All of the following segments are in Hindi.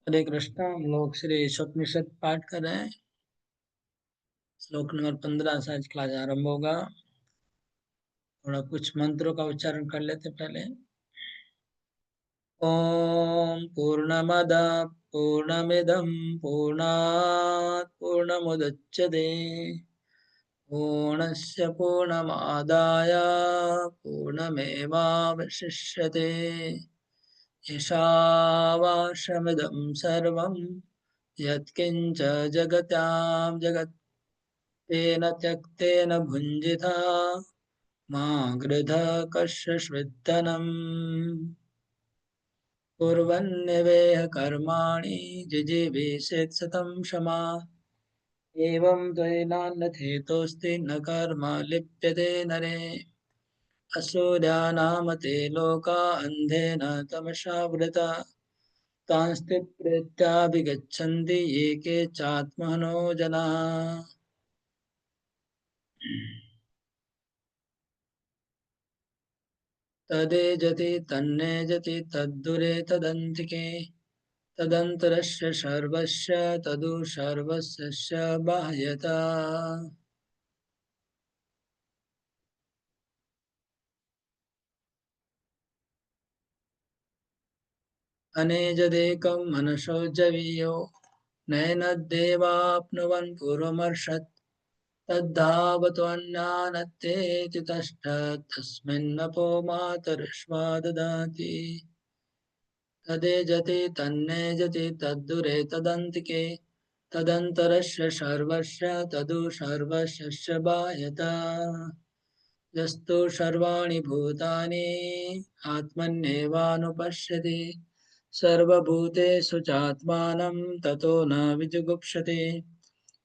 हरे कृष्णा। हम लोग श्री उपनिषद पाठ कर रहे हैं। श्लोक नंबर 15 से आज क्लास आरंभ होगा। थोड़ा कुछ मंत्रों का उच्चारण कर लेते पहले। ओम पूर्णमद पूर्णमिदं पूर्णात् पूर्णमुदच्यते पूर्णस्य पूर्णमादाय पूर्णमेवावशिष्यते। ईशावास्यमिदं सर्वं यत्किञ्च जगत्यां जगत् तेन त्यक्तेन भुञ्जिता मा गृधः कश्यश्विद्धनम् कुर्वन्निवेह कर्माणि जिजीविषेत् सतं क्षमा एवं द्वैनान्यथेतोऽस्ति न कर्म लिप्यते नरे असूर्यानामते लोका अन्धेन तमसावृता तांस्ति प्रेत्याभिगच्छन्ति ये के चात्मनो जनाः। तदेजति तन्नेजति तद्दुरे तदन्तिके तदन्तरस्य सर्वस्य तदु सर्वस्य बाह्यता अनेजदेकं मनसो जवीयो नैनद्देवाप्नुवन् पूर्वमर्षत् तद्धावत्वन्यानत्तेति तष्ठत् तस्मिन्नपो मातरिश्वा ददाति तदेजति तन्नेजति तद्दुरे तदन्तिके तदन्तरस्य सर्वस्य तदु सर्वस्य बाह्यता यस्तु सर्वाणि भूतानि आत्मन्येवानुपश्यति सर्वभूतेषु चात्मानं ततो न विजुगुप्षति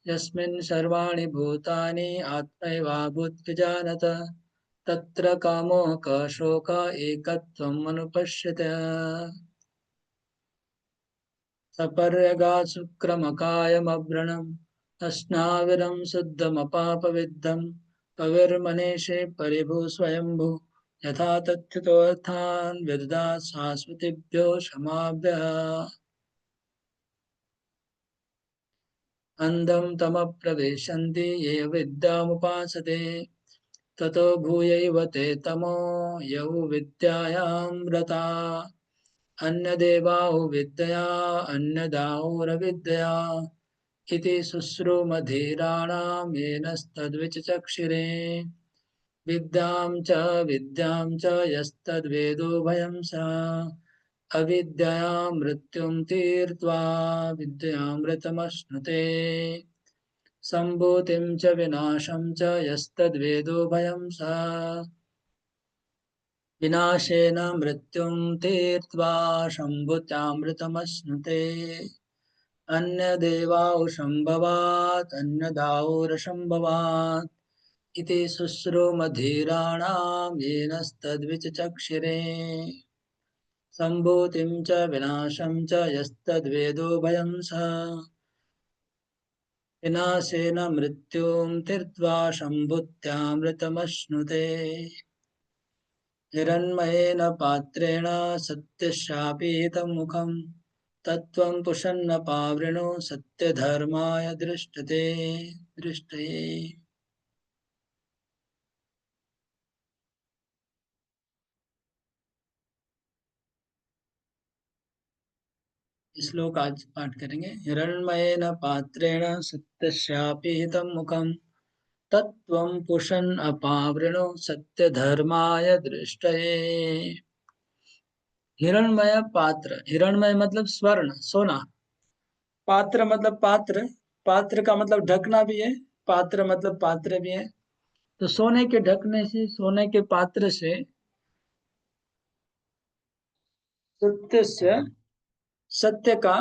यस्मिन् सर्वाणि भूतानि आत्मैवाभूद्विजानत तत्र कामोह शोक एकत्वम् अनुपश्यति सपर्यगात् शुक्रमकायमव्रणम् अस्नाविरं शुद्धमपापविद्धं कविर्मनीषे परिभू स्वयंभू यथा तत्थितोऽर्थान् विदधात् शाश्वतीभ्यो क्षमाभ्यः अन्धं तमप्रवेशन्ति ये विद्यामुपासते ततो भूयैव ते तमो यौ विद्यायां रता अन्यदेवाहुविद्यया अन्यदाहुरविद्यया इति शुश्रूमधीराणां येनस्तद्विचक्षिरे विद्यां च यस्तद्वेदो भयं स अविद्यया मृत्युं तीर्त्वा विद्यामृतमश्नुते सम्भूतिं च विनाशं च यस्तद्वेदो भयं स विनाशेन मृत्युं तीर्त्वा सम्भूत्यामृतमश्नुते अन्यदेवावसम्भवात् अन्यदाहुरसम्भवात् इति शुश्रूमधीराणां येनस्तद्विचक्षिरे सम्भूतिं च विनाशं च यस्तद्वेदो भयं स विनाशेन मृत्युं तीर्त्वा सम्भूत्यामृतमश्नुते हिरण्मयेन पात्रेण सत्यशापीतं मुखं तत्त्वं पुषन्न पावृणो सत्यधर्माय दृष्टते दृष्टये। श्लोक आज पाठ करेंगे। हिरण्मयेन पात्रेण सत्यशापीतं मुखं तत्त्वं पुषन् अपावृणो सत्यधर्माय दृष्टये। हिरण्मय पात्र, हिरण्मय मतलब स्वर्ण सोना, पात्र मतलब पात्र, पात्र का मतलब ढकना भी है, पात्र मतलब पात्र भी है। तो सोने के ढकने से, सोने के पात्र से सत्य से, सत्य का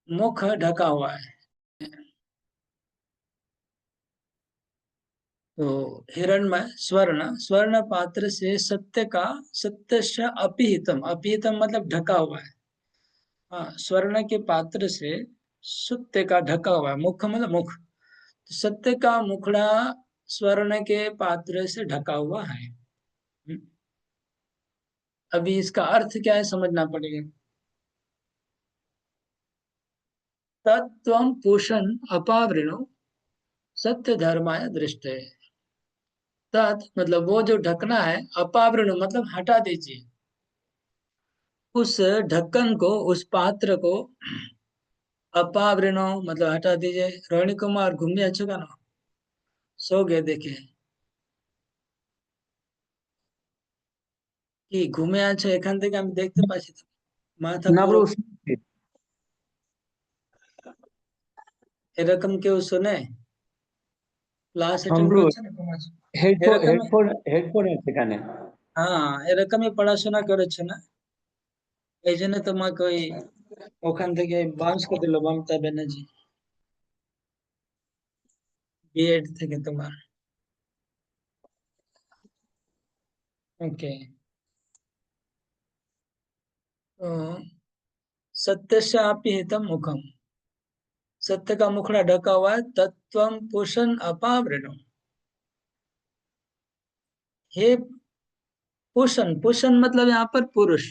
मुख ढका हुआ है। तो हिरण्मय स्वर्ण, स्वर्ण पात्र से सत्य का, सत्य से अपिहितम, अपिहितम मतलब ढका हुआ है। हाँ, स्वर्ण के पात्र से सत्य का ढका हुआ है, मुख मतलब मुख, तो सत्य का मुखड़ा स्वर्ण के पात्र से ढका हुआ है। अभी इसका अर्थ क्या है समझना पड़ेगा। तत्त्वं पूषन् अपावृणो सत्य धर्माय दृष्टे। तत् मतलब वो जो ढकना है, अपावृणो मतलब हटा दीजिए, उस ढक्कन को, उस पात्र को, अपावृणो मतलब हटा दीजिए। रोहिणी कुमार घूमिए अच्छे का ना, सो गए देखे कि ঘুমে আছে এখান থেকে আমি দেখতে পাচ্ছি তো, মাথা না পুরো ব্রো, এরকম কেউ শোনে? ক্লাস অ্যাটেন্ড ব্রো করছে না তোমার? হেডফোন এরকম, হেডফোন হেডফোন আছে এখানে। হ্যাঁ এরকমই পড়াশোনা করেছে না, এই জন্য তোমাকে ওই ওখান থেকে বাউন্স করে দিল মমতা ব্যানার্জি, বিএড থেকে তোমার। ओके। तो सत्यस्यापि हितम मुखम, सत्य का मुखड़ा ढका हुआ है, तत्वम पुरुषं अपावृणम। हे पुरुषन, पुरुषन मतलब यहाँ पर पुरुष,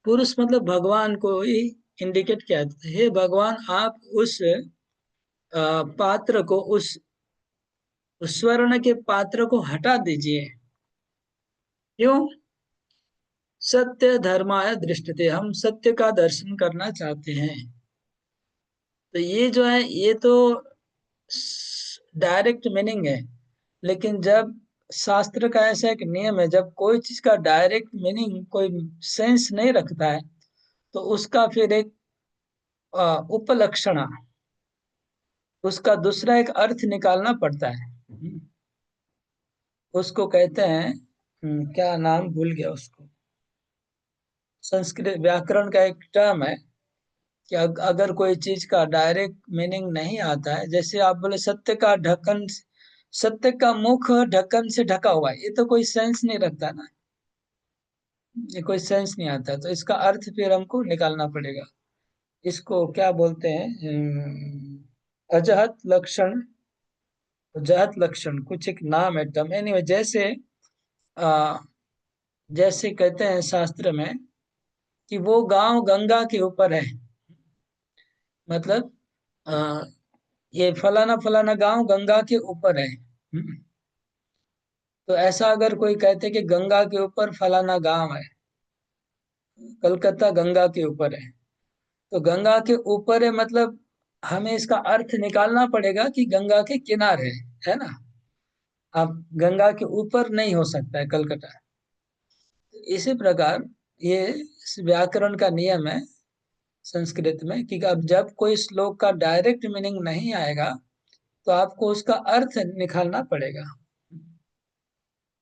पुरुष मतलब भगवान को ही इंडिकेट किया जाता है। हे भगवान, आप उस पात्र को, उस स्वर्ण के पात्र को हटा दीजिए। क्यों? सत्य धर्माय दृष्टते, हम सत्य का दर्शन करना चाहते हैं। तो ये जो है ये तो डायरेक्ट मीनिंग है, लेकिन जब शास्त्र का ऐसा एक नियम है, जब कोई चीज का डायरेक्ट मीनिंग कोई सेंस नहीं रखता है, तो उसका फिर एक उपलक्षणा, उसका दूसरा एक अर्थ निकालना पड़ता है। उसको कहते हैं, क्या नाम भूल गया उसको, संस्कृत व्याकरण का एक टर्म है कि अगर कोई चीज का डायरेक्ट मीनिंग नहीं आता है, जैसे आप बोले सत्य का ढक्कन, सत्य का मुख ढक्कन से ढका हुआ है, ये तो कोई सेंस नहीं रखता ना, ये कोई सेंस नहीं आता, तो इसका अर्थ फिर हमको निकालना पड़ेगा। इसको क्या बोलते हैं, अजहत लक्षण, अजहत लक्षण कुछ एक नाम है टर्म, एनीवे जैसे आ, जैसे कहते हैं शास्त्र में कि वो गांव गंगा के ऊपर है, मतलब आ, ये फलाना फलाना गांव गंगा के ऊपर है। तो ऐसा अगर कोई कहते कि गंगा के ऊपर फलाना गांव है, कलकत्ता गंगा के ऊपर है, तो गंगा के ऊपर है मतलब हमें इसका अर्थ निकालना पड़ेगा कि गंगा के किनारे है ना। अब गंगा के ऊपर नहीं हो सकता है कलकत्ता। इसी प्रकार ये व्याकरण का नियम है संस्कृत में कि अब जब कोई श्लोक का डायरेक्ट मीनिंग नहीं आएगा, तो आपको उसका अर्थ निकालना पड़ेगा।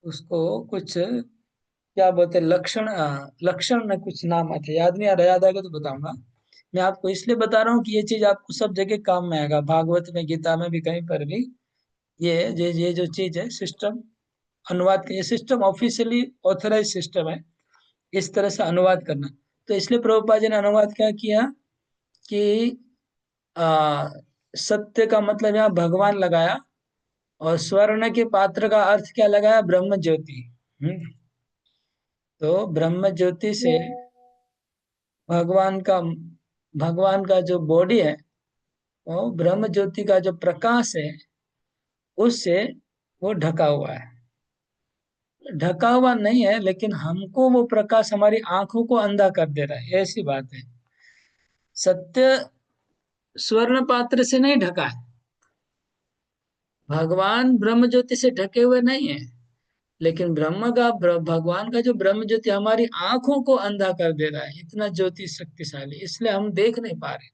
उसको कुछ क्या बोलते हैं, लक्षण, लक्षण में कुछ नाम आते हैं, याद नहीं आ रहा, याद आएगा तो बताऊंगा। मैं आपको इसलिए बता रहा हूँ कि ये चीज आपको सब जगह काम में आएगा, भागवत में, गीता में भी, कहीं पर भी ये जो चीज है सिस्टम, अनुवाद का ये सिस्टम ऑफिशियली ऑथराइज सिस्टम है, इस तरह से अनुवाद करना। तो इसलिए प्रभुपाद जी ने अनुवाद क्या किया कि आ, सत्य का मतलब यहाँ भगवान लगाया, और स्वर्ण के पात्र का अर्थ क्या लगाया, ब्रह्म ज्योति। तो ब्रह्म ज्योति से भगवान का, भगवान का जो बॉडी है, वो ब्रह्म ज्योति का जो प्रकाश है, उससे वो ढका हुआ है। ढका हुआ नहीं है, लेकिन हमको वो प्रकाश हमारी आंखों को अंधा कर दे रहा है, ऐसी बात है। सत्य स्वर्ण पात्र से नहीं ढका है, भगवान ब्रह्म ज्योति से ढके हुए नहीं है, लेकिन भगवान का जो ब्रह्म ज्योति हमारी आंखों को अंधा कर दे रहा है, इतना ज्योति शक्तिशाली, इसलिए हम देख नहीं पा रहे।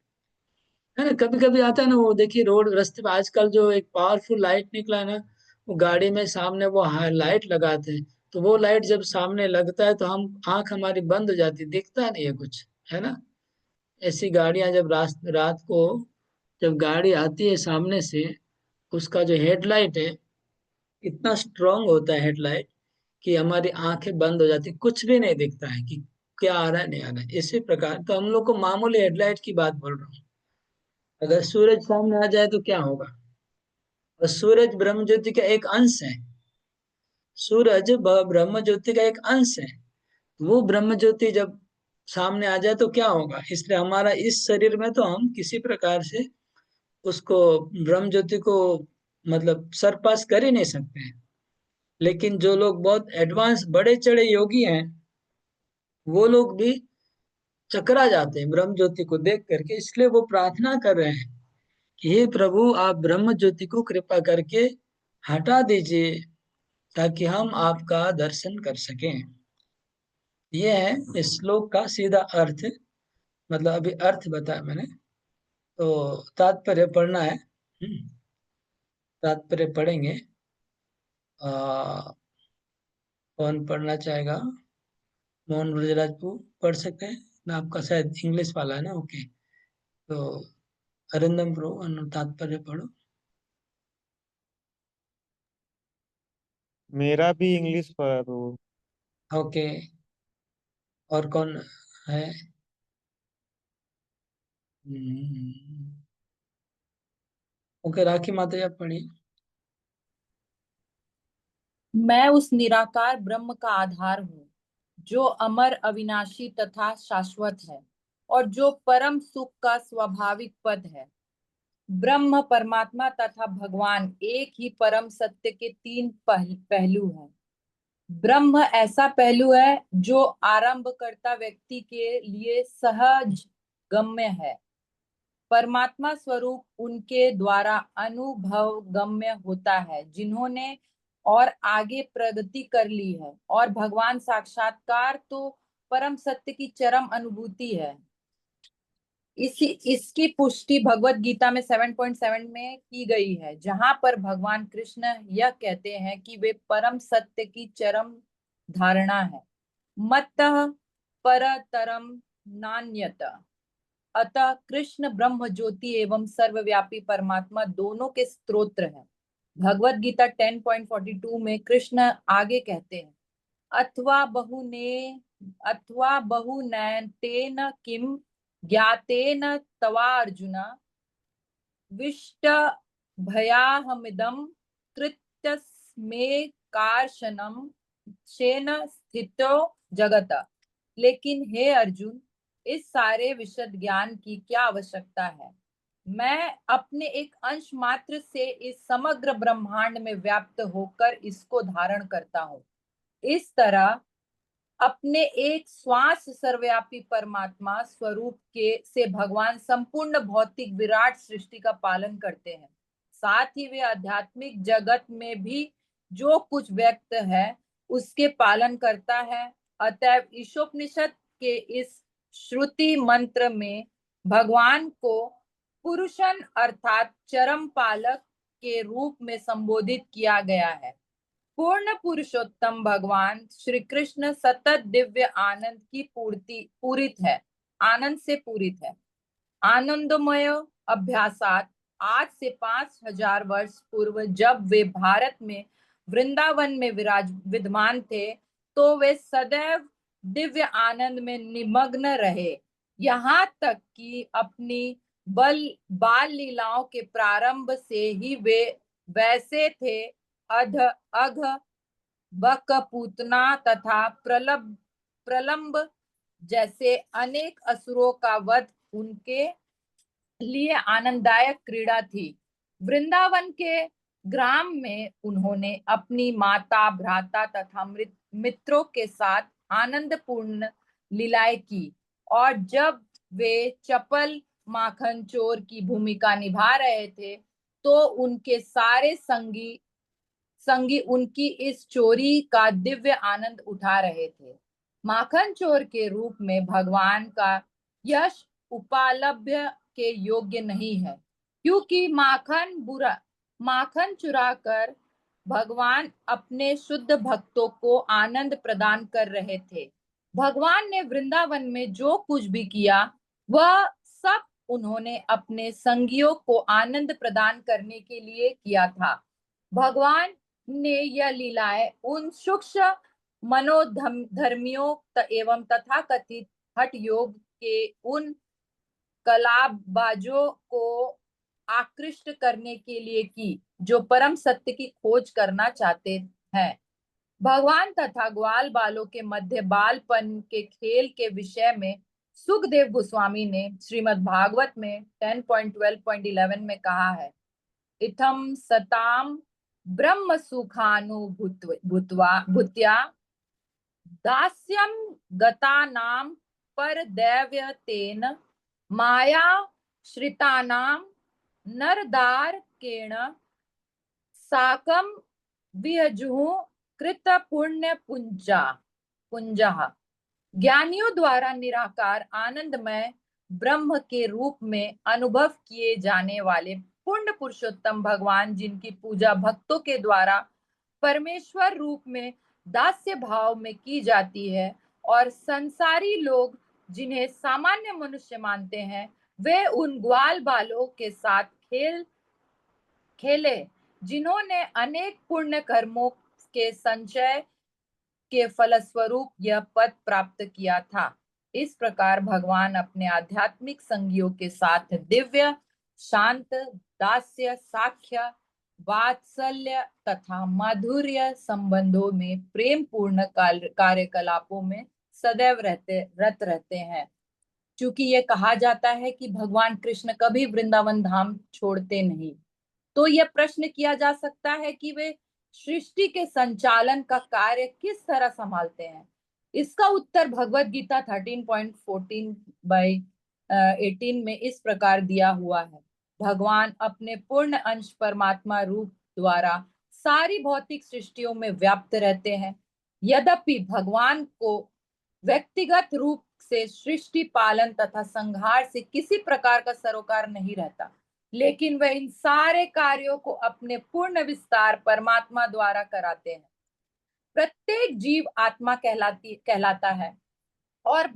है ना, कभी कभी आता है ना, वो देखिए रोड रास्ते पे आजकल जो एक पावरफुल लाइट निकला है ना, वो गाड़ी में सामने वो लाइट लगाते हैं, तो वो लाइट जब सामने लगता है तो हम आंख हमारी बंद हो जाती है, दिखता नहीं है कुछ, है ना। ऐसी गाड़ियां जब रात को जब गाड़ी आती है सामने से, उसका जो हेडलाइट है, इतना स्ट्रांग होता है हेडलाइट कि हमारी आंखें बंद हो जाती, कुछ भी नहीं दिखता है कि क्या आ रहा है नहीं आ रहा है। इसी प्रकार तो हम लोग को मामूली हेडलाइट की बात बोल रहा हूँ, अगर सूरज सामने आ जाए तो क्या होगा। और सूरज ब्रह्म ज्योति का एक अंश है, सूरज ब्रह्म ज्योति का एक अंश है। वो ब्रह्म ज्योति जब सामने आ जाए तो क्या होगा। इसलिए हमारा इस शरीर में तो हम किसी प्रकार से उसको, ब्रह्म ज्योति को मतलब सरपास कर ही नहीं सकते हैं। लेकिन जो लोग बहुत एडवांस बड़े चढ़े योगी हैं, वो लोग भी चकरा जाते हैं ब्रह्म ज्योति को देख करके। इसलिए वो प्रार्थना कर रहे हैं कि हे प्रभु, आप ब्रह्म ज्योति को कृपा करके हटा दीजिए, ताकि हम आपका दर्शन कर सकें। ये है इस श्लोक का सीधा अर्थ। मतलब अभी अर्थ बताया मैंने, तो तात्पर्य पढ़ना है। तात्पर्य पढ़ेंगे। कौन पढ़ना चाहेगा? मोहन ब्रजराजपुर पढ़ सकते हैं ना? आपका शायद इंग्लिश वाला है ना? ओके, तो अरिंदम प्रो तात्पर्य पढ़ो। मेरा भी इंग्लिश पर हो। ओके, और कौन है? ओके, राखी माता जी आप पढ़िए। मैं उस निराकार ब्रह्म का आधार हूँ, जो अमर अविनाशी तथा शाश्वत है, और जो परम सुख का स्वाभाविक पद है। ब्रह्म, परमात्मा तथा भगवान एक ही परम सत्य के तीन पहलू हैं। ब्रह्म ऐसा पहलू है जो आरंभकर्ता व्यक्ति के लिए सहज गम्य है। परमात्मा स्वरूप उनके द्वारा अनुभव गम्य होता है जिन्होंने और आगे प्रगति कर ली है, और भगवान साक्षात्कार तो परम सत्य की चरम अनुभूति है। इसकी पुष्टि भगवत गीता में 7.7 में की गई है, जहां पर भगवान कृष्ण यह कहते हैं कि वे परम सत्य की चरम धारणा है। मत्तः परतरम नान्यत। अतः कृष्ण ब्रह्म ज्योति एवं सर्वव्यापी परमात्मा दोनों के स्तोत्र हैं। भगवत गीता 10.42 में कृष्ण आगे कहते हैं, अथवा बहुनैतेन किम ज्ञातेन तवा अर्जुन विष्ट भयाहमिदं कृत्यस्मे कार्षणम शेन स्थितो जगत। लेकिन हे अर्जुन, इस सारे विशद ज्ञान की क्या आवश्यकता है? मैं अपने एक अंश मात्र से इस समग्र ब्रह्मांड में व्याप्त होकर इसको धारण करता हूँ। इस तरह अपने एक श्वास सर्वव्यापी परमात्मा स्वरूप के से भगवान संपूर्ण भौतिक विराट सृष्टि का पालन करते हैं। साथ ही वे आध्यात्मिक जगत में भी जो कुछ व्यक्त है उसके पालन करता है। अतएव ईशोपनिषद के इस श्रुति मंत्र में भगवान को पुरुषन अर्थात चरम पालक के रूप में संबोधित किया गया है। पूर्ण पुरुषोत्तम भगवान श्री कृष्ण सतत दिव्य आनंद की पूरित है, आनंद से पूरित है। आनंदमय अभ्यासात आज से 5000 वर्ष पूर्व जब वे भारत में वृंदावन में विद्यमान थे, तो वे सदैव दिव्य आनंद में निमग्न रहे, यहाँ तक कि अपनी बाल लीलाओं के प्रारंभ से ही वे वैसे थे। अध अघ बक पूतना तथा प्रलंब जैसे अनेक असुरों का वध उनके लिए आनंददायक क्रीड़ा थी। वृंदावन के ग्राम में उन्होंने अपनी माता, भ्राता तथा मित्रों के साथ आनंदपूर्ण लीलाएं की, और जब वे चपल माखन चोर की भूमिका निभा रहे थे, तो उनके सारे संगी उनकी इस चोरी का दिव्य आनंद उठा रहे थे। माखन चोर के रूप में भगवान का यश उपालभ्य के योग्य नहीं है, क्योंकि माखन चुरा कर भगवान अपने शुद्ध भक्तों को आनंद प्रदान कर रहे थे। भगवान ने वृंदावन में जो कुछ भी किया, वह सब उन्होंने अपने संगियों को आनंद प्रदान करने के लिए किया था। भगवान ने यह लीलाएं उन सूक्ष्म मनोधर्मियों एवं तथाकथित हठ योग के उन कलाबाजों को आकृष्ट करने के लिए की, जो परम सत्य की खोज करना चाहते हैं। भगवान तथा ग्वाल बालों के मध्य बालपन के खेल के विषय में सुखदेव गोस्वामी ने श्रीमद् भागवत में 10.12.11 में कहा है, इथम सताम ब्रह्म सुखानुभूत्या दास्यम गतानाम परदैव्यतेन माया श्रितानाम नरदारकेण साकं वियजुः कृत पुण्य पुंजा। ज्ञानियों द्वारा निराकार आनंदमय ब्रह्म के रूप में अनुभव किए जाने वाले पूर्ण पुरुषोत्तम भगवान, जिनकी पूजा भक्तों के द्वारा परमेश्वर रूप में दास्य भाव में की जाती है, और संसारी लोग जिन्हें सामान्य मनुष्य मानते हैं, वे उन ग्वाल बालों के साथ खेले जिन्होंने अनेक पुण्य कर्मों के संचय के फलस्वरूप यह पद प्राप्त किया था। इस प्रकार भगवान अपने आध्यात्मिक संगियों के साथ दिव्य, शांत, दास्य, साख्य, वात्सल्य तथा माधुर्य संबंधों में प्रेम पूर्ण कार्यकलापों में सदैव रत रहते हैं। क्योंकि ये कहा जाता है कि भगवान कृष्ण कभी वृंदावन धाम छोड़ते नहीं, तो यह प्रश्न किया जा सकता है कि वे सृष्टि के संचालन का कार्य किस तरह संभालते हैं। इसका उत्तर भगवत गीता 13.14/18 में इस प्रकार दिया हुआ है, भगवान अपने पूर्ण अंश परमात्मा रूप द्वारा सारी भौतिक सृष्टियों में व्याप्त रहते हैं। यद्यपि भगवान को व्यक्तिगत रूप से सृष्टि पालन तथा संहार से किसी प्रकार का सरोकार नहीं रहता, लेकिन वह इन सारे कार्यों को अपने पूर्ण विस्तार परमात्मा द्वारा कराते हैं। प्रत्येक जीव आत्मा कहलाता है, और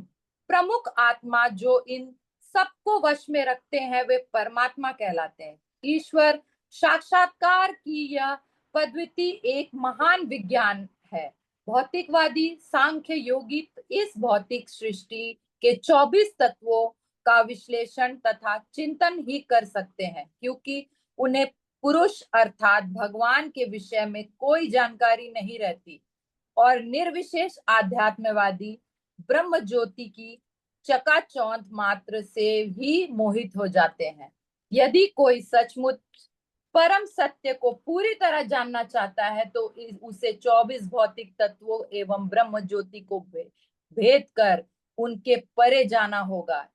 प्रमुख आत्मा जो इन सबको वश में रखते हैं वे परमात्मा कहलाते हैं। ईश्वर साक्षात्कार की यह पद्धति एक महान विज्ञान है। भौतिकवादी सांख्य योगी इस भौतिक सृष्टि के 24 तत्वों का विश्लेषण तथा चिंतन ही कर सकते हैं, क्योंकि उन्हें पुरुष अर्थात भगवान के विषय में कोई जानकारी नहीं रहती, और निर्विशेष आध्यात्मवादी ब्रह्म ज्योति की चकाचौंध मात्र से ही मोहित हो जाते हैं। यदि कोई सचमुच परम सत्य को पूरी तरह जानना चाहता है तो उसे 24 भौतिक तत्वों एवं ब्रह्म ज्योति को भेद कर उनके परे जाना होगा।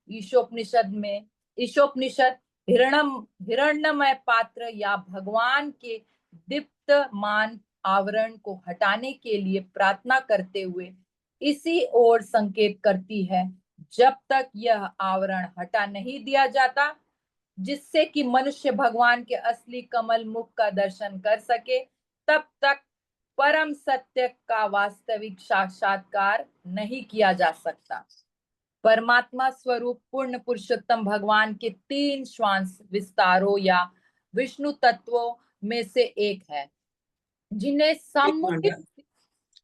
ईशोपनिषद हिरण्यमय पात्र या भगवान के दीप्तमान आवरण को हटाने के लिए प्रार्थना करते हुए इसी ओर संकेत करती है। जब तक यह आवरण हटा नहीं दिया जाता, जिससे कि मनुष्य भगवान के असली कमल मुख का दर्शन कर सके, तब तक परम सत्य का वास्तविक साक्षात्कार नहीं किया जा सकता। परमात्मा स्वरूप पूर्ण पुरुषोत्तम भगवान के 3 श्वांस विस्तारों या विष्णु तत्वों में से एक है, जिन्हें सामूहिक।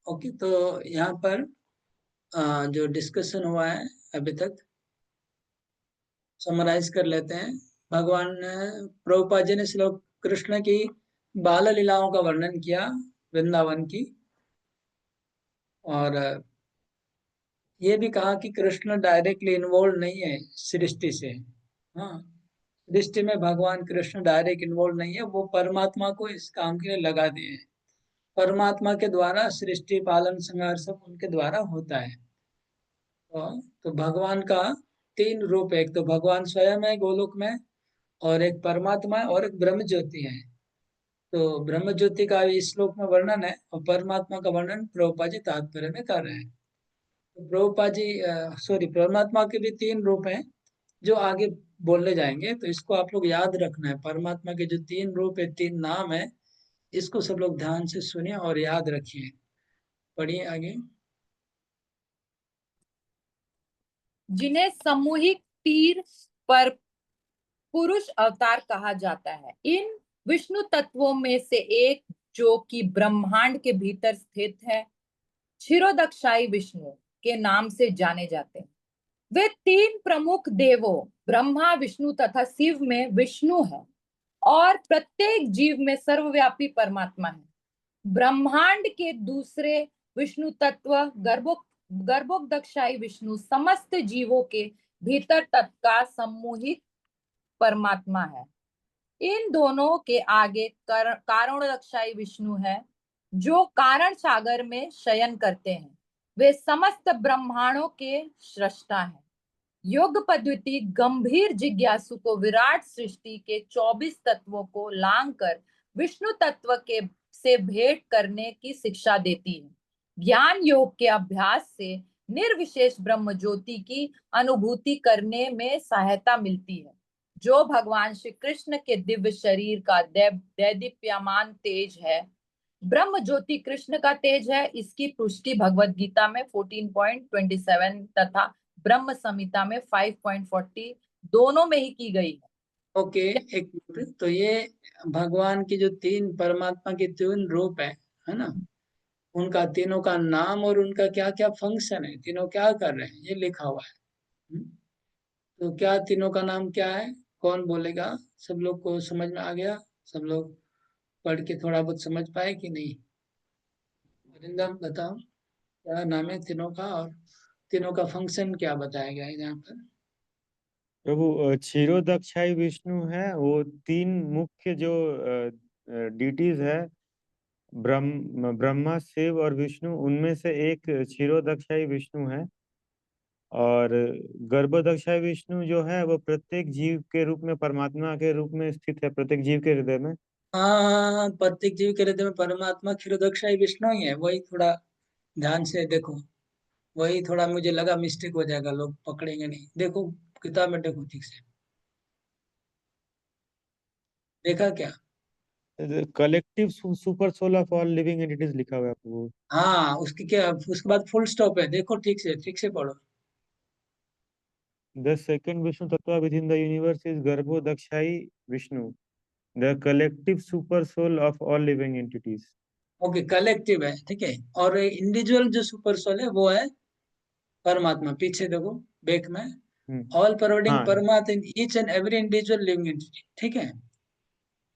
ओके, तो यहाँ पर जो डिस्कशन हुआ है अभी तक समराइज कर लेते हैं। भगवान प्रभुपाद जी ने श्लोक कृष्ण की बाल लीलाओं का वर्णन किया वृंदावन की, और ये भी कहा कि कृष्ण डायरेक्टली इन्वॉल्व नहीं है सृष्टि से। हाँ, सृष्टि में भगवान कृष्ण डायरेक्ट इन्वॉल्व नहीं है, वो परमात्मा को इस काम के लिए लगा दिए हैं। परमात्मा के द्वारा सृष्टि पालन संहार सब उनके द्वारा होता है। तो भगवान का 3 रूप है, एक तो भगवान स्वयं है गोलोक में, और एक परमात्मा है, और एक ब्रह्म ज्योति है। तो ब्रह्म ज्योति का इस श्लोक में वर्णन है, और परमात्मा का वर्णन प्रभुपाद जी तात्पर्य में कर रहे हैं। तो प्रभुपाद जी परमात्मा के भी 3 रूप हैं जो आगे बोलने जाएंगे, तो इसको आप लोग याद रखना है। परमात्मा के जो 3 रूप है, 3 नाम है, इसको सब लोग ध्यान से सुनिए और याद रखिए। पढ़िए आगे। जिन्हें सामूहिक तीर पर पुरुष अवतार कहा जाता है। इन विष्णु तत्वों में से एक, जो कि ब्रह्मांड के भीतर स्थित है, क्षीरोदक्षाई विष्णु के नाम से जाने जाते हैं। वे 3 प्रमुख देवों ब्रह्मा, विष्णु तथा शिव में विष्णु है, और प्रत्येक जीव में सर्वव्यापी परमात्मा है। ब्रह्मांड के दूसरे विष्णु तत्व गर्भोदकशाही विष्णु समस्त जीवों के भीतर तत्व का सम्मोहित परमात्मा है। इन दोनों के आगे कारणोदकशाही विष्णु है जो कारण सागर में शयन करते हैं। वे समस्त ब्रह्मांडों के सृष्टा हैं। योग पद्धति गंभीर जिज्ञासु को विराट सृष्टि के 24 तत्वों को लांग कर विष्णु तत्व के से भेंट करने की शिक्षा देती है। ज्ञान योग के अभ्यास से निर्विशेष ब्रह्म ज्योति की अनुभूति करने में सहायता मिलती है, जो भगवान श्री कृष्ण के दिव्य शरीर का दैदीप्यमान तेज है। ब्रह्म ज्योति कृष्ण का तेज है। इसकी पुष्टि भगवत गीता में 14.27 तथा ब्रह्म संहिता में 5.40 दोनों में ही की गई है। ओके, एक मिनट। तो ये भगवान की जो तीन परमात्मा के तीन रूप है ना, उनका तीनों का नाम और उनका क्या क्या फंक्शन है, तीनों क्या कर रहे हैं, ये लिखा हुआ है। तो क्या तीनों का नाम क्या है, कौन बोलेगा? सब लोग को समझ में आ गया? सब लोग पढ़ के थोड़ा बहुत समझ पाए कि नहीं? वरिंदर बताओ, क्या नाम है तीनों का और तीनों का फंक्शन क्या बताया गया है यहाँ पर? प्रभु क्षीरोदक्षाई विष्णु है, वो तीन मुख्य जो डिटीज है, ब्रह्मा, शिव और विष्णु, उनमें से एक क्षीरोदक्षाई विष्णु है। और गर्भोदक्षाई विष्णु जो है वो प्रत्येक जीव के रूप में, परमात्मा के रूप में स्थित है, प्रत्येक जीव के हृदय में। हाँ, प्रत्येक जीव के हृदय में परमात्मा क्षीरोदक्षाई विष्णु ही है। वही थोड़ा ध्यान से देखो, वही थोड़ा मुझे लगा मिस्टेक हो जाएगा, लोग पकड़ेंगे नहीं। देखो किताब में, देखो ठीक से देखा क्या? Collective super soul of all living entities लिखा हुआ है प्रभु। हाँ, उसकी क्या, उसके बाद फुल स्टॉप है, देखो ठीक से पढ़ो। द सेकंड विष्णु तत्व within the universe is Garbhodakshayi Vishnu, the collective super soul of all living entities. Okay, collective है, ठीक है। और इंडिविजुअल जो सुपर सोल है वो है परमात्मा। पीछे देखो, बैक में, ऑल परवडिंग हाँ परमात्मा in each and every individual living entity, ठीक है?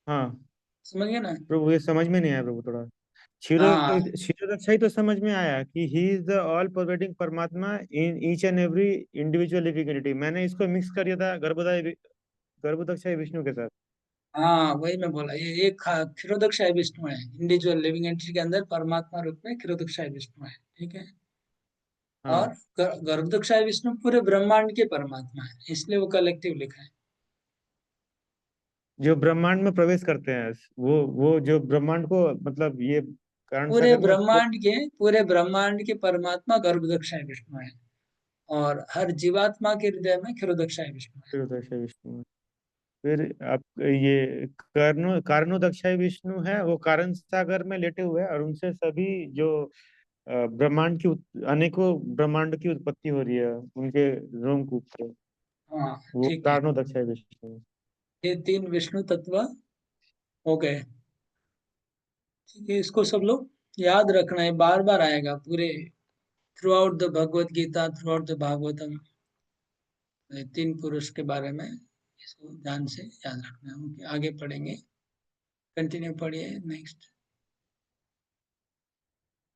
हाँ समझ गए ना? प्रभु, ये समझ में नहीं आया प्रभु थोड़ा। क्षीरो हाँ क्षीरोदक्षाई तो समझ में आया कि he is the all pervading Paramatma in each and every individual living entity. मैंने इसको मिक्स कर दिया था गर्भोदक्षाई विष्णु के साथ। हाँ, वही मैं बोला, ये एक क्षीरोदक्षाई विष्णु है, इंडिविजुअल लिविंग एंटिटी के अंदर परमात्मा रूप में क्षीरोदक्षाई विष्णु है, ठीक है? और हाँ, गर्भोदक्षाई विष्णु पूरे ब्रह्मांड के परमात्मा है, इसलिए वो कलेक्टिव लिखा है। जो ब्रह्मांड में प्रवेश करते हैं, वो जो ब्रह्मांड को, मतलब ये कारण सागर में पूरे ब्रह्मांड के परमात्मा गर्भोदक्षाई विष्णु है, और हर जीवात्मा के हृदय में क्षीरोदक्षाई विष्णु है। क्षीरोदक्षाई विष्णु है। फिर आप ये कारणोदक्षाई विष्णु है, वो कारण सागर में लेटे हुए हैं, और उनसे सभी जो ब्रह्मांड की अनेकों ब्रह्मांड की उत्पत्ति हो रही है उनके रोमकूप से। हाँ, वो ठीक है। कारणोदक्षाई विष्णु है। ये तीन विष्णु तत्व हो गए, ठीक है? इसको सब लोग याद रखना है, बार बार आएगा पूरे throughout the Bhagavad Gita, throughout the Bhagavatam. तीन पुरुष के बारे में इसको ध्यान से याद रखना है। ओके, आगे पढ़ेंगे, कंटिन्यू पढ़िए नेक्स्ट।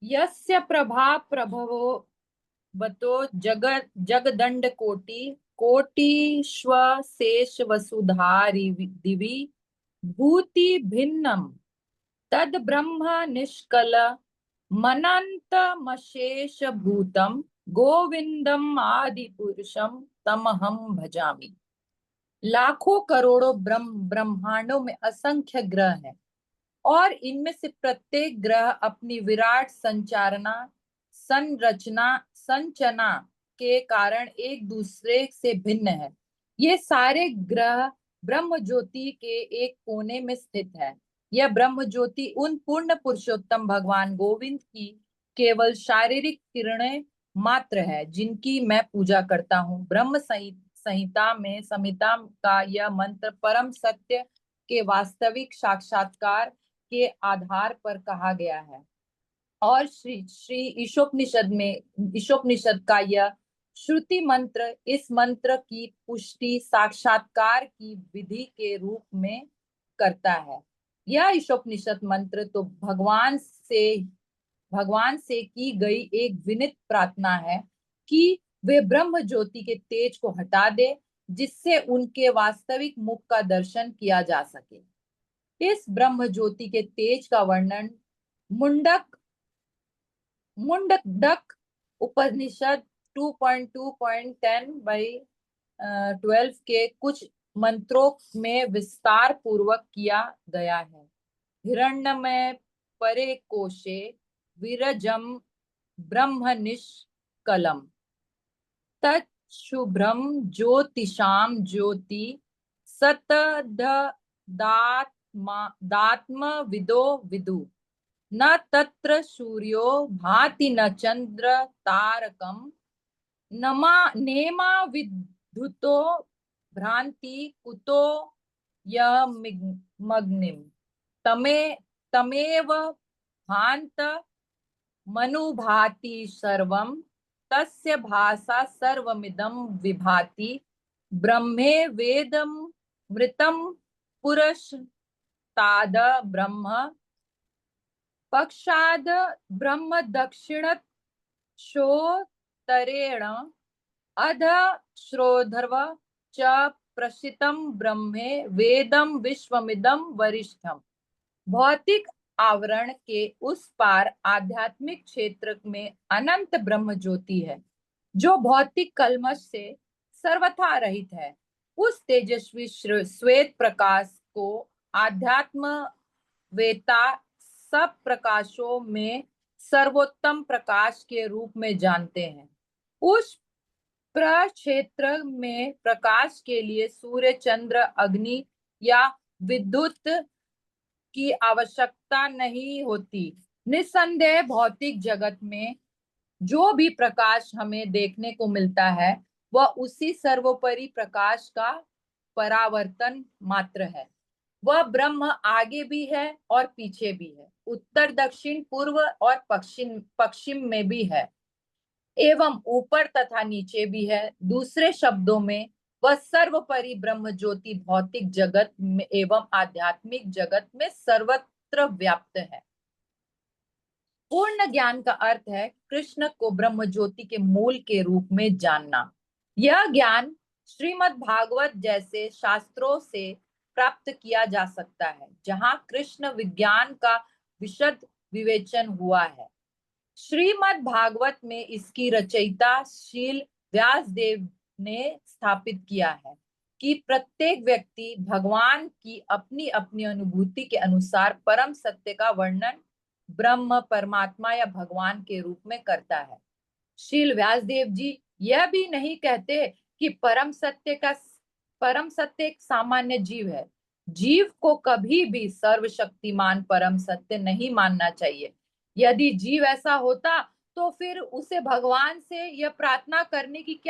यस्य प्रभा प्रभवो बतो जगदंड कोटिष्वशेष वसुधारि दिवि भूति भिन्नम तद ब्रह्म निष्कल मनन्तमशेष भूतम गोविंदम आदि पुरुषम तमहम भजामि। लाखों करोड़ों ब्रह्मांडों में असंख्य ग्रह हैं, और इनमें से प्रत्येक ग्रह अपनी विराट संचना के कारण एक दूसरे से भिन्न है। ये सारे ग्रह ब्रह्म ज्योति के एक कोने में स्थित है। यह ब्रह्म ज्योति उन पूर्ण पुरुषोत्तम भगवान गोविंद की केवल शारीरिक किरणें मात्र है, जिनकी मैं पूजा करता हूँ। ब्रह्म संहिता का यह मंत्र परम सत्य के वास्तविक साक्षात्कार के आधार पर कहा गया है, और श्री ईशोपनिषद का यह श्रुति मंत्र इस मंत्र की पुष्टि साक्षात्कार की विधि के रूप में करता है। यह ईशोपनिषद मंत्र तो भगवान से की गई एक विनीत प्रार्थना है कि वे ब्रह्म ज्योति के तेज को हटा दे, जिससे उनके वास्तविक मुख का दर्शन किया जा सके। इस ब्रह्म ज्योति के तेज का वर्णन मुंडक उपनिषद 2.2.10/12 के कुछ मंत्रों में विस्तार पूर्वक किया गया है। हिरण्यमय परे कोशे विरजम ब्रह्म निष्कलम तत्शुभ्रम ज्योतिषाम ज्योति सतदात्म विदो विदु न तत्र सूर्यो भाति न चंद्र तारकम नेमा विद्युतो भ्रांति कुतो यमग्निम तमेव भान्त मनुभाति सर्वं तस्य भासा सर्वमिदं विभाति ब्रह्मे वेदं मृतं पुरस्ताद ब्रह्म पक्षाद ब्रह्म दक्षिणक्षोतरेण अध श्रोधर्व च प्रसितं ब्रह्मे वेदं विश्वमिदं वरिष्ठम। भौतिक आवरण के उस पार आध्यात्मिक क्षेत्र में अनंत ब्रह्म ज्योति है, जो भौतिक कल्मश से सर्वथा रहित है। उस तेजस्वी श्वेत प्रकाश को आध्यात्म वेता सब प्रकाशों में सर्वोत्तम प्रकाश के रूप में जानते हैं। उस प्रक्षेत्र में प्रकाश के लिए सूर्य, चंद्र, अग्नि या विद्युत की आवश्यकता नहीं होती। निस्संदेह भौतिक जगत में जो भी प्रकाश हमें देखने को मिलता है वह उसी सर्वोपरि प्रकाश का परावर्तन मात्र है। वह ब्रह्म आगे भी है और पीछे भी है, उत्तर, दक्षिण, पूर्व और पश्चिम में भी है, एवं ऊपर तथा नीचे भी है। दूसरे शब्दों में वह सर्वोपरि ब्रह्म ज्योति भौतिक जगत में एवं आध्यात्मिक जगत में सर्वत्र व्याप्त है। पूर्ण ज्ञान का अर्थ है कृष्ण को ब्रह्म ज्योति के मूल के रूप में जानना। यह ज्ञान श्रीमद् भागवत जैसे शास्त्रों से प्राप्त किया जा सकता है, जहाँ कृष्ण विज्ञान का विशद विवेचन हुआ है। श्रीमद् भागवत में इसकी रचयिता शील व्यासदेव ने स्थापित किया है कि प्रत्येक व्यक्ति भगवान की अपनी अपनी अनुभूति के अनुसार परम सत्य का वर्णन ब्रह्म, परमात्मा या भगवान के रूप में करता है। शील व्यासदेव जी यह भी नहीं कहते कि परम सत्य एक सामान्य जीव है। जीव को कभी भी सर्वशक्तिमान परम सत्य नहीं मानना चाहिए। यदि जीव ऐसा होता तो फिर उसे भगवान से यह प्रार्थना करने की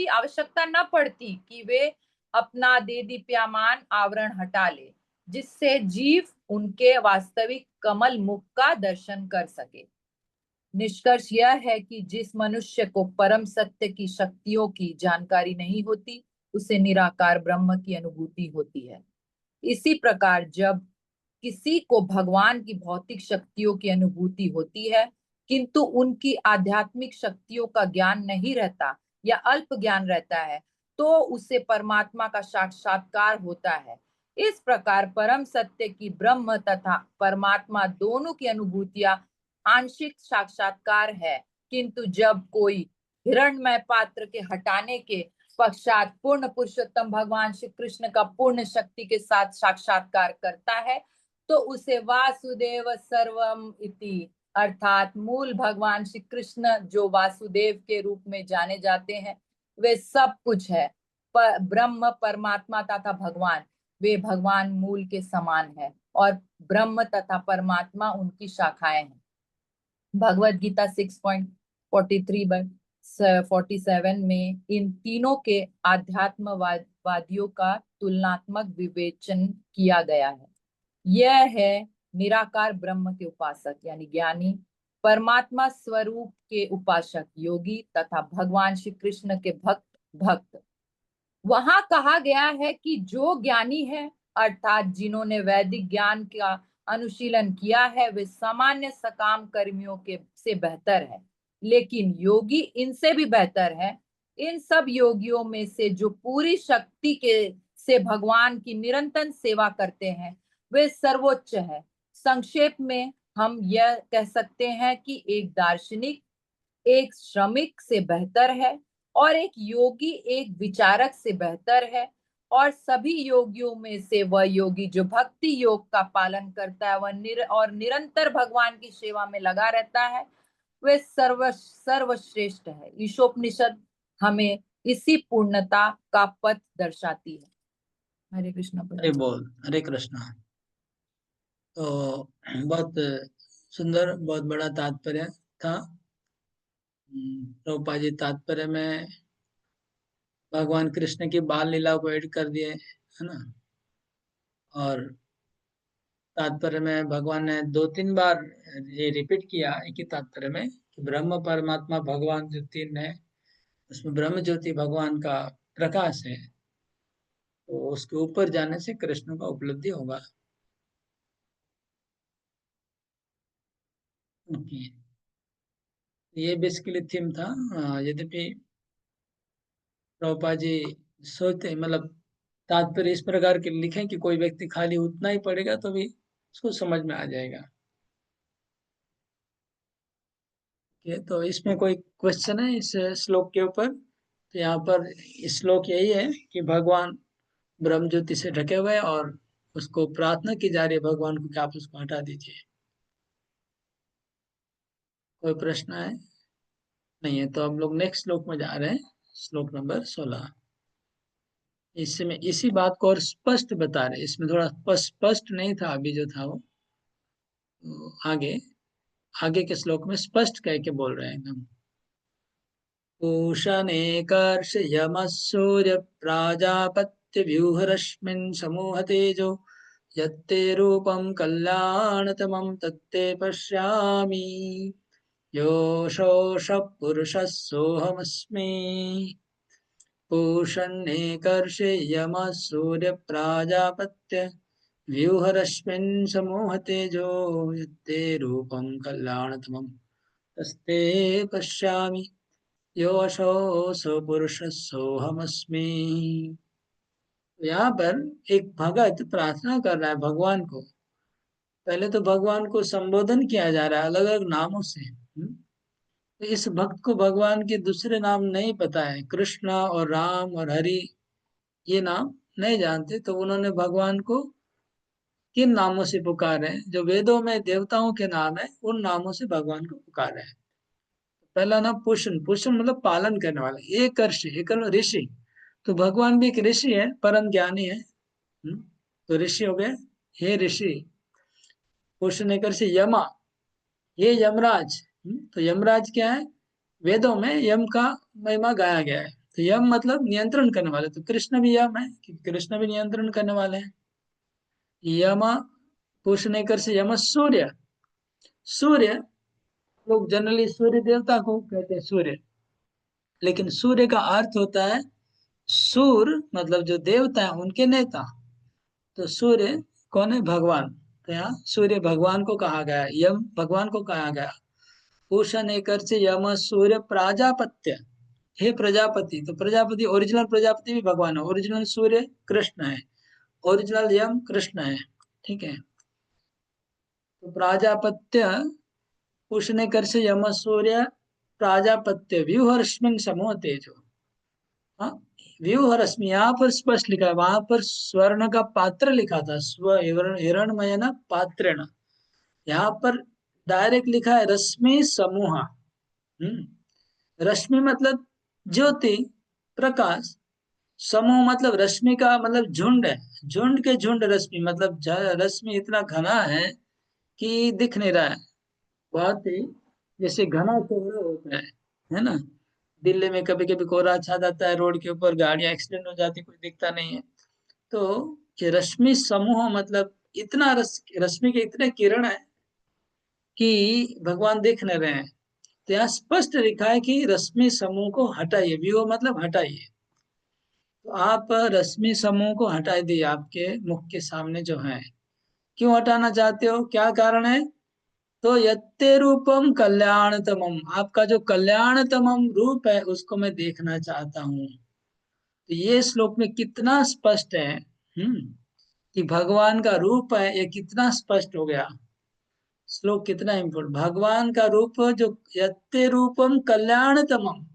आवश्यकता न पड़ती कि वे अपना देदीप्यमान आवरण हटा ले, जिससे जीव उनके वास्तविक कमल मुख का दर्शन कर सके। निष्कर्ष यह है कि जिस मनुष्य को परम सत्य की शक्तियों की जानकारी नहीं होती, उसे निराकार ब्रह्म की अनुभूति होती है। इसी प्रकार जब किसी को भगवान की भौतिक शक्तियों की अनुभूति होती है, किंतु उनकी आध्यात्मिक शक्तियों का ज्ञान नहीं रहता या अल्प ज्ञान रहता है, तो उसे परमात्मा का साक्षात्कार होता है। इस प्रकार परम सत्य की ब्रह्म तथा परमात्मा दोनों की अनुभूतियां आंशिक साक्षात्कार है, किंतु जब कोई हिरण्यमय पात्र के हटाने के पश्चात पूर्ण पुरुषोत्तम भगवान श्री कृष्ण का पूर्ण शक्ति के साथ साक्षात्कार करता है, तो उसे वासुदेव सर्वम इति अर्थात मूल भगवान श्री कृष्ण जो वासुदेव के रूप में जाने जाते हैं, वे सब कुछ है। ब्रह्म, परमात्मा तथा भगवान वे भगवान मूल के समान है और ब्रह्म तथा परमात्मा उनकी शाखाएं हैं। भगवद गीता 6.43-47 में इन तीनों के आध्यात्मवादियों का तुलनात्मक विवेचन किया गया है। यह है निराकार ब्रह्म के उपासक यानी ज्ञानी, परमात्मा स्वरूप के उपासक योगी तथा भगवान श्री कृष्ण के भक्त। वहां कहा गया है कि जो ज्ञानी है अर्थात जिन्होंने वैदिक ज्ञान का अनुशीलन किया है वे सामान्य सकाम कर्मियों के से बेहतर है, लेकिन योगी इनसे भी बेहतर है। इन सब योगियों में से जो पूरी शक्ति के से भगवान की निरंतर सेवा करते हैं वे सर्वोच्च है। संक्षेप में हम यह कह सकते हैं कि एक दार्शनिक एक श्रमिक से बेहतर है और एक योगी एक विचारक से बेहतर है, और सभी योगियों में से वह योगी जो भक्ति योग का पालन करता है वह निरंतर भगवान की सेवा में लगा रहता है वे सर्वश्रेष्ठ है। ईशोपनिषद हमें इसी पूर्णता का पथ दर्शाती है। हरे कृष्ण। हरे बोल, हरे कृष्णा। तो बहुत सुंदर, बहुत बड़ा तात्पर्य था। प्रभुपाद जी तात्पर्य में भगवान कृष्ण की बाल लीला को ऐड कर दिए, है ना। और तात्पर्य में भगवान ने 2-3 बार ये रिपीट किया एक ही तात्पर्य में कि ब्रह्म परमात्मा भगवान जो तीन है उसमें ब्रह्म ज्योति भगवान का प्रकाश है, तो उसके ऊपर जाने से कृष्ण का उपलब्धि होगा। ये बेसिकली थीम था। यद्यपि प्रभुपाद जी सोचते मतलब तात्पर्य इस प्रकार के लिखें कि कोई व्यक्ति खाली उतना ही पढ़ेगा तो भी उसको समझ में आ जाएगा। तो इसमें कोई क्वेश्चन है इस श्लोक के ऊपर? तो यहाँ पर श्लोक यही है कि भगवान ब्रह्म ज्योति से ढके हुए और उसको प्रार्थना की जा रही है भगवान को कि आप उसको हटा दीजिए। कोई प्रश्न है? नहीं है तो हम लोग नेक्स्ट श्लोक में जा रहे हैं, श्लोक नंबर 16। इसमें इसी बात को और स्पष्ट बता रहे, इसमें थोड़ा स्पष्ट नहीं था अभी जो था वो, तो आगे के श्लोक में स्पष्ट कह के बोल रहे हैं एकदम। पूषणे कर्षयमः सूर्य प्राजापत्य व्यूहरश्मिन् समूह तेजो यत्ते रूपं कल्याणतमं तत्ते पश्यामि योषोष पुरुषः सोऽहमस्मि। पूषणे कर्षयमः सूर्य प्राजापत्य व्यूहरश्मिन् समूह तेजो यत्ते रूपं कल्याणतमं तस्ते पश्यामि योऽसौ पुरुषः सोऽहमस्मि। यहाँ पर एक भगत प्रार्थना कर रहा है भगवान को। पहले तो भगवान को संबोधन किया जा रहा है अलग अलग नामों से। तो इस भक्त को भगवान के दूसरे नाम नहीं पता है, कृष्णा और राम और हरि ये नाम नहीं जानते, तो उन्होंने भगवान को किन नामों से पुकारे हैं? जो वेदों में देवताओं के नाम है उन नामों से भगवान को पुकारे हैं। पहला नाम पुष्ण, पुष्ण मतलब पालन करने वाला, एक ऋषि। तो भगवान भी एक ऋषि है, परम ज्ञानी है। तो ऋषि हो गए, हे ऋषि। पुष्ण एक से यमा, ये यमराज। तो यमराज क्या है? वेदों में यम का महिमा गाया गया है। तो यम मतलब नियंत्रण करने वाले, तो कृष्ण भी यम है क्योंकि कृष्ण भी नियंत्रण करने वाले हैं। यमा पुष्ण एक से यम सूर्य। सूर्य लोग जनरली सूर्य देवता को कहते हैं सूर्य, लेकिन सूर्य का अर्थ होता है सूर मतलब जो देवता है उनके नेता। तो सूर्य कौन है? भगवान। तो यहाँ सूर्य भगवान को कहा गया, यम भगवान को कहा गया। पूषण एक से यम सूर्य प्राजापत्य, हे प्रजापति। तो प्रजापति ओरिजिनल प्रजापति भी भगवान है, ओरिजिनल सूर्य कृष्ण है, ओरिजिनल यम कृष्ण है, ठीक है। तो प्राजापत्य पूषण कर से यम सूर्य प्राजापत्य व्यूहरश्मिन समूह तेजो। हाँ, व्यूहरश्मि यहाँ पर स्पष्ट लिखा है, वहां पर स्वर्ण का पात्र लिखा था, स्व हिरणमय न पात्रेण। यहाँ पर डायरेक्ट लिखा है रश्मि समूह। रश्मि मतलब ज्योति प्रकाश, समूह मतलब रश्मि का मतलब झुंड है, झुंड के झुंड रश्मि मतलब रश्मि इतना घना है कि दिख नहीं रहा है, बहुत ही जैसे घना कोहरा होता है ना। दिल्ली में कभी कभी कोहरा छा जाता है, रोड के ऊपर गाड़ियां एक्सीडेंट हो जाती, कोई दिखता नहीं है। तो ये रश्मि समूह मतलब इतना रश्मि के इतने किरण है कि भगवान देख नहीं रहे हैं। तो यहाँ स्पष्ट लिखा है कि रश्मि समूह को हटाइए, व्यू मतलब हटाइए। तो आप रश्मि समूह को हटा दिए आपके मुख के सामने जो है। क्यों हटाना चाहते हो, क्या कारण है? तो यत्ते रूपम कल्याणतमम, आपका जो कल्याणतमम रूप है उसको मैं देखना चाहता हूँ। तो ये श्लोक में कितना स्पष्ट है कि भगवान का रूप है, ये कितना स्पष्ट हो गया। श्लोक कितना इम्पोर्टेंट, भगवान का रूप जो यत्ते रूपम कल्याणतमम,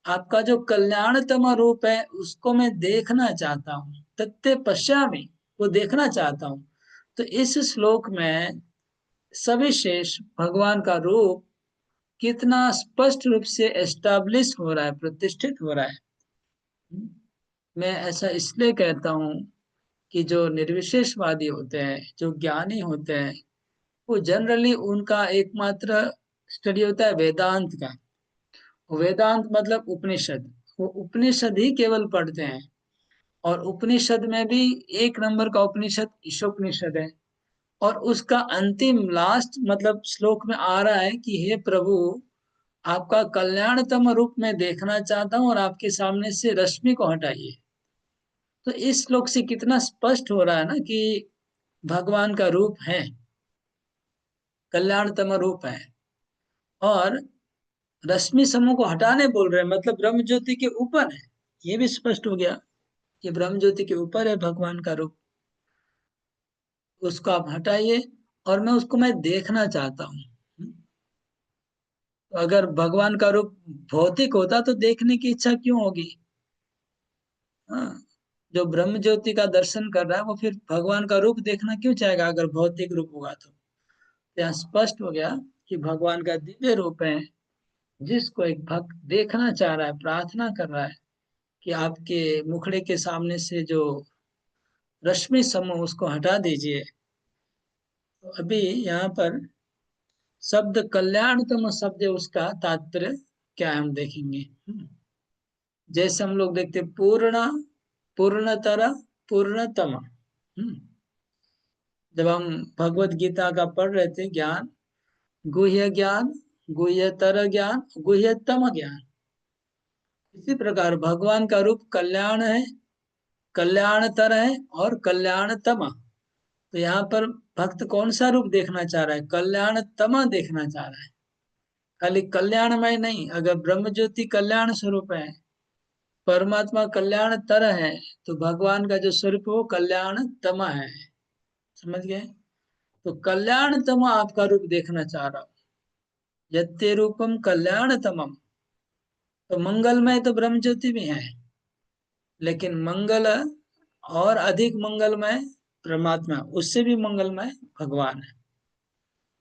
आपका जो कल्याणतम रूप है उसको मैं देखना चाहता हूँ। तत्ते पश्यामि, वो देखना चाहता हूँ। तो इस श्लोक में सविशेष भगवान का रूप कितना स्पष्ट रूप से एस्टैब्लिश हो रहा है, प्रतिष्ठित हो रहा है। मैं ऐसा इसलिए कहता हूँ कि जो निर्विशेषवादी होते हैं, जो ज्ञानी होते हैं, वो जनरली उनका एकमात्र स्टडी होता है वेदांत का। वेदांत मतलब उपनिषद, वो उपनिषद ही केवल पढ़ते हैं। और उपनिषद में भी एक नंबर का उपनिषद ईशोपनिषद है। और उसका अंतिम लास्ट मतलब श्लोक में आ रहा है कि हे प्रभु, आपका कल्याणतम रूप में देखना चाहता हूँ और आपके सामने से रश्मि को हटाइए। तो इस श्लोक से कितना स्पष्ट हो रहा है ना कि भगवान का रूप है, कल्याणतम रूप है। और रश्मि समूह को हटाने बोल रहे हैं, मतलब ब्रह्म ज्योति के ऊपर है। ये भी स्पष्ट हो गया कि ब्रह्म ज्योति के ऊपर है भगवान का रूप। उसको आप हटाइए और मैं देखना चाहता हूँ। तो अगर भगवान का रूप भौतिक होता तो देखने की इच्छा क्यों होगी? हाँ, जो ब्रह्म ज्योति का दर्शन कर रहा है वो फिर भगवान का रूप देखना क्यों चाहेगा अगर भौतिक रूप होगा तो। यहाँ स्पष्ट हो गया कि भगवान का दिव्य रूप है, जिसको एक भक्त देखना चाह रहा है, प्रार्थना कर रहा है कि आपके मुखड़े के सामने से जो रश्मि समूह उसको हटा दीजिए। तो अभी यहाँ पर शब्द कल्याणतम शब्द है, उसका तात्पर्य क्या है हम देखेंगे। जैसे हम लोग देखते पूर्ण, पूर्णतर, पूर्णतम। जब हम भगवत गीता का पढ़ रहे थे ज्ञान, गुह्य ज्ञान, गुह्यतर ज्ञान, गुह्यतम ज्ञान, इसी प्रकार भगवान का रूप कल्याण है, कल्याणतर है और कल्याणतम। तो यहाँ पर भक्त कौन सा रूप देखना चाह रहा है? कल्याणतम देखना चाह रहा है, खाली कल्याणमय नहीं। अगर ब्रह्म ज्योति कल्याण स्वरूप है, परमात्मा कल्याण तर है, तो भगवान का जो स्वरूप है वो कल्याण तम है। समझ गए? तो कल्याणतम आपका रूप देखना चाह रहा हूं। यत्ते रूपम कल्याणतमम, तो मंगलमय तो ब्रह्म ज्योति भी है, लेकिन मंगल और अधिक मंगलमय परमात्मा, उससे भी मंगलमय भगवान है।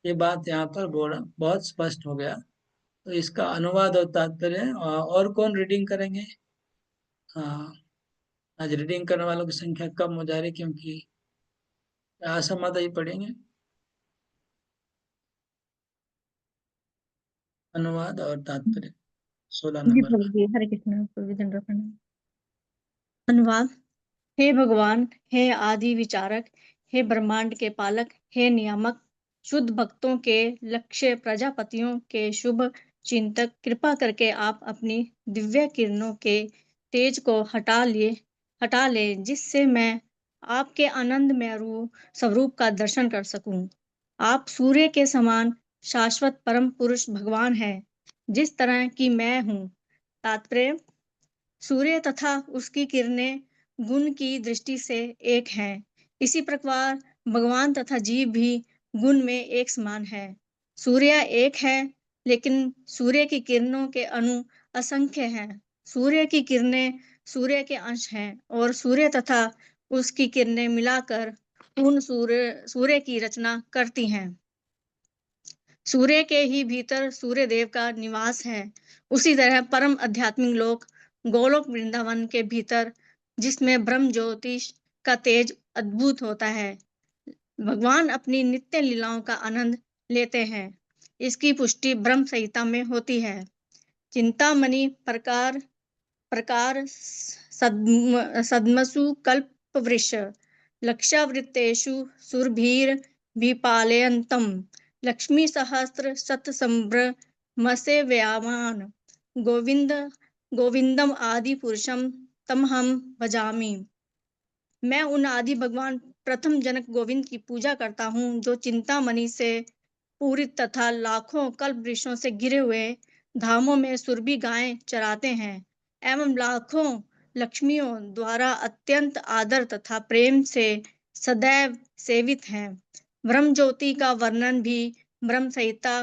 ये बात यहाँ पर बोला, बहुत स्पष्ट हो गया। तो इसका अनुवाद और तात्पर्य और कौन रीडिंग करेंगे? हाँ, आज रीडिंग करने वालों की संख्या कम हो जा रही क्योंकि आशा माता ही पढ़ेंगे अनुवाद और तात्पर्य 16 जी नंबर प्रभु का। जी, हरे कृष्ण प्रभु जी, दंडवत प्रणाम। अनुवाद। हे भगवान, हे आदि विचारक, हे ब्रह्मांड के पालक, हे नियामक, शुद्ध भक्तों के लक्ष्य, प्रजापतियों के शुभ चिंतक, कृपा करके आप अपनी दिव्य किरणों के तेज को हटा ले, जिससे मैं आपके आनंदमय स्वरूप का दर्शन कर सकूं। आप सूर्य के समान शाश्वत परम पुरुष भगवान हैं, जिस तरह की मैं हूँ। तात्पर्य: सूर्य तथा उसकी किरणें गुण की दृष्टि से एक हैं, इसी प्रकार भगवान तथा जीव भी गुण में एक समान है। सूर्य एक है, लेकिन सूर्य की किरणों के अणु असंख्य हैं। सूर्य की किरणें सूर्य के अंश हैं और सूर्य तथा उसकी किरणें मिलाकर पूर्ण सूर्य की रचना करती हैं। सूर्य के ही भीतर सूर्य देव का निवास है। उसी तरह परम आध्यात्मिक लोक गोलोक वृंदावन के भीतर, जिसमें ब्रह्म ज्योतिष का तेज अद्भुत होता है, भगवान अपनी नित्य लीलाओं का आनंद लेते हैं। इसकी पुष्टि ब्रह्म संहिता में होती है। चिंतामणि प्रकार प्रकार सद्मसु कल्पवृक्ष लक्षावृत्तेषु सुरभिर्विपालयन्तम् लक्ष्मी सहस्र शतसंभ्रमसेव्यमान् गोविंदम आदि पुरुषम तमहम भजामि। मैं उन आदि भगवान प्रथम जनक गोविंद की पूजा करता हूँ, जो चिंतामणि से पूरित तथा लाखों कल्प वृक्षों से घिरे हुए धामों में सुरभि गायें चराते हैं एवं लाखों लक्ष्मियों द्वारा अत्यंत आदर तथा प्रेम से सदैव सेवित हैं। ब्रह्म ज्योति का वर्णन भी ब्रह्म संहिता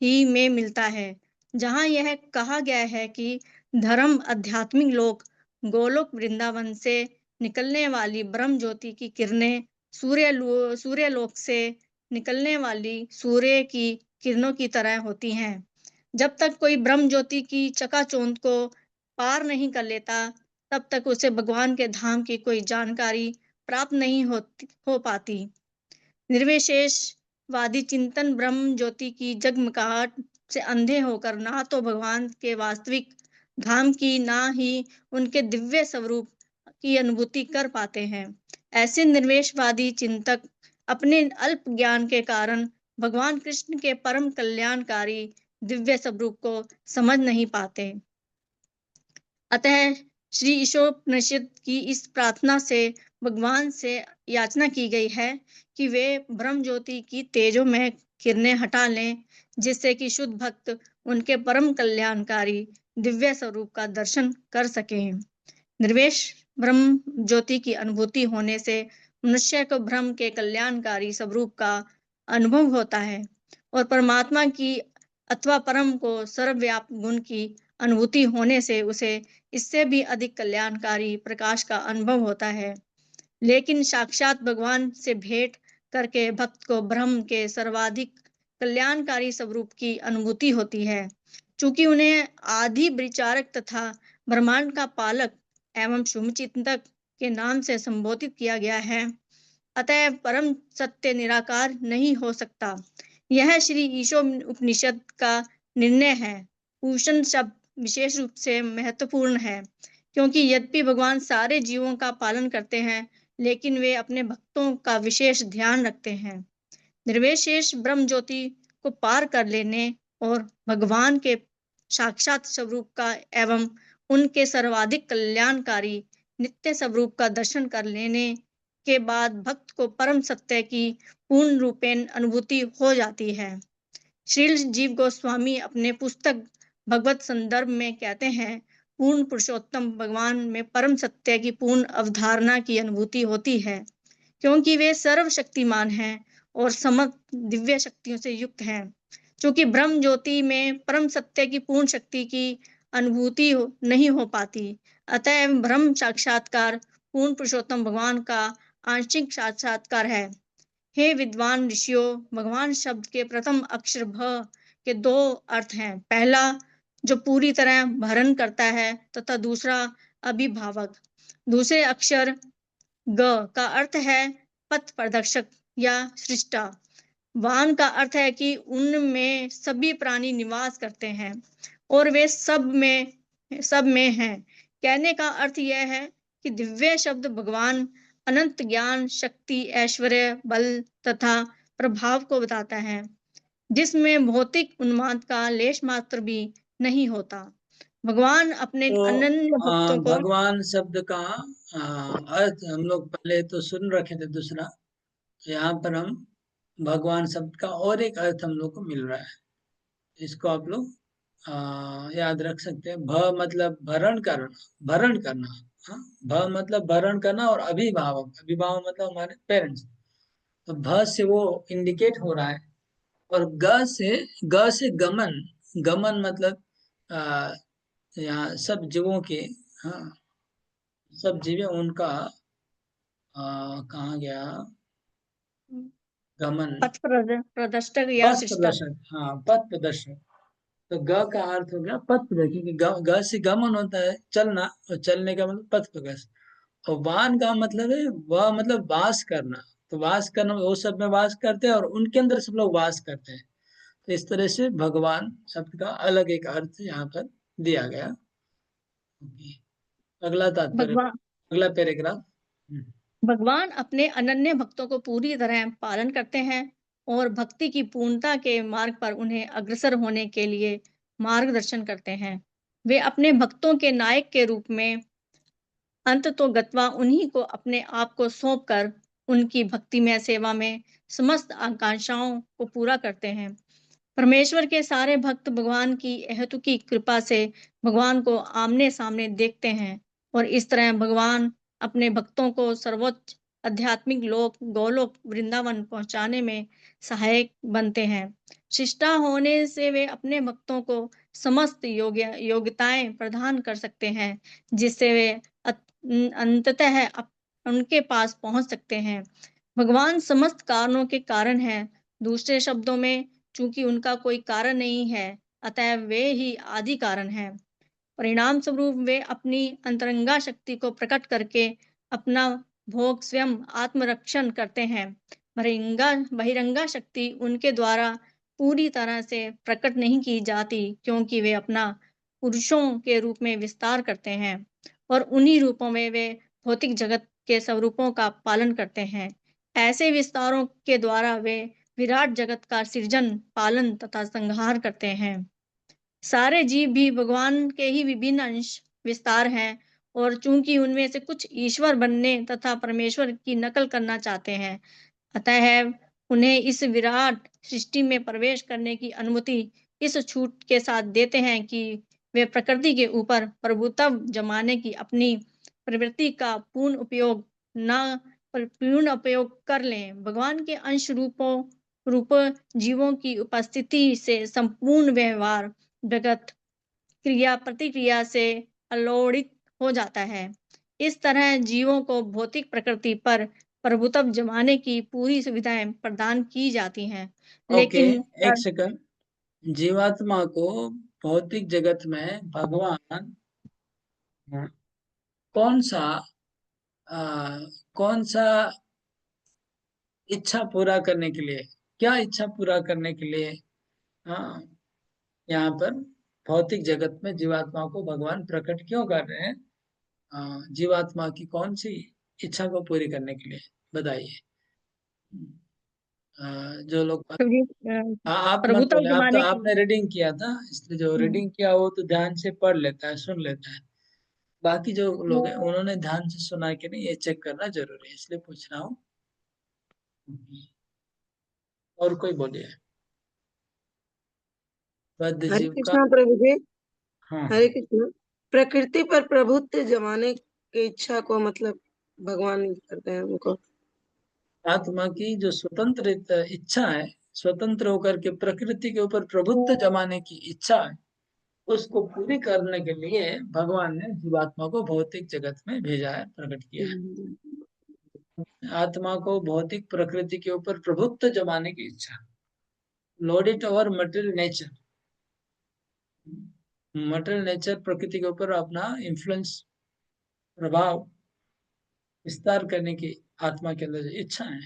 ही में मिलता है, जहाँ यह कहा गया है कि धर्म आध्यात्मिक लोक गोलोक वृंदावन से निकलने वाली ब्रह्म ज्योति की किरणें सूर्यलोक से निकलने वाली सूर्य की किरणों की तरह होती हैं। जब तक कोई ब्रह्म ज्योति की चकाचौंध को पार नहीं कर लेता, तब तक उसे भगवान के धाम की कोई जानकारी प्राप्त नहीं हो पाती। निर्विशेषवादी चिंतन ब्रह्म ज्योति की जगमगाहट से अंधे होकर ना तो भगवान के वास्तविक धाम की, ना ही उनके दिव्य स्वरूप की अनुभूति कर पाते हैं। ऐसे निर्विशेषवादी चिंतक अपने अल्प ज्ञान के कारण भगवान कृष्ण के परम कल्याणकारी दिव्य स्वरूप को समझ नहीं पाते। अतः श्री ईशोपनिषद की इस प्रार्थना से भगवान से याचना की गई है कि वे ब्रह्म ज्योति की तेजोमय किरणें हटा लें, जिससे कि शुद्ध भक्त उनके परम कल्याणकारी दिव्य स्वरूप का दर्शन कर सकें। निर्वेश ब्रह्म ज्योति की अनुभूति होने से मनुष्य को ब्रह्म के कल्याणकारी स्वरूप का अनुभव होता है और परमात्मा की अथवा परम को सर्वव्यापक गुण की अनुभूति होने से उसे इससे भी अधिक कल्याणकारी प्रकाश का अनुभव होता है। लेकिन साक्षात भगवान से भेंट करके भक्त को ब्रह्म के सर्वाधिक कल्याणकारी स्वरूप की अनुभूति होती है। चूंकि उन्हें आदि विचारक तथा ब्रह्मांड का पालक एवं शुभचिंतक के नाम से संबोधित किया गया है, अतः परम सत्य निराकार नहीं हो सकता। यह श्री ईशो उपनिषद का निर्णय है। पूषण शब्द विशेष रूप से महत्वपूर्ण है, क्योंकि यद्यपि भगवान सारे जीवों का पालन करते हैं, लेकिन वे अपने भक्तों का विशेष ध्यान रखते हैं। निर्विशेष ब्रह्म ज्योति को पार कर लेने और भगवान के साक्षात स्वरूप का एवं उनके सर्वाधिक कल्याणकारी नित्य स्वरूप का दर्शन कर लेने के बाद भक्त को परम सत्य की पूर्ण रूपेण अनुभूति हो जाती है। श्रील जीव गोस्वामी अपने पुस्तक भगवत संदर्भ में कहते हैं, पूर्ण पुरुषोत्तम भगवान में परम सत्य की पूर्ण अवधारणा की अनुभूति होती है, क्योंकि वे सर्वशक्तिमान हैं और समस्त दिव्य शक्तियों से युक्त हैं। क्योंकि ब्रह्म ज्योति में परम सत्य की पूर्ण शक्ति की अनुभूति नहीं हो पाती, अतः ब्रह्म साक्षात्कार पूर्ण पुरुषोत्तम भगवान का आंशिक साक्षात्कार है। हे विद्वान ऋषियों, भगवान शब्द के प्रथम अक्षर भ के दो अर्थ हैं। पहला जो पूरी तरह भरण करता है तथा दूसरा अभिभावक। दूसरे अक्षर ग का अर्थ है पथ प्रदर्शक या सृष्टा। वान का अर्थ है कि उनमें सभी प्राणी निवास करते हैं और वे सब में हैं। कहने का अर्थ यह है कि दिव्य शब्द भगवान अनंत ज्ञान, शक्ति, ऐश्वर्य, बल तथा प्रभाव को बताता है, जिसमें भौतिक उन्माद का लेश मात्र भी नहीं होता। भगवान अपने तो अनन्य भक्तों को भगवान शब्द का अर्थ हम लोग पहले तो सुन रखे थे दूसरा, यहाँ पर हम भगवान शब्द का और एक अर्थ हम लोग को मिल रहा है। इसको आप लोग याद रख सकते हैं। भ मतलब भरण करना। हाँ, भ मतलब भरण करना और अभिभावक मतलब हमारे पेरेंट्स। तो भ से वो इंडिकेट हो रहा है और ग से गमन मतलब यहाँ सब जीवों के, हाँ सब जीव उनका कहाँ गया गमन, पथ प्रदर्शक या पथ सृष्टा। प्रदर्शक। हाँ, पथ प्रदर्शक। तो ग का अर्थ हो गया पथ प्रदर्शक, क्योंकि ग से गमन होता है चलना, और चलने का मतलब पथ प्रदर्शक। और वान का मतलब है वह मतलब वास करना। तो वास करना, वो सब में वास करते हैं और उनके अंदर सब लोग वास करते हैं। तो इस तरह से भगवान शब्द का अलग एक अर्थ यहाँ पर दिया गया। अगला तात्पर्य, भगवान अगला पैराग्राफ। भगवान अपने अनन्य भक्तों को पूरी तरह पालन करते हैं और भक्ति की पूर्णता के मार्ग पर उन्हें अग्रसर होने के लिए मार्गदर्शन करते हैं। वे अपने भक्तों के नायक के रूप में अंत तो गत्वा उन्हीं को अपने आप को सौंप कर उनकी भक्तिमय सेवा में समस्त आकांक्षाओं को पूरा करते हैं। परमेश्वर के सारे भक्त भगवान की अहेतुकी कृपा से भगवान को आमने सामने देखते हैं और इस तरह भगवान अपने भक्तों को सर्वोच्च आध्यात्मिक लोक गोलोक वृंदावन पहुंचाने में सहायक बनते हैं। शिष्टा होने से वे अपने भक्तों को समस्त योग्यताएं प्रदान कर सकते हैं जिससे वे अंततः उनके पास पहुंच सकते हैं। भगवान समस्त कारणों के कारण हैं। दूसरे शब्दों में, चूंकि उनका कोई कारण नहीं है, अतः वे ही आदि कारण हैं। परिणाम स्वरूप वे अपनी अंतरंगा शक्ति को प्रकट करके अपना भोग स्वयं आत्मरक्षण करते हैं। बहिरंगा शक्ति उनके द्वारा पूरी तरह से प्रकट नहीं की जाती क्योंकि वे अपना पुरुषों के रूप में विस्तार करते हैं और उन्हीं रूपों में वे भौतिक जगत के स्वरूपों का पालन करते हैं। ऐसे विस्तारों के द्वारा वे विराट जगत का सृजन, पालन तथा संहार करते हैं। सारे जीव भी भगवान के ही विभिन्न अंश विस्तार हैं और चूंकि उनमें से कुछ ईश्वर बनने तथा परमेश्वर की नकल करना चाहते हैं, अतः उन्हें इस विराट सृष्टि में प्रवेश करने की अनुमति इस छूट के साथ देते हैं कि वे प्रकृति के ऊपर प्रभुत्व जमाने की अपनी प्रवृत्ति का पूर्ण उपयोग कर लें। भगवान के अंश रूप जीवों की उपस्थिति से संपूर्ण व्यवहार जगत क्रिया प्रतिक्रिया से अलौकिक हो जाता है। इस तरह जीवों को भौतिक प्रकृति पर प्रभुत्व जमाने की पूरी सुविधाएं प्रदान की जाती हैं। ओके, लेकिन एक सेकंड। जीवात्मा को भौतिक जगत में भगवान कौन सा इच्छा पूरा करने के लिए, क्या इच्छा पूरा करने के लिए यहाँ पर भौतिक जगत में जीवात्मा को भगवान प्रकट क्यों कर रहे हैं? जीवात्मा की कौन सी इच्छा को पूरी करने के लिए बताइए। जो लोग आप मत प्रभुत्व बोले, आप तो जमाने की आपने रीडिंग किया था, इसलिए जो रीडिंग किया वो तो ध्यान से पढ़ लेता है, सुन लेता है। बाकी जो लोग हैं उन्होंने ध्यान से सुना कि नहीं, ये चेक करना जरूरी है, इसलिए पूछ रहा हूँ। और कोई बोलिए। बद्ध हरे जीव का कृष्णा प्रभु जी। हाँ हरे कृष्णा। प्रकृति पर प्रभुत्व जमाने की इच्छा को मतलब भगवान करते हैं उनको। आत्मा की जो स्वतंत्र इच्छा है, स्वतंत्र होकर के प्रकृति के ऊपर प्रभुत्व जमाने की इच्छा है, उसको पूरी करने के लिए भगवान ने जीवात्मा को भौतिक जगत में भेजा है, प्रकट किया है। आत्मा को भौतिक प्रकृति के ऊपर प्रभुत्व जमाने की इच्छा, load it over material nature. Material nature प्रकृति के ऊपर अपना इन्फ्लुएंस, प्रभाव विस्तार करने की आत्मा के अंदर जो इच्छा है,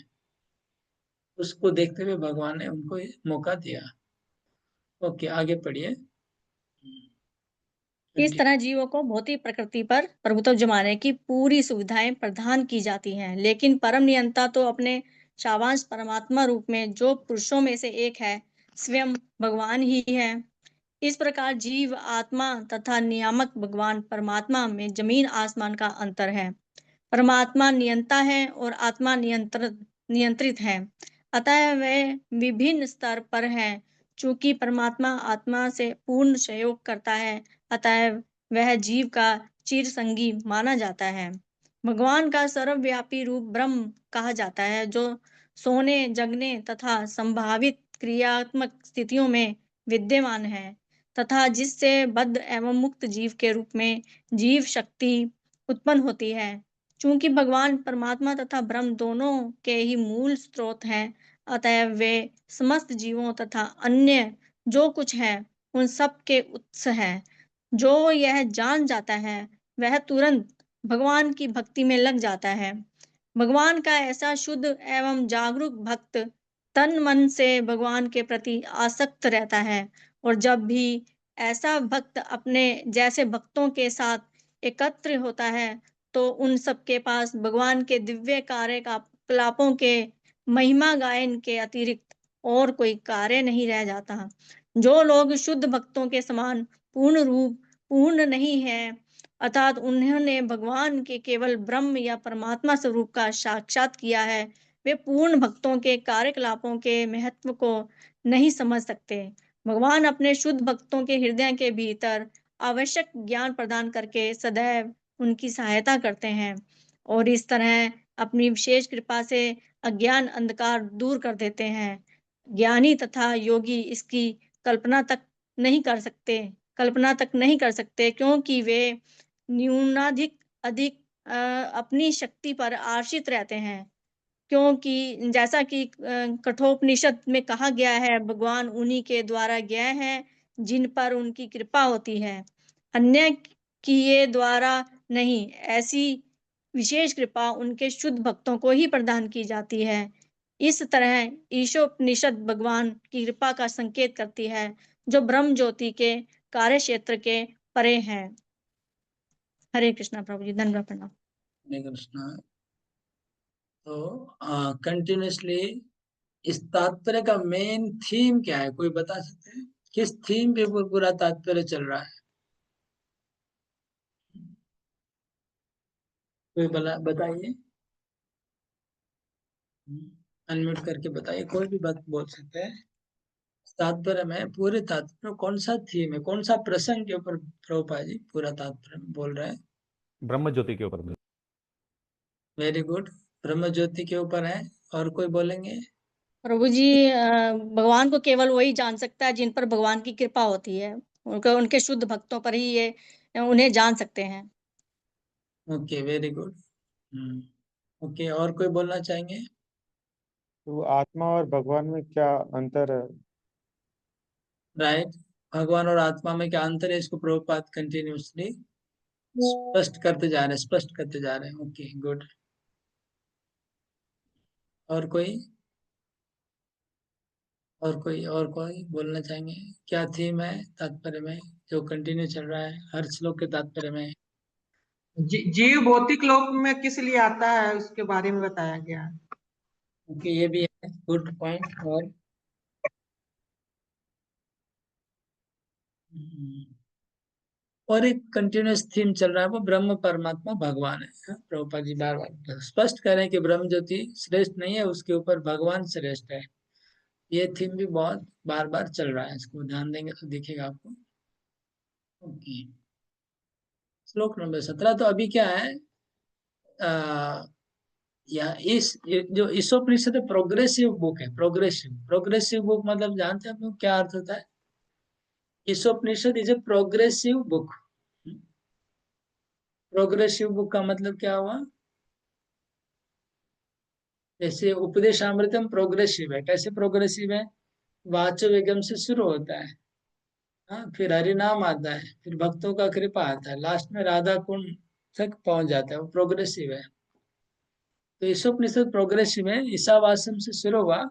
उसको देखते हुए भगवान ने उनको मौका दिया। ओके, आगे पढ़िए। इस तरह जीवों को भौतिक प्रकृति पर प्रभुत्व जमाने की पूरी सुविधाएं प्रदान की जाती हैं, लेकिन परम नियंता तो अपने शावांश परमात्मा रूप में, जो पुरुषों में से एक है, स्वयं भगवान ही है। इस प्रकार जीव आत्मा तथा नियामक भगवान परमात्मा में जमीन आसमान का अंतर है। परमात्मा नियंता है और आत्मा नियंत्रित है, अतः वे विभिन्न स्तर पर हैं। चूंकि परमात्मा आत्मा से पूर्ण सहयोग करता है, अतः वह जीव का चिरसंगी माना जाता है। भगवान का सर्वव्यापी रूप ब्रह्म कहा जाता है, जो सोने, जगने तथा संभावित क्रियात्मक स्थितियों में विद्यमान है तथा जिससे बद्ध एवं मुक्त जीव के रूप में जीव शक्ति उत्पन्न होती है। चूंकि भगवान परमात्मा तथा ब्रह्म दोनों के ही मूल स्रोत हैं, अतः वे समस्त जीवों तथा अन्य जो कुछ है उन सब के उत्स हैं। जो यह जान जाता है वह तुरंत भगवान की भक्ति में लग जाता है। भगवान का ऐसा शुद्ध एवं जागरूक भक्त तन मन से भगवान के प्रति आसक्त रहता है और जब भी ऐसा भक्त अपने जैसे भक्तों के साथ एकत्र होता है तो उन सबके पास भगवान के दिव्य कार्यकलापों के महिमा गायन के अतिरिक्त और कोई कार्य नहीं रह जाता। जो लोग शुद्ध भक्तों के समान पूर्ण नहीं है अर्थात उन्होंने भगवान के केवल ब्रह्म या परमात्मा स्वरूप का साक्षात किया है। वे पूर्ण भक्तों के कार्यकलापों के महत्व को नहीं समझ सकते। भगवान अपने शुद्ध भक्तों के हृदय के भीतर आवश्यक ज्ञान प्रदान करके सदैव उनकी सहायता करते हैं और इस तरह अपनी विशेष कृपा से अज्ञान अंधकार दूर कर देते हैं। ज्ञानी तथा योगी इसकी कल्पना तक नहीं कर सकते क्योंकि वे न्यूनाधिक अधिक अपनी शक्ति पर आश्रित रहते हैं। क्योंकि जैसा कि कठोपनिषद में कहा गया है, भगवान उन्हीं के द्वारा ज्ञेय हैं जिन पर उनकी कृपा होती है, अन्य किए द्वारा नहीं। ऐसी विशेष कृपा उनके शुद्ध भक्तों को ही प्रदान की जाती है। इस तरह ईशोपनिषद भगवान की कृपा का संकेत करती है जो ब्रह्म ज्योति के कार्य क्षेत्र के परे हैं। हरे कृष्णा प्रभु जी, धन्यवाद, प्रणाम। हरे कृष्णा। तो कंटिन्यूसली इस तात्पर्य का मेन थीम क्या है, कोई बता सकते हैं? किस थीम पे पूरा तात्पर्य चल रहा है? कोई बताइए, अनम्यूट करके बताइए, कोई भी बात बोल सकते हैं। तात्पर्य में पूरे तात्पर्य कौन सा थीम है, कौन सा प्रसंग के ऊपर प्रभुपाद जी पूरा तात्पर्य बोल रहे हैं? ब्रह्म ज्योति के ऊपर। वेरी गुड, ब्रह्म ज्योति के ऊपर है। और कोई बोलेंगे? प्रभु जी, भगवान को केवल वही जान सकता है जिन पर भगवान की कृपा होती है। उनके शुद्ध भक्तों पर ही ये उन्हें जान सकते हैं। Okay, very good. ओके, और कोई बोलना चाहेंगे? तो आत्मा और भगवान में क्या अंतर है? राइट, भगवान और आत्मा में क्या अंतर है, इसको प्रभुपाद कंटिन्यूसली स्पष्ट करते जा रहे हैं। Okay, good. और कोई बोलना चाहेंगे? क्या थीम है तात्पर्य में जो कंटिन्यू चल रहा है हर श्लोक के तात्पर्य में? जीव भौतिक लोक में किस लिए आता है उसके बारे में बताया गया है। ओके, ये भी है, गुड पॉइंट। और एक कंटिन्यूस थीम चल रहा है, वो ब्रह्म परमात्मा भगवान है। प्रभुपाद जी बार बार स्पष्ट कर रहे हैं कि ब्रह्म ज्योति श्रेष्ठ नहीं है, उसके ऊपर भगवान श्रेष्ठ है। ये थीम भी बहुत बार बार चल रहा है, इसको ध्यान देंगे तो दिखेगा आपको। ओके, श्लोक नंबर 17। तो अभी क्या है, या जो ईशोपनिषद प्रोग्रेसिव बुक है। प्रोग्रेसिव बुक मतलब जानते हैं आप लोग क्या अर्थ होता है? Ishopanishad is a progressive book. Progressive book का मतलब क्या हुआ? जैसे उपदेशामृतम प्रोग्रेसिव है। कैसे प्रोग्रेसिव है? वाचो वेगम से शुरू होता है, हाँ, फिर हरिनाम आता है, फिर भक्तों का कृपा आता है, लास्ट में राधा कुंड तक पहुंच जाता है। वो प्रोग्रेसिव है। तो ईशोपनिषद प्रोग्रेसिव है। ईशावास्यम से शुरू हुआ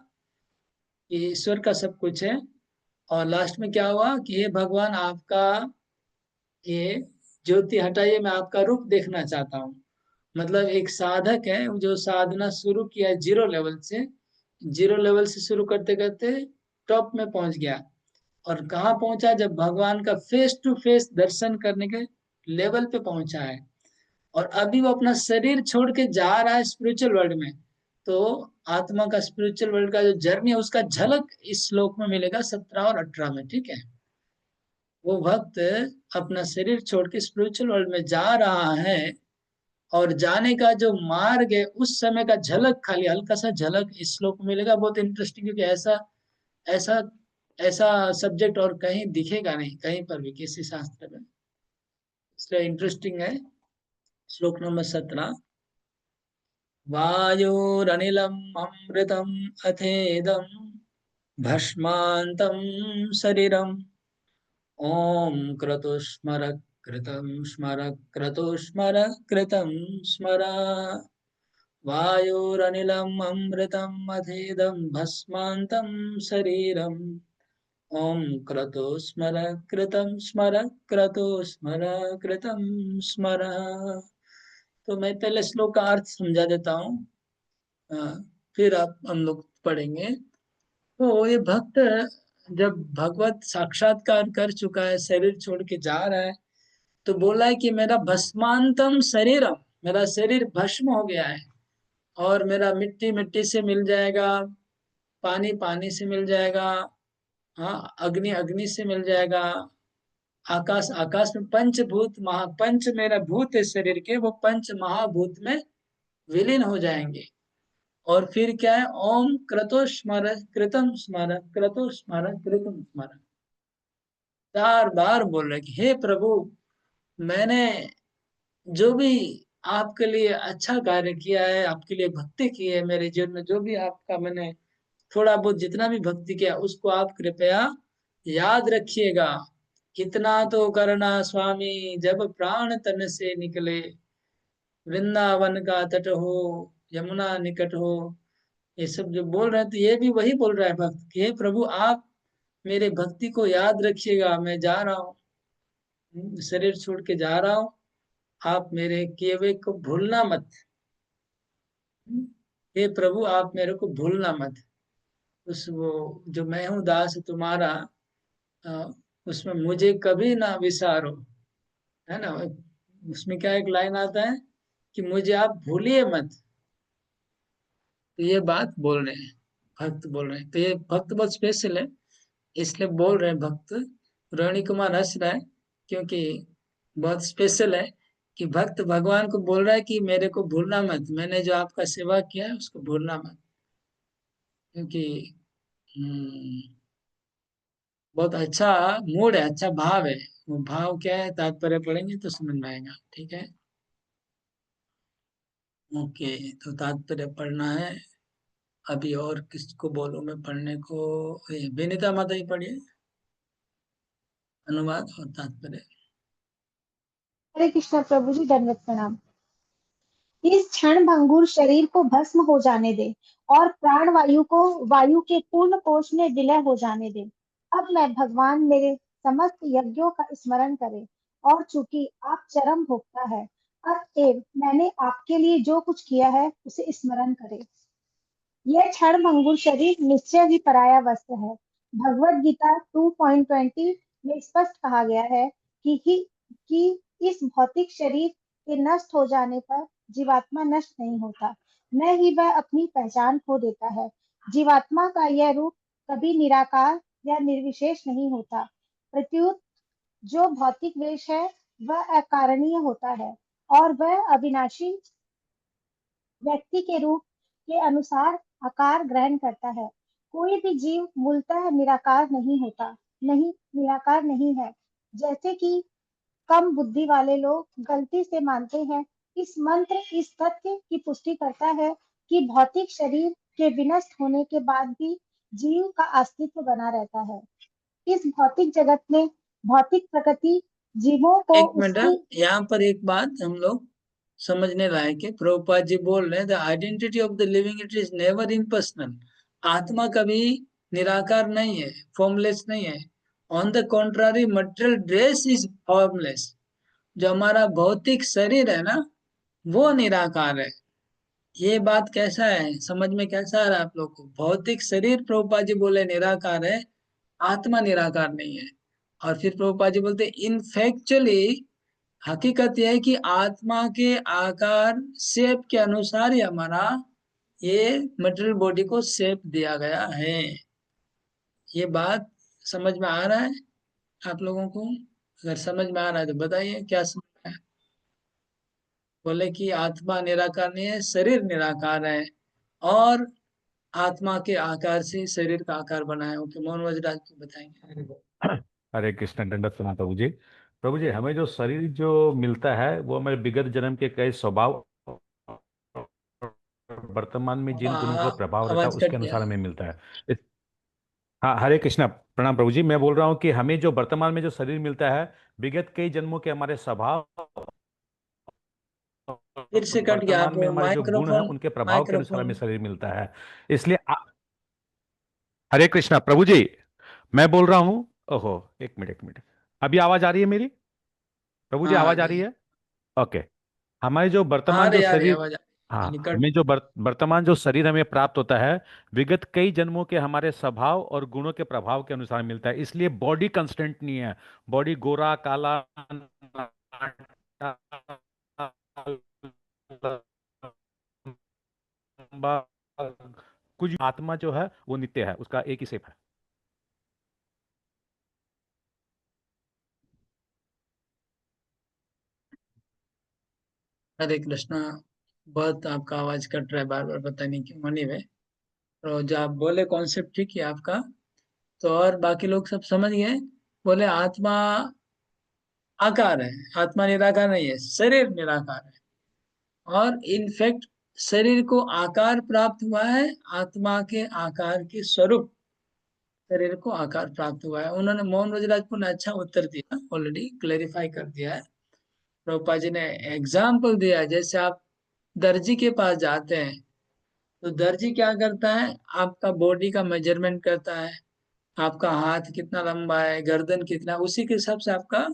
कि ईश्वर का सब कुछ है, और लास्ट में क्या हुआ कि हे भगवान, आपका ये ज्योति हटाइए, मैं आपका रूप देखना चाहता हूँ। मतलब एक साधक है जो साधना शुरू किया जीरो लेवल से, शुरू करते करते टॉप में पहुंच गया। और कहाँ पहुंचा? जब भगवान का फेस टू फेस दर्शन करने के लेवल पे पहुंचा है। और अभी वो अपना शरीर छोड़ के जा रहा है स्पिरिचुअल वर्ल्ड में। तो आत्मा का स्पिरिचुअल वर्ल्ड का जो जर्नी है उसका झलक इस श्लोक में मिलेगा 17 और 18 में। ठीक है, वो भक्त अपना शरीर छोड़ के स्पिरिचुअल वर्ल्ड में जा रहा है, और जाने का जो मार्ग है उस समय का झलक, खाली हल्का सा झलक इस श्लोक में मिलेगा। बहुत इंटरेस्टिंग, क्योंकि ऐसा ऐसा ऐसा सब्जेक्ट और कहीं दिखेगा नहीं, कहीं पर भी किसी शास्त्र में, इसलिए इंटरेस्टिंग है। श्लोक नंबर 17। वायुरनिलम अमृतम अथेदम भस्मांतम शरीरम ओम क्रतुस्मर कृतं स्मर क्रतुस्मर कृतं स्मर वायुरनिलम अमृतम अथेदम भस्मांतम शरीरम ओम क्रतुस्मर कृतं स्मर क्रतुस्मर कृतं स्मर। तो मैं पहले श्लोक का अर्थ समझा देता हूँ, फिर हम लोग पढ़ेंगे। तो ये भक्त जब भगवत साक्षात्कार कर चुका है, शरीर छोड़ के जा रहा है, तो बोला है कि मेरा भस्मांतम शरीरम, मेरा शरीर भस्म हो गया है, और मेरा मिट्टी मिट्टी से मिल जाएगा, पानी पानी से मिल जाएगा, हाँ, अग्नि अग्नि से मिल जाएगा, आकाश आकाश में, पंचभूत पंच मेरा भूत है शरीर के, वो पंच महाभूत में विलीन हो जाएंगे। और फिर क्या है, ओम क्रतो स्मर कृतम स्मर क्रतो स्मर कृतम स्मर, 4 बार बोल रहे कि हे प्रभु, मैंने जो भी आपके लिए अच्छा कार्य किया है, आपके लिए भक्ति की है, मेरे जीवन में जो भी आपका मैंने थोड़ा बहुत जितना भी भक्ति किया, उसको आप कृपया याद रखिएगा। कितना तो करना स्वामी जब प्राण तन से निकले, वृंदावन का तट हो, यमुना निकट हो, ये सब जो बोल रहे हैं, तो ये भी वही बोल रहा है भक्त कि हे प्रभु, आप मेरे भक्ति को याद रखिएगा, मैं जा रहा हूँ, शरीर छोड़ के जा रहा हूँ, आप मेरे किए हुए को भूलना मत। हे प्रभु, आप मेरे को भूलना मत। उस वो जो मैं हूँ दास तुम्हारा, अ, उसमें मुझे कभी ना विसारो, है ना। उसमें क्या एक लाइन आता है कि मुझे आप भूलिए मत। तो ये बात बोल रहे हैं, भक्त बोल रहे हैं। तो ये भक्त बहुत स्पेशल है, इसलिए बोल रहे हैं भक्त। रोहिणी कुमार हंस रहा है क्योंकि बहुत स्पेशल है कि भक्त भगवान को बोल रहा है कि मेरे को भूलना मत, मैंने जो आपका सेवा किया है उसको भूलना मत। क्योंकि बहुत अच्छा मूड है, अच्छा भाव है। वो भाव क्या है, तात्पर्य पढ़ेंगे तो समझ में आएगा। ठीक है, ओके। तो तात्पर्य पढ़ना है अभी। और किसको बोलूं मैं पढ़ने को? ये विनीता माता ही पढ़िए, अनुवाद और तात्पर्य। हरे कृष्णा प्रभु जी, दंडवत प्रणाम। इस क्षण भंगुर शरीर को भस्म हो जाने दे और प्राण वायु को वायु के पूर्ण कोश में विलय हो जाने दे। अब मैं भगवान मेरे समस्त यज्ञों का स्मरण करे, और चूंकि आप चरम भोक्ता है, अतएव मैंने आपके लिए जो कुछ किया है उसे स्मरण करे। यह क्षण भंगुर शरीर निश्चय ही पराया वस्त्र है। भगवत गीता 2.20 में स्पष्ट कहा गया है कि इस भौतिक शरीर के नष्ट हो जाने पर जीवात्मा नष्ट नहीं होता, न ही वह अपनी पहचान खो देता है। जीवात्मा का यह रूप कभी निराकार या निर्विशेष नहीं होता, प्रत्युत जो भौतिक वेश है वह अकारणीय होता है, और वह अविनाशी व्यक्ति के रूप के अनुसार आकार ग्रहण करता है। कोई भी जीव मूलतः निराकार नहीं होता, नहीं निराकार नहीं है, जैसे कि कम बुद्धि वाले लोग गलती से मानते हैं। इस मंत्र इस तथ्य की पुष्टि करता है कि भौतिक शरीर के विनष्ट होने के बाद भी जीव का अस्तित्व बना रहता है। इस भौतिक जगत में भौतिक प्रकृति जीवों को एक मिनट, उसकी यहाँ पर एक बात हम लोग समझने लायक है। प्रभुपाद जी बोल रहे हैं, the identity of the living it is never impersonal. आत्मा कभी निराकार नहीं है, फॉर्मलेस नहीं है। On the contrary, material dress is formless. जो हमारा भौतिक शरीर है ना, वो निराकार है। ये बात कैसा है, समझ में कैसा आ रहा है आप लोग को? भौतिक शरीर प्रभुपाद जी बोले निराकार है, आत्मा निराकार नहीं है। और फिर प्रभुपाद जी बोलते इनफैक्चुअली हकीकत यह है कि आत्मा के आकार शेप के अनुसार ही हमारा ये मटेरियल बॉडी को शेप दिया गया है। ये बात समझ में आ रहा है आप लोगों को? अगर समझ में आ रहा है तो बताइए क्या समझ में आया? बोले कि आत्मा निराकार नहीं है, शरीर निराकार है, और आत्मा के आकार से शरीर का आकार बना है। ओके, मोहन वजराज को बताएंगे। हरे कृष्ण, दंडवत प्रणाम प्रभु जी। प्रभु जी, हमें जो शरीर जो मिलता है वो हमारे विगत जन्म के कई स्वभाव, वर्तमान में जिन गुणों का प्रभाव रहता है आवाज उसके कट गया। अनुसार हमें मिलता है। हाँ, हरे कृष्णा प्रणाम प्रभु जी। मैं बोल रहा हूँ कि हमें जो वर्तमान में जो शरीर मिलता है, विगत कई जन्मों के हमारे स्वभाव, फिर से कट गया। आप वर्तमान में हमारे जो गुण हैं माइक्रोफोन उनके प्रभाव के अनुसार हमें माइक्रोफोन शरीर मिलता है। इसलिए हरे कृष्णा प्रभु जी, मैं बोल रहा हूँ। ओहो, एक मिनट एक मिनट। अभी आवाज आ रही है मेरी? प्रभु जी, हाँ आ आवाज आ गई। रही है? ओके। हमारे जो हाँ, वर्तमान जो आ रही शरीर, आवाज आ रही, हाँ, यानी कट। हमें जो वर्तमान जो शरीर हमें प्राप्त होता है, विगत कई जन्मों के हमारे स्वभाव और गुणों के प्रभाव के अनुसार मिलता है। इसलिए बॉडी कांस्टेंट नहीं है। बॉडी गोरा काला लंबा, कुछ आत्मा जो है वो नित्य है, उसका एक ही शेप है। हरे कृष्णा। बहुत आपका आवाज कट रहा है बार बार, पता नहीं क्यों। मनी है, तो जो आप बोले कॉन्सेप्ट ठीक है आपका। तो और बाकी लोग सब समझ गए। बोले आत्मा आकार है, आत्मा निराकार नहीं है, शरीर निराकार है। और इनफैक्ट शरीर को आकार प्राप्त हुआ है, आत्मा के आकार के स्वरूप शरीर को आकार प्राप्त हुआ है। उन्होंने मोहन राजपुर ने अच्छा उत्तर दिया, ऑलरेडी क्लेरिफाई कर दिया है। प्रभुपाद जी ने एग्जाम्पल दिया है, जैसे आप दर्जी के पास जाते हैं तो दर्जी क्या करता है, आपका बॉडी का मेजरमेंट करता है, आपका हाथ कितना लंबा है, गर्दन कितना, उसी के हिसाब से आपका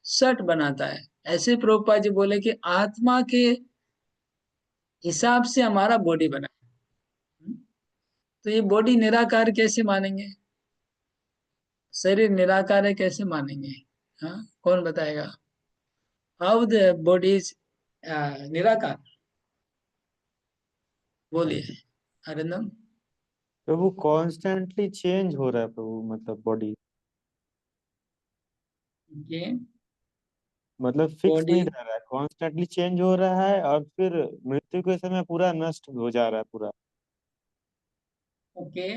शर्ट बनाता है। ऐसे प्रभुपाद जी बोले कि आत्मा के हिसाब से हमारा बॉडी बना है। तो ये बॉडी निराकार कैसे मानेंगे, शरीर निराकार है कैसे मानेंगे? हाँ, कौन बताएगा? हाउ द बॉडी इज निराकार, बोलिए अरिंदम। प्रभु कॉन्स्टेंटली चेंज हो रहा है प्रभु, मतलब बॉडी, ये मतलब फिक्स बॉडी, नहीं रह रहा है, कॉन्स्टेंटली चेंज हो रहा है और फिर मृत्यु के समय पूरा नष्ट हो जा रहा है पूरा। ओके।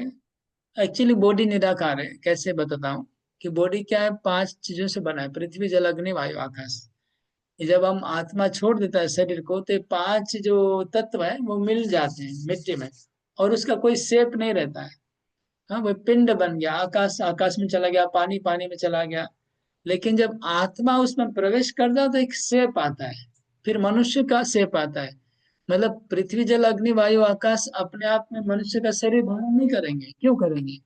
एक्चुअली बॉडी निराकार है, कैसे बताता हूँ कि बॉडी क्या है, 5 चीजों से बना है, पृथ्वी जल अग्नि वायु आकाश। ये जब हम आत्मा छोड़ देता है शरीर को तो ये 5 जो तत्व है वो मिल जाते हैं मिट्टी में, और उसका कोई शेप नहीं रहता है। हाँ, वो पिंड बन गया, आकाश आकाश में चला गया, पानी पानी में चला गया। लेकिन जब आत्मा उसमें प्रवेश करता है तो एक शेप आता है, फिर मनुष्य का शेप आता है। मतलब पृथ्वी जल अग्नि वायु आकाश अपने आप में मनुष्य का शरीर धारण नहीं करेंगे, क्यों करेंगे?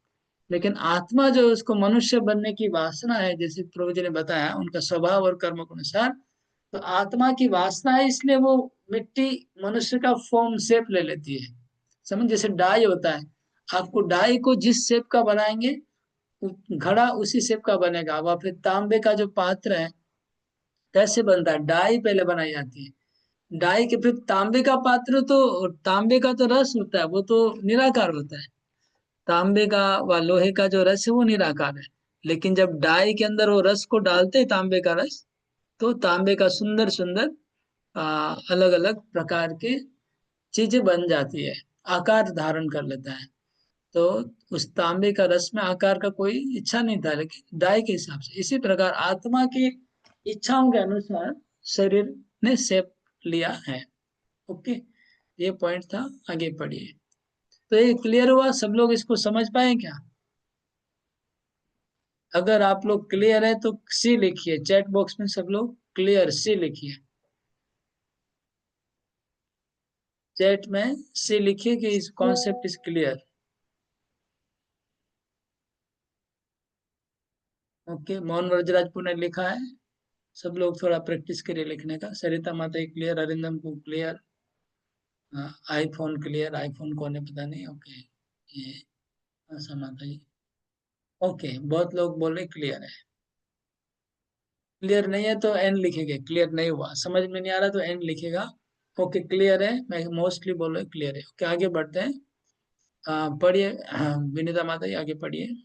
लेकिन आत्मा जो उसको मनुष्य बनने की वासना है, जैसे प्रभु जी ने बताया उनका स्वभाव और कर्म के अनुसार, तो आत्मा की वासना है, इसलिए वो मिट्टी मनुष्य का फॉर्म शेप ले लेती है। समझ, जैसे डाई होता है, आपको डाई को जिस शेप का बनाएंगे घड़ा उसी शेप का बनेगा। वह फिर तांबे का जो पात्र है कैसे बनता है, डाई पहले बनाई जाती है, डाई के फिर तांबे का पात्र, तो तांबे का तो रस होता है वो तो निराकार होता है। तांबे का व लोहे का जो रस है वो निराकार है। लेकिन जब डाई के अंदर वो रस को डालते हैं तांबे का रस, तो तांबे का सुंदर सुंदर अलग अलग प्रकार के चीजें बन जाती है, आकार धारण कर लेता है। तो उस तांबे का रस में आकार का कोई इच्छा नहीं था, लेकिन डाई के हिसाब से। इसी प्रकार आत्मा की इच्छाओं के अनुसार शरीर ने शेप लिया है। ओके, ये पॉइंट था। आगे पढ़िए। तो ये क्लियर हुआ, सब लोग इसको समझ पाए क्या? अगर आप लोग क्लियर है तो सी लिखिए चैट बॉक्स में, सब लोग क्लियर सी लिखिए चैट में, सी लिखिए कि इस concept is clear. Okay, Mohan Vrajrajpur ने लिखा है। सब लोग थोड़ा प्रैक्टिस करिए लिखने का। सरिता माता क्लियर, अरिंदम को क्लियर, आईफोन क्लियर, आईफोन कौन है पता नहीं। ओके, ये आशा माता जी। ओके, बहुत लोग बोल रहे क्लियर है। क्लियर नहीं है तो एन लिखेंगे, क्लियर नहीं हुआ, समझ में नहीं आ रहा तो एन लिखेगा। ओके, क्लियर है, मैं मोस्टली बोल रहा हूँ क्लियर है। ओके, आगे बढ़ते हैं। पढ़िए, विनीता माता जी आगे पढ़िए।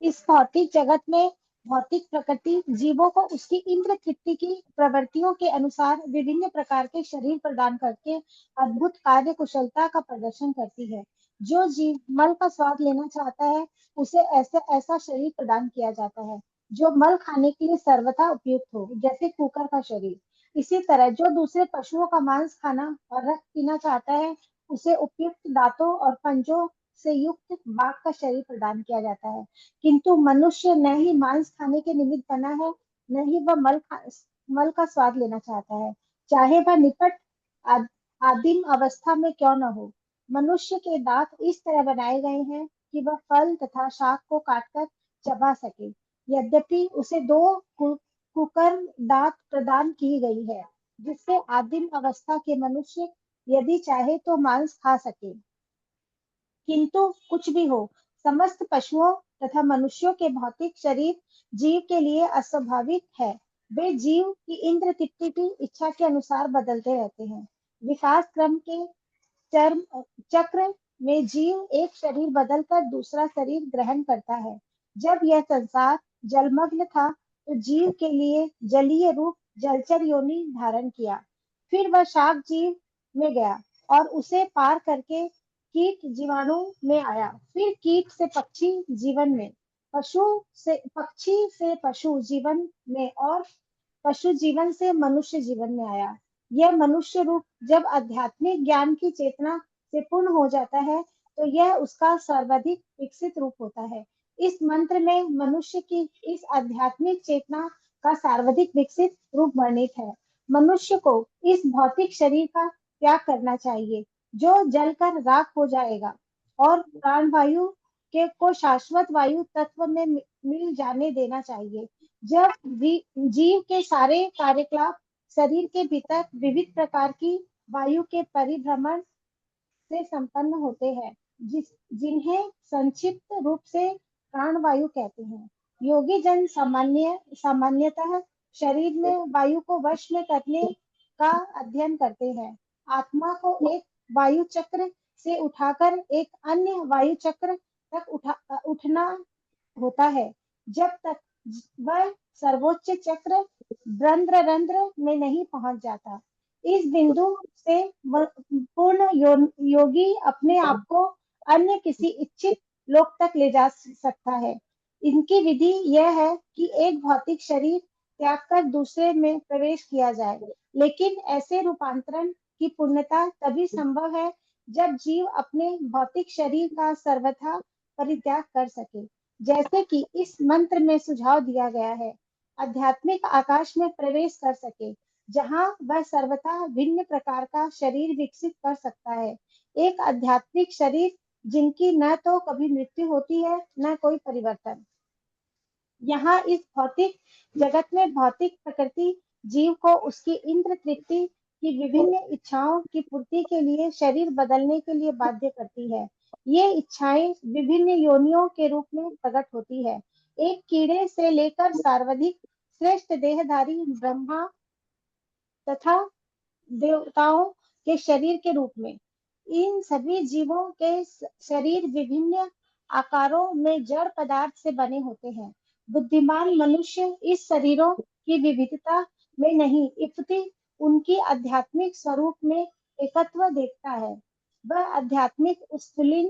इस भौतिक जगत में भौतिक प्रकृति जीवों को उसकी इंद्र तृप्ति की प्रवृत्तियों के अनुसार विभिन्न प्रकार के शरीर प्रदान करके अद्भुत कार्य कुशलता का प्रदर्शन करती है। जो जीव मल का स्वाद लेना चाहता है उसे ऐसा ऐसा शरीर प्रदान किया जाता है जो मल खाने के लिए सर्वथा उपयुक्त हो, जैसे कुकर का शरीर। इसी तरह जो दूसरे पशुओं का मांस खाना और रक्त पीना चाहता है उसे उपयुक्त दांतों और पंजों से युक्त बाघ का शरीर प्रदान किया जाता है। किंतु मनुष्य न ही मांस खाने के निमित्त बना है, न ही वह मल का स्वाद लेना चाहता है, चाहे वह निकट आदिम अवस्था में क्यों न हो। मनुष्य के दांत इस तरह बनाए गए हैं कि वह फल तथा शाक को काटकर चबा सके। यद्यपि उसे दो कुकर दांत प्रदान की गई है, जिससे आदिम अवस्था के मनुष्य यदि चाहे तो मांस खा सके। किंतु कुछ भी हो, समस्त पशुओं तथा मनुष्यों के भौतिक शरीर जीव के लिए अस्वाभाविक है। वे जीव की इंद्र तृप्ति की इच्छा के अनुसार बदलते रहते हैं। विकास क्रम के चर्म चक्र में जीव एक शरीर बदलकर दूसरा शरीर ग्रहण करता है। जब यह संसार जलमग्न था तो जीव के लिए जलीय रूप जलचर योनि धारण किया। फिर वह शाक जीव में गया और उसे पार करके कीट जीवाणु में आया। फिर कीट से पक्षी जीवन में, पक्षी से पशु जीवन में और पशु जीवन से मनुष्य जीवन में आया। यह मनुष्य रूप जब आध्यात्मिक ज्ञान की चेतना से पूर्ण हो जाता है तो यह उसका सर्वाधिक विकसित रूप होता है। इस मंत्र में मनुष्य की इस आध्यात्मिक चेतना का सर्वाधिक विकसित रूप वर्णित है। मनुष्य को इस भौतिक शरीर का त्याग करना चाहिए जो जलकर राख हो जाएगा और प्राणवायु के को शाश्वत वायु तत्व में मिल जाने देना चाहिए। जब जीव के सारे कार्यकलाप शरीर के भीतर विविध प्रकार की वायु के परिभ्रमण से संपन्न होते हैं, जिन्हें संक्षिप्त रूप से प्राणवायु कहते हैं। योगी जन सामान्यतः शरीर में वायु को वश में करने का अध्ययन करते हैं। आत्मा को एक वायु चक्र से उठाकर एक अन्य वायु चक्र तक उठना होता है जब तक वह सर्वोच्च चक्र रंध्र रंध्र में नहीं पहुंच जाता। इस बिंदु से पूर्ण योगी अपने आप को अन्य किसी इच्छित लोक तक ले जा सकता है। इनकी विधि यह है कि एक भौतिक शरीर त्याग कर दूसरे में प्रवेश किया जाए, लेकिन ऐसे रूपांतरण की पूर्णता तभी संभव है जब जीव अपने भौतिक शरीर का सर्वथा परित्याग कर सके, जैसे कि इस मंत्र में सुझाव दिया गया है। आध्यात्मिक आकाश में प्रवेश कर सके जहां वह सर्वथा भिन्न प्रकार का शरीर विकसित कर सकता है। एक आध्यात्मिक शरीर जिनकी न तो कभी मृत्यु होती है न कोई परिवर्तन। यहाँ इस भौतिक जगत में भौतिक प्रकृति जीव को उसकी इंद्र तृप्ति की विभिन्न इच्छाओं की पूर्ति के लिए शरीर बदलने के लिए बाध्य करती है। ये इच्छाएं विभिन्न योनियों के रूप में प्रकट होती है। एक कीड़े से लेकर सर्वाधिक श्रेष्ठ देहधारी ब्रह्मा तथा देवताओं के शरीर के रूप में। इन सभी जीवों के शरीर विभिन्न आकारों में जड़ पदार्थ से बने होते हैं। बुद्धिमान मनुष्य इस शरीरों की विविधता में नहीं इपति उनकी आध्यात्मिक स्वरूप में एकत्व देखता है। वह आध्यात्मिक स्फुलिंग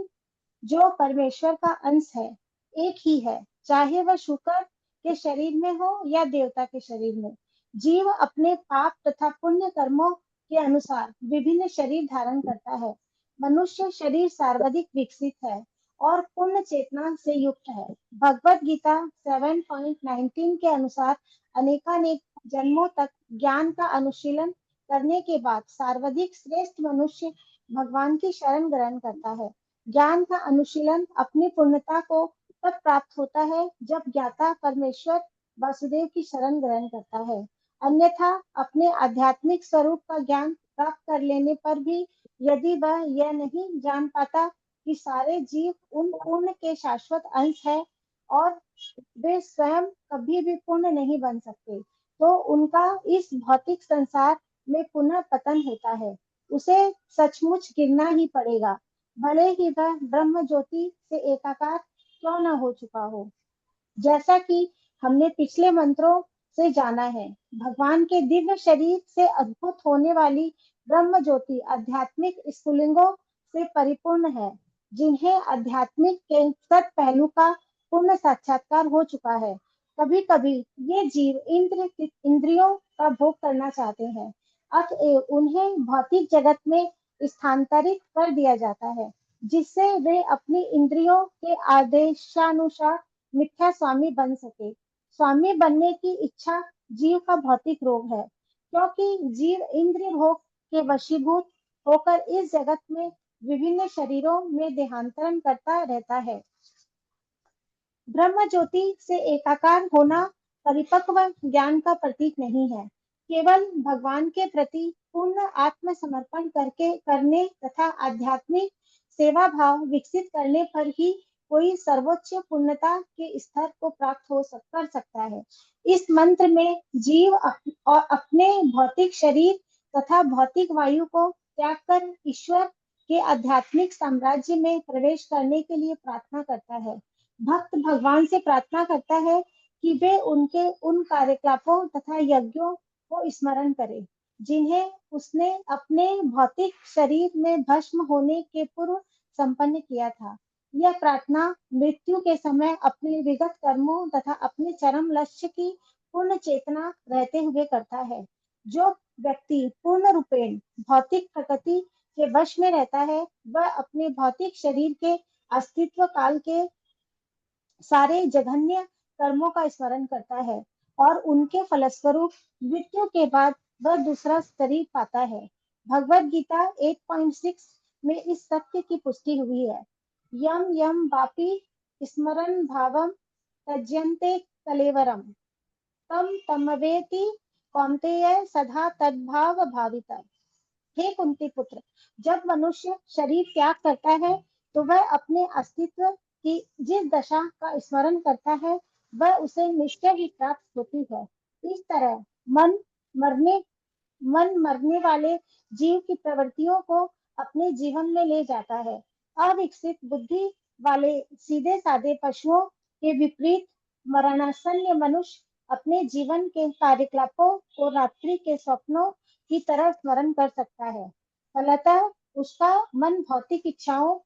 जो परमेश्वर का अंश है एक ही है, चाहे वह शुक्र के शरीर में हो या देवता के शरीर में। जीव अपने पाप तथा पुण्य कर्मों के अनुसार विभिन्न शरीर धारण करता है। मनुष्य शरीर सर्वाधिक विकसित है और पूर्ण चेतना से युक्त है। भगवत गीता 7.19 के अनुसार अनेकानेक जन्मों तक ज्ञान का अनुशीलन करने के बाद सर्वाधिक श्रेष्ठ मनुष्य भगवान की शरण ग्रहण करता है। ज्ञान का अनुशीलन अपनी पूर्णता को तब प्राप्त होता है जब ज्ञाता परमेश्वर वासुदेव की शरण ग्रहण करता है। अन्यथा अपने आध्यात्मिक स्वरूप का ज्ञान प्राप्त कर लेने पर भी यदि वह यह नहीं जान पाता कि सारे जीव उन पूर्ण के शाश्वत अंश है और वे स्वयं कभी भी पूर्ण नहीं बन सकते, तो उनका इस भौतिक संसार में पुनः पतन होता है। उसे सचमुच गिरना ही पड़ेगा, भले ही वह ब्रह्म ज्योति से एकाकार क्यों न हो चुका हो। जैसा कि हमने पिछले मंत्रों से जाना है, भगवान के दिव्य शरीर से अद्भुत होने वाली ब्रह्म ज्योति आध्यात्मिक स्फुलिंगों से परिपूर्ण है, जिन्हें आध्यात्मिक के सत पहलू का पूर्ण साक्षात्कार हो चुका है। कभी कभी ये जीव इंद्रियों का भोग करना चाहते हैं, अतएव उन्हें भौतिक जगत में स्थानांतरित कर दिया जाता है, जिससे वे अपनी इंद्रियों के आदेशानुसार मिथ्या स्वामी बन सके। स्वामी बनने की इच्छा जीव का भौतिक रोग है, क्योंकि जीव इंद्रिय भोग के वशीभूत होकर इस जगत में विभिन्न शरीरों में देहांतरण करता रहता है। ब्रह्म ज्योति से एकाकार होना परिपक्व ज्ञान का प्रतीक नहीं है। केवल भगवान के प्रति पूर्ण आत्मसमर्पण करने तथा आध्यात्मिक सेवा भाव विकसित करने पर ही कोई सर्वोच्च पूर्णता के स्तर को प्राप्त कर सकता है। इस मंत्र में जीव और अपने भौतिक शरीर तथा भौतिक वायु को त्याग कर ईश्वर के आध्यात्मिक साम्राज्य में प्रवेश करने के लिए प्रार्थना करता है। भक्त भगवान से प्रार्थना करता है कि वे उनके उन कार्यकलापों तथा यज्ञों को स्मरण करें जिन्हें उसने अपने भौतिक शरीर में भस्म होने के पूर्व संपन्न किया था। यह प्रार्थना मृत्यु के समय अपने विगत कर्मों तथा अपने चरम लक्ष्य की पूर्ण चेतना रहते हुए करता है। जो व्यक्ति पूर्ण रूपेण भौतिक प्रकृति के वश में रहता है वह अपने भौतिक शरीर के अस्तित्व काल के सारे जघन्य कर्मों का स्मरण करता है और उनके फलस्वरूप मृत्यु के बाद वह दूसरा शरीर पाता है। भगवत गीता 8.6 में इस सत्य की पुष्टि हुई है। यम यम वापि स्मरण भावम तज्यन्ते कलेवरम तम तमवेति कौन्तेय सदा तद्भाव भाविता। हे कुंती पुत्र, जब मनुष्य शरीर त्याग करता है तो वह अपने अस्तित्व की जिस दशा का स्मरण करता है वह उसे निश्चय ही प्राप्त होती है। इस तरह मन मरने वाले जीव की प्रवृत्तियों को अपने जीवन में ले जाता है। अविकसित बुद्धि वाले सीधे साधे पशुओं के विपरीत मरणासन्न मनुष्य अपने जीवन के कार्यकलापों को रात्रि के स्वप्नों की तरह स्मरण कर सकता है। फलतः उसका मन भौतिक इच्छाओं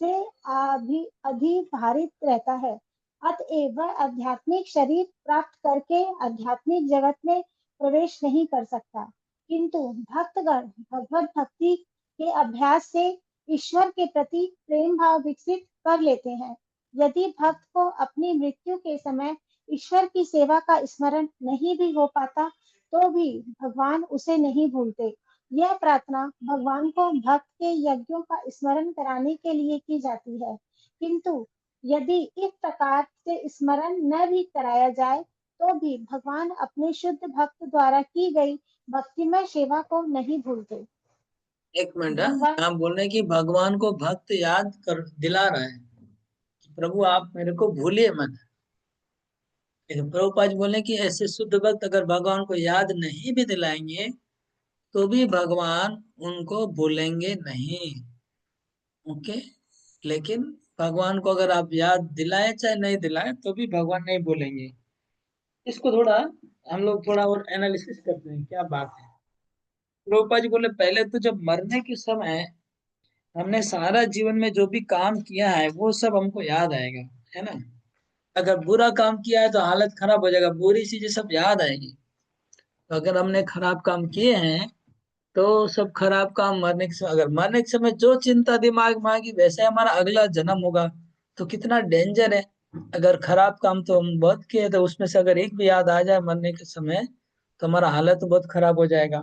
से अधिभारित रहता है। अतएव वह आध्यात्मिक शरीर प्राप्त करके आध्यात्मिक जगत में प्रवेश नहीं कर सकता। किंतु भक्तगण भगवत भक्ति के अभ्यास से ईश्वर के प्रति प्रेम भाव विकसित कर लेते हैं। यदि भक्त को अपनी मृत्यु के समय ईश्वर की सेवा का स्मरण नहीं भी हो पाता तो भी भगवान उसे नहीं भूलते। यह प्रार्थना भगवान को भक्त के यज्ञों का स्मरण कराने के लिए की जाती है। किंतु यदि इस प्रकार से स्मरण न भी कराया जाए तो भी भगवान अपने शुद्ध भक्त द्वारा की गई भक्तिमय सेवा को नहीं भूलते। एक मिनट, भगवान आप बोल रहे हैं कि भगवान को भक्त याद कर दिला रहा है, प्रभु आप मेरे को भूलिए मत। लेकिन प्रभुपाद बोले कि ऐसे शुद्ध भक्त अगर भगवान को याद नहीं भी दिलाएंगे तो भी भगवान उनको भूलेंगे नहीं। ओके, लेकिन भगवान को अगर आप याद दिलाए चाहे नहीं दिलाए तो भी भगवान नहीं भूलेंगे। इसको थोड़ा हम लोग थोड़ा और एनालिसिस करते हैं, क्या बात है। प्रभुपाद जी बोले पहले तो जब मरने के समय हमने सारा जीवन में जो भी काम किया है वो सब हमको याद आएगा, है ना। अगर बुरा काम किया है तो हालत खराब हो जाएगा, बुरी चीजें सब याद आएगी। तो अगर हमने खराब काम किए हैं तो सब खराब काम मरने के समय, अगर मरने के समय जो चिंता दिमाग में आएगी वैसे हमारा अगला जन्म होगा, तो कितना डेंजर है। अगर खराब काम तो हम बहुत किए तो उसमें से अगर एक भी याद आ जाए मरने के समय तो हमारा हालत बहुत खराब हो जाएगा।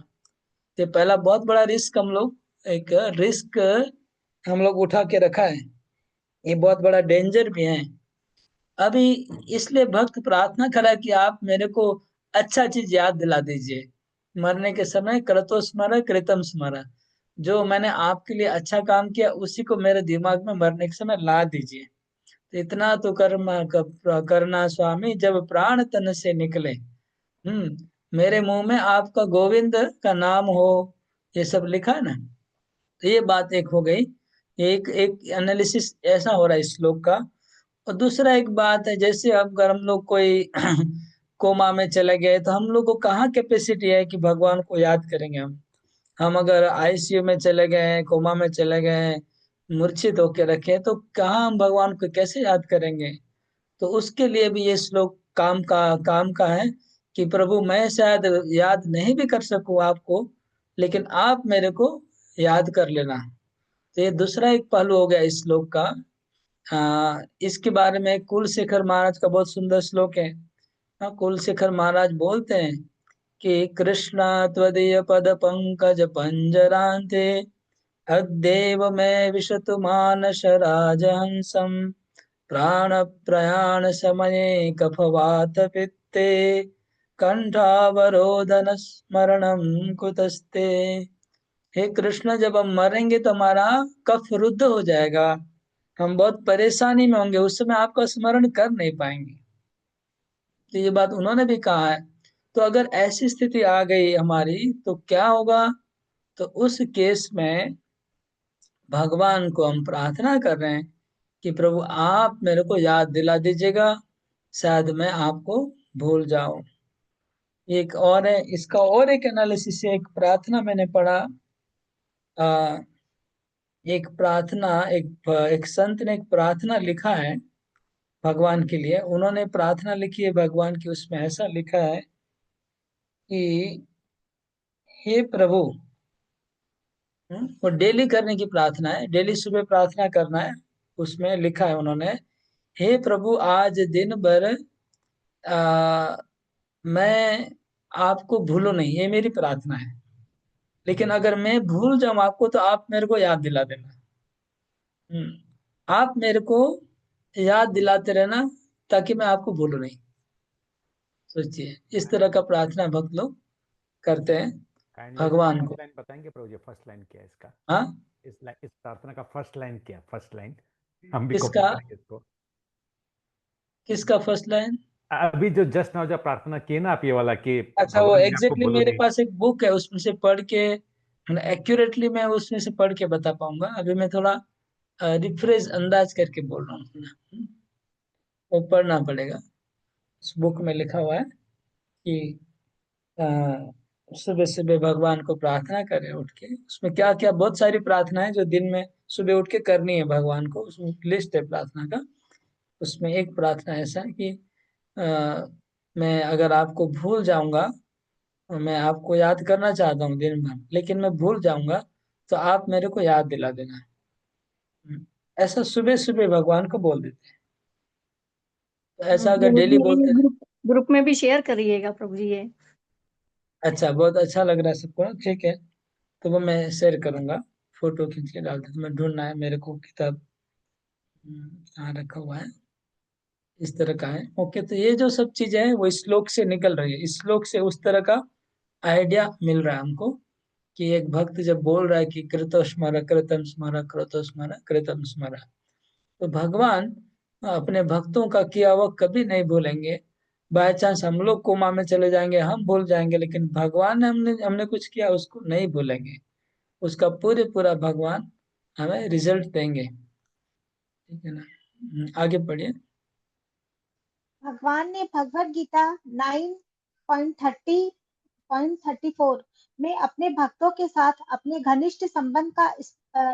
तो पहला बहुत बड़ा रिस्क हम लोग एक रिस्क हम लोग उठा के रखा है, ये बहुत बड़ा डेंजर भी है। अभी इसलिए भक्त प्रार्थना करा कि आप मेरे को अच्छा चीज याद दिला दीजिए। मरने के समय कृतो स्मर कृतम स्मर, जो मैंने आपके लिए अच्छा काम किया उसी को मेरे दिमाग में मरने के समय ला दीजिए। तो इतना तो करना स्वामी जब प्राण तन से निकले। मेरे मुंह में आपका गोविंद का नाम हो, ये सब लिखा है ना। तो ये बात एक हो गई, एक एक एनालिसिस ऐसा हो रहा है इस श्लोक का। और दूसरा एक बात है, जैसे अब अगर हम लोग कोई कोमा में चले गए तो हम लोग को कहाँ कैपेसिटी है कि भगवान को याद करेंगे। हम अगर आईसीयू में चले गए, कोमा में चले गए, मूर्छित होके रखे तो कहाँ हम भगवान को कैसे याद करेंगे। तो उसके लिए भी ये श्लोक काम का है कि प्रभु मैं शायद याद नहीं भी कर सकूं आपको, लेकिन आप मेरे को याद कर लेना। तो ये दूसरा एक पहलू हो गया इस श्लोक का। इसके बारे में कुलशेखर महाराज का बहुत सुंदर श्लोक है। कुलशेखर महाराज बोलते हैं कि कृष्ण त्वदीय पद पंकज पंजरांते अद्यैव मैं विशतु मानस राजहंसम प्राण प्रयाण समये कफवात पित्ते कंठावरोधन स्मरणम कुतस्ते। हे कृष्ण जब हम मरेंगे तो हमारा कफ रुद्ध हो जाएगा, हम बहुत परेशानी में होंगे, उस समय आपका स्मरण कर नहीं पाएंगे। तो ये बात उन्होंने भी कहा है। तो अगर ऐसी स्थिति आ गई हमारी तो क्या होगा? तो उस केस में भगवान को हम प्रार्थना कर रहे हैं कि प्रभु आप मेरे को याद दिला दीजिएगा, शायद मैं आपको भूल जाऊं। एक और है, इसका और एक एनालिसिस है, एक प्रार्थना मैंने पढ़ा। आ, एक प्रार्थना, एक संत ने एक प्रार्थना लिखा है भगवान के लिए। उन्होंने प्रार्थना लिखी है भगवान की, उसमें ऐसा लिखा है कि हे प्रभु, वो डेली करने की प्रार्थना है, डेली सुबह प्रार्थना करना है। उसमें लिखा है उन्होंने, हे प्रभु आज दिन भर आ, मैं आपको भूलूं नहीं, ये मेरी प्रार्थना है। लेकिन अगर मैं भूल जाऊं आपको तो आप मेरे को याद दिला देना। आप मेरे को याद दिलाते रहना ताकि मैं आपको भूलूं नहीं। सोचिए, इस तरह का प्रार्थना भक्त लोग करते हैं काइंडली भगवान को। फर्स्ट लाइन बताएंगे प्रभु जी, फर्स्ट लाइन क्या है इसका? हाँ, इस प्रार्थना का फर्स्ट लाइन क्या है? फर्स्ट लाइन हम भी कॉपी किसका करेंगे इसको। किसका फर्स्ट लाइन? अभी जो जस्ट नाउ जो प्रार्थना की ना आप, ये वाला कि अच्छा, वो भगवान मैं आपको एग्जैक्टली भूलू मेरे नहीं। पास एक बुक है, उसमें से पढ़ के एक्यूरेटली मैं उसमें से पढ़ के बता पाऊंगा। अभी मैं थोड़ा रिफ्रेश अंदाज करके बोल रहा हूँ। वो पढ़ना पड़ेगा। उस बुक में लिखा हुआ है कि सुबह सुबह भगवान को प्रार्थना करें उठ के। उसमें क्या क्या, बहुत सारी प्रार्थनाएं जो दिन में सुबह उठ के करनी है भगवान को, उसमें लिस्ट है प्रार्थना का। उसमें एक प्रार्थना ऐसा है कि मैं अगर आपको भूल जाऊंगा, मैं आपको याद करना चाहता हूँ दिन भर, लेकिन मैं भूल जाऊंगा तो आप मेरे को याद दिला देना। ऐसा सुबह सुबह भगवान को बोल देते हैं। तो ऐसा अगर डेली बोलते हैं। ग्रुप ग्रुप में भी शेयर करिएगा प्रभु जी ये। अच्छा, बहुत अच्छा लग रहा है सबको, ठीक है। तो वो मैं शेयर करूंगा, फोटो खींच के डाल देता। मैं ढूंढना है मेरे को किताब, कहाँ रखा हुआ है। इस तरह का है। ओके, तो ये जो सब चीजें हैं वो इस श्लोक से निकल रही है। इस श्लोक से उस तरह का आइडिया मिल रहा है हमको कि एक भक्त जब बोल रहा है कि कृतो स्मर कृतम स्मर कृतो स्मर कृतम स्मर, तो भगवान अपने भक्तों का किया हुआ कभी नहीं भूलेंगे। बाय चांस हम लोग कोमा में चले जाएंगे, हम भूल जाएंगे, लेकिन भगवान ने हमने हमने कुछ किया उसको नहीं भूलेंगे। उसका पूरे पूरा भगवान हमें रिजल्ट देंगे। ठीक है ना? आगे पढ़िए। भगवान ने भगवत गीता 9.30.34 में अपने भक्तों के साथ अपने घनिष्ठ संबंध का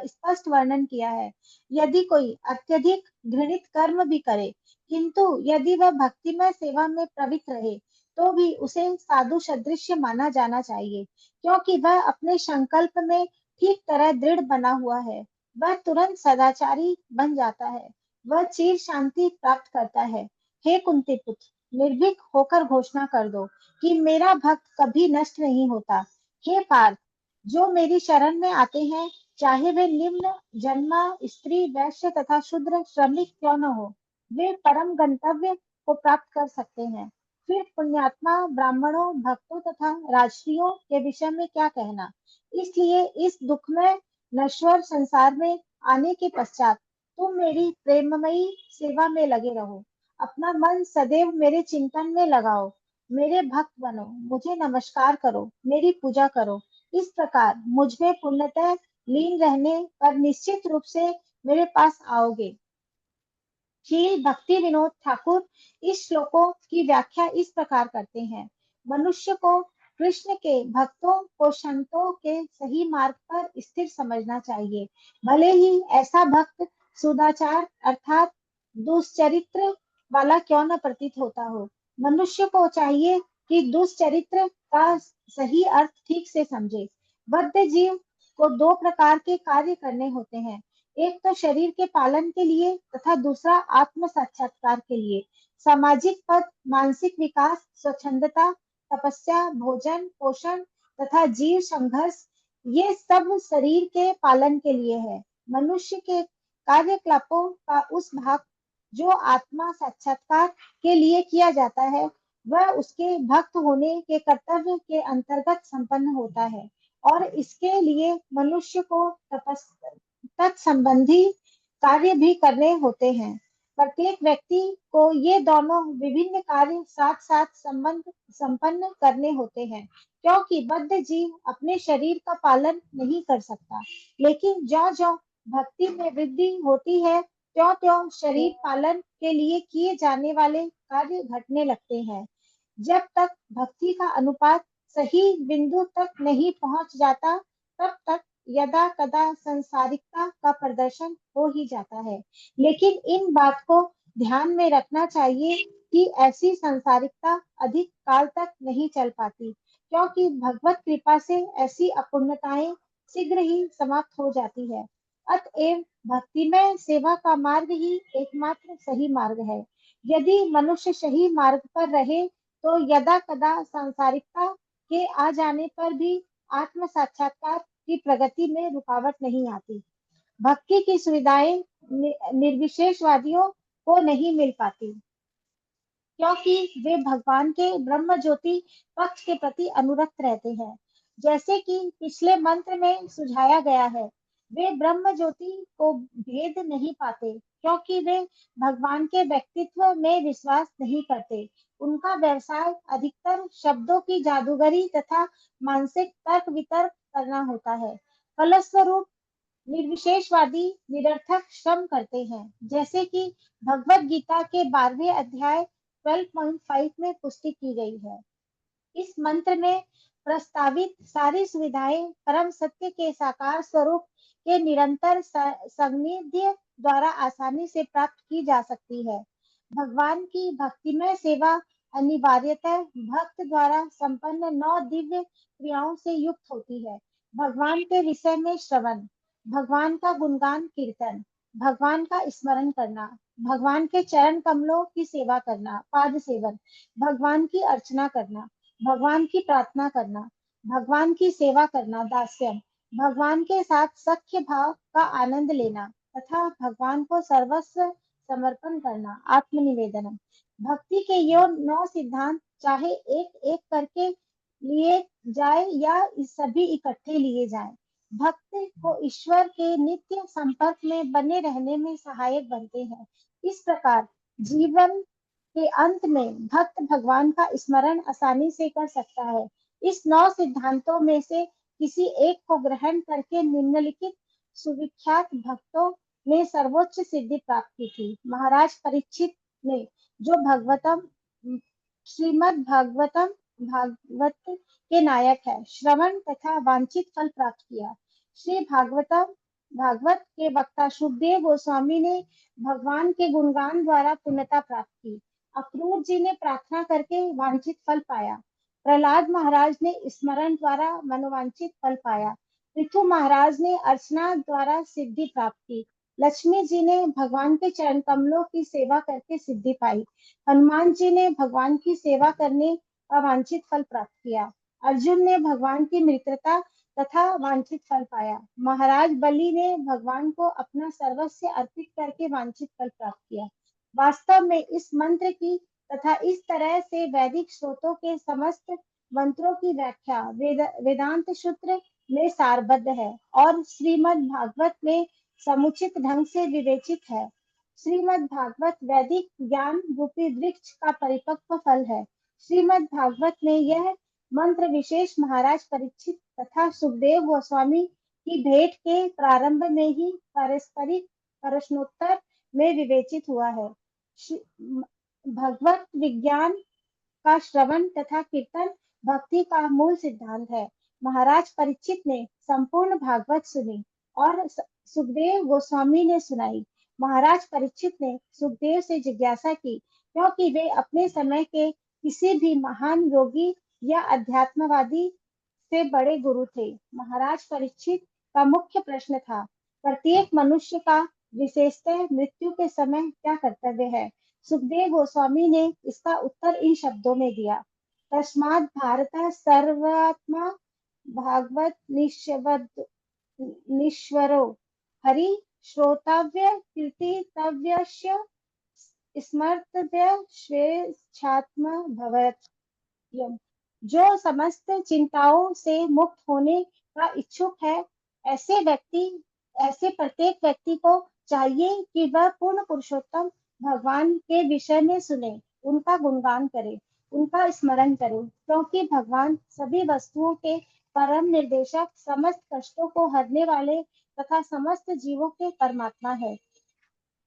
स्पष्ट वर्णन किया है। यदि कोई अत्यधिक घृणित कर्म भी करे, किंतु यदि वह भक्तिमय सेवा में प्रवृत्त रहे, तो भी उसे साधु सदृश माना जाना चाहिए, क्योंकि वह अपने संकल्प में ठीक तरह दृढ़ बना हुआ है। वह तुरंत सदाचारी बन जाता है, वह चिर शांति प्राप्त करता है। हे कुंती पुत्र, निर्भीक होकर घोषणा कर दो कि मेरा भक्त कभी नष्ट नहीं होता। हे पार्थ, जो मेरी शरण में आते हैं, चाहे वे निम्न जन्मा स्त्री वैश्य तथा शूद्र श्रमिक क्यों न हो, वे परम गंतव्य को प्राप्त कर सकते हैं। फिर पुण्यात्मा ब्राह्मणों, भक्तों तथा राजर्षियों के विषय में क्या कहना। इसलिए इस दुखमय नश्वर संसार में आने के पश्चात तुम मेरी प्रेममयी सेवा में लगे रहो, अपना मन सदैव मेरे चिंतन में लगाओ, मेरे भक्त बनो, मुझे नमस्कार करो, मेरी पूजा करो। इस प्रकार मुझ में पूर्णतः लीन रहने पर निश्चित रूप से मेरे पास आओगे। श्री भक्ति विनोद ठाकुर इस श्लोकों की व्याख्या इस प्रकार करते हैं। मनुष्य को कृष्ण के भक्तों को संतों के सही मार्ग पर स्थिर समझना चाहिए, भले ही ऐसा भक्त सुदाचार अर्थात दुष्चरित्र वाला क्यों न प्रतीत होता हो। मनुष्य को चाहिए कि दुष्चरित्र का सही अर्थ ठीक से समझे। बद्ध जीव को दो प्रकार के कार्य करने होते हैं, एक तो शरीर के पालन के लिए तथा दूसरा आत्म साक्षात्कार के लिए। सामाजिक पद, मानसिक विकास, स्वच्छंदता, तपस्या, भोजन पोषण तथा जीव संघर्ष, ये सब शरीर के पालन के लिए है। मनुष्य के कार्यकलापों का उस भाग जो आत्मा साक्षात्कार के लिए किया जाता है, वह उसके भक्त होने के कर्तव्य के अंतर्गत संपन्न होता है, और इसके लिए मनुष्य को तत्संबंधी कार्य भी करने होते हैं। प्रत्येक व्यक्ति को ये दोनों विभिन्न कार्य साथ साथ संपन्न करने होते हैं, क्योंकि बद्ध जीव अपने शरीर का पालन नहीं कर सकता। लेकिन ज्यों-ज्यों भक्ति में वृद्धि होती है, त्यों-त्यों शरीर पालन के लिए किए जाने वाले कार्य घटने लगते हैं। जब तक भक्ति का अनुपात सही बिंदु तक नहीं पहुंच जाता, तब तक यदा कदा संसारिकता का प्रदर्शन हो ही जाता है। लेकिन इन बात को ध्यान में रखना चाहिए कि ऐसी संसारिकता अधिक काल तक नहीं चल पाती, क्योंकि भगवत कृपा से ऐसी अपूर्णताएं शीघ्र ही समाप्त हो जाती है। अतएव भक्तिमय सेवा का मार्ग ही एकमात्र सही मार्ग है। यदि मनुष्य सही मार्ग पर रहे तो यदा कदा सांसारिकता के आ जाने पर भी आत्म साक्षात्कार की प्रगति में रुकावट नहीं आती। भक्ति की सुविधाएं निर्विशेषवादियों को नहीं मिल पाती, क्योंकि वे भगवान के ब्रह्म ज्योति पक्ष के प्रति अनुरक्त रहते हैं। जैसे कि पिछले मंत्र में सुझाया गया है, वे ब्रह्म ज्योति को भेद नहीं पाते, क्योंकि वे भगवान के व्यक्तित्व में विश्वास नहीं करते। उनका व्यवसाय अधिकतर शब्दों की जादूगरी तथा मानसिक तर्क वितर्क करना होता है। फलस्वरूप निर्विशेषवादी निरर्थक श्रम करते हैं, जैसे कि भगवत गीता के 12वें अध्याय 12.5 में पुष्टि की गई है। इस मंत्र में प्रस्तावित सारी सुविधाएं परम सत्य के साकार स्वरूप के निरंतर सान्निध्य द्वारा आसानी से प्राप्त की जा सकती है। भगवान की भक्तिमय सेवा अनिवार्यतः भक्त द्वारा संपन्न 9 दिव्य क्रियाओं से युक्त होती है। भगवान के विषय में श्रवण, भगवान का गुणगान कीर्तन, भगवान का स्मरण करना, भगवान के चरण कमलों की सेवा करना, पाद सेवन, भगवान की अर्चना करना, भगवान की प्रार्थना करना, भगवान की सेवा करना, दास्यम, भगवान के साथ सख्य भाव का आनंद लेना तथा भगवान को सर्वस्व समर्पण करना, आत्मनिवेदन। भक्ति के ये 9 सिद्धांत चाहे एक एक करके लिए जाए या सभी इकट्ठे लिए जाए, भक्त को ईश्वर के नित्य संपर्क में बने रहने में सहायक बनते हैं। इस प्रकार जीवन के अंत में भक्त भगवान का स्मरण आसानी से कर सकता है। इस 9 सिद्धांतों में से किसी एक को ग्रहण करके निम्नलिखित सुविख्यात भक्तों ने सर्वोच्च सिद्धि प्राप्त की थी। महाराज परीक्षित ने, जो श्रीमद् भागवत के नायक है, श्रवण तथा वांछित फल प्राप्त किया। श्री भागवत के वक्ता सुखदेव गोस्वामी ने भगवान के गुणगान द्वारा पूर्णता प्राप्त की। अक्रूर जी ने प्रार्थना करके वांछित फल पाया। प्रहलाद महाराज ने स्मरण द्वारा मनोवांछित फल पाया। पृथु महाराज ने अर्चना द्वारा सिद्धि प्राप्त की। लक्ष्मी जी ने भगवान के चरण कमलों की सेवा करके सिद्धि पाई। हनुमान जी ने भगवान की सेवा करने का वांछित फल प्राप्त किया। अर्जुन ने भगवान की मित्रता तथा वांछित फल पाया। महाराज बलि ने भगवान को अपना सर्वस्व अर्पित करके वांछित फल प्राप्त किया। वास्तव में इस मंत्र की तथा इस तरह से वैदिक स्रोतों के समस्त मंत्रों की व्याख्या वेदांत सूत्र में सारबद्ध है और श्रीमद् भागवत में समुचित ढंग से विवेचित है। श्रीमद् भागवत वैदिक ज्ञान रूपी वृक्ष का परिपक्व फल है। श्रीमद् भागवत में यह मंत्र विशेष महाराज परीक्षित तथा सुखदेव गोस्वामी की भेंट के प्रारंभ में ही पारस्परिक प्रश्नोत्तर में विवेचित हुआ है। भगवत विज्ञान का श्रवण तथा कीर्तन भक्ति का मूल सिद्धांत है। महाराज परीक्षित ने संपूर्ण भागवत सुनी और सुखदेव गोस्वामी ने सुनाई। महाराज परीक्षित ने सुखदेव से जिज्ञासा की, क्योंकि वे अपने समय के किसी भी महान योगी या अध्यात्मवादी से बड़े गुरु थे। महाराज परीक्षित का मुख्य प्रश्न था, प्रत्येक मनुष्य का विशेषतः मृत्यु के समय क्या कर्तव्य है। सुखदेव गोस्वामी ने इसका उत्तर इन शब्दों में दिया, तस्मात् भारतः सर्वात्मा भागवत निश्वरो हरि श्रोतव्य कीर्तितव्यस्य स्मर्तव्य स्वेच्छात्म भवेत्। जो समस्त चिंताओं से मुक्त होने का इच्छुक है, ऐसे प्रत्येक व्यक्ति को चाहिए कि वह पूर्ण पुरुषोत्तम भगवान के विषय में सुने, उनका गुणगान करे, उनका स्मरण करे, क्योंकि भगवान सभी वस्तुओं के परम निर्देशक, समस्त कष्टों को हरने वाले तथा समस्त जीवों के परमात्मा है।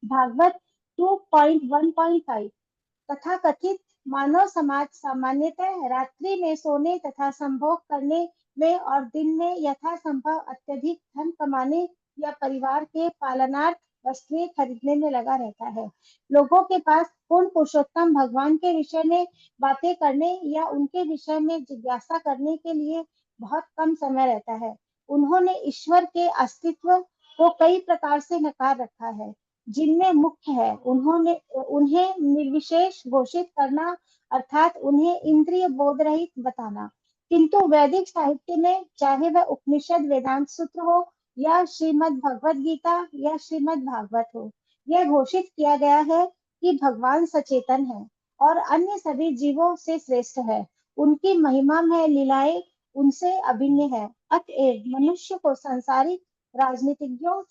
भागवत 2.1.5 तथा कथित मानव समाज सामान्यतः रात्रि में सोने तथा संभोग करने में और दिन में यथासंभव अत्यधिक धन कमाने या परिवार के पालनार्थ वस्तुएं खरीदने में लगा रहता है। लोगों के पास पूर्ण पुरुषोत्तम भगवान के विषय में बातें करने या उनके विषय में जिज्ञासा करने के लिए बहुत कम समय रहता है। उन्होंने ईश्वर के अस्तित्व को कई प्रकार से नकार रखा है, जिनमें मुख्य है उन्हें निर्विशेष घोषित करना, अर्थात उन्हें इंद्रिय बोध रहित बताना। किंतु वैदिक साहित्य में, चाहे वह उपनिषद वेदांत सूत्र हो या श्रीमद् भगवद गीता या श्रीमद् भागवत हो, यह घोषित किया गया है कि भगवान सचेतन है और अन्य सभी जीवों से श्रेष्ठ है। उनकी महिमामय लीलाएं उनसे अभिन्न है। अतएव मनुष्य को सांसारिक राजनीतिज्ञों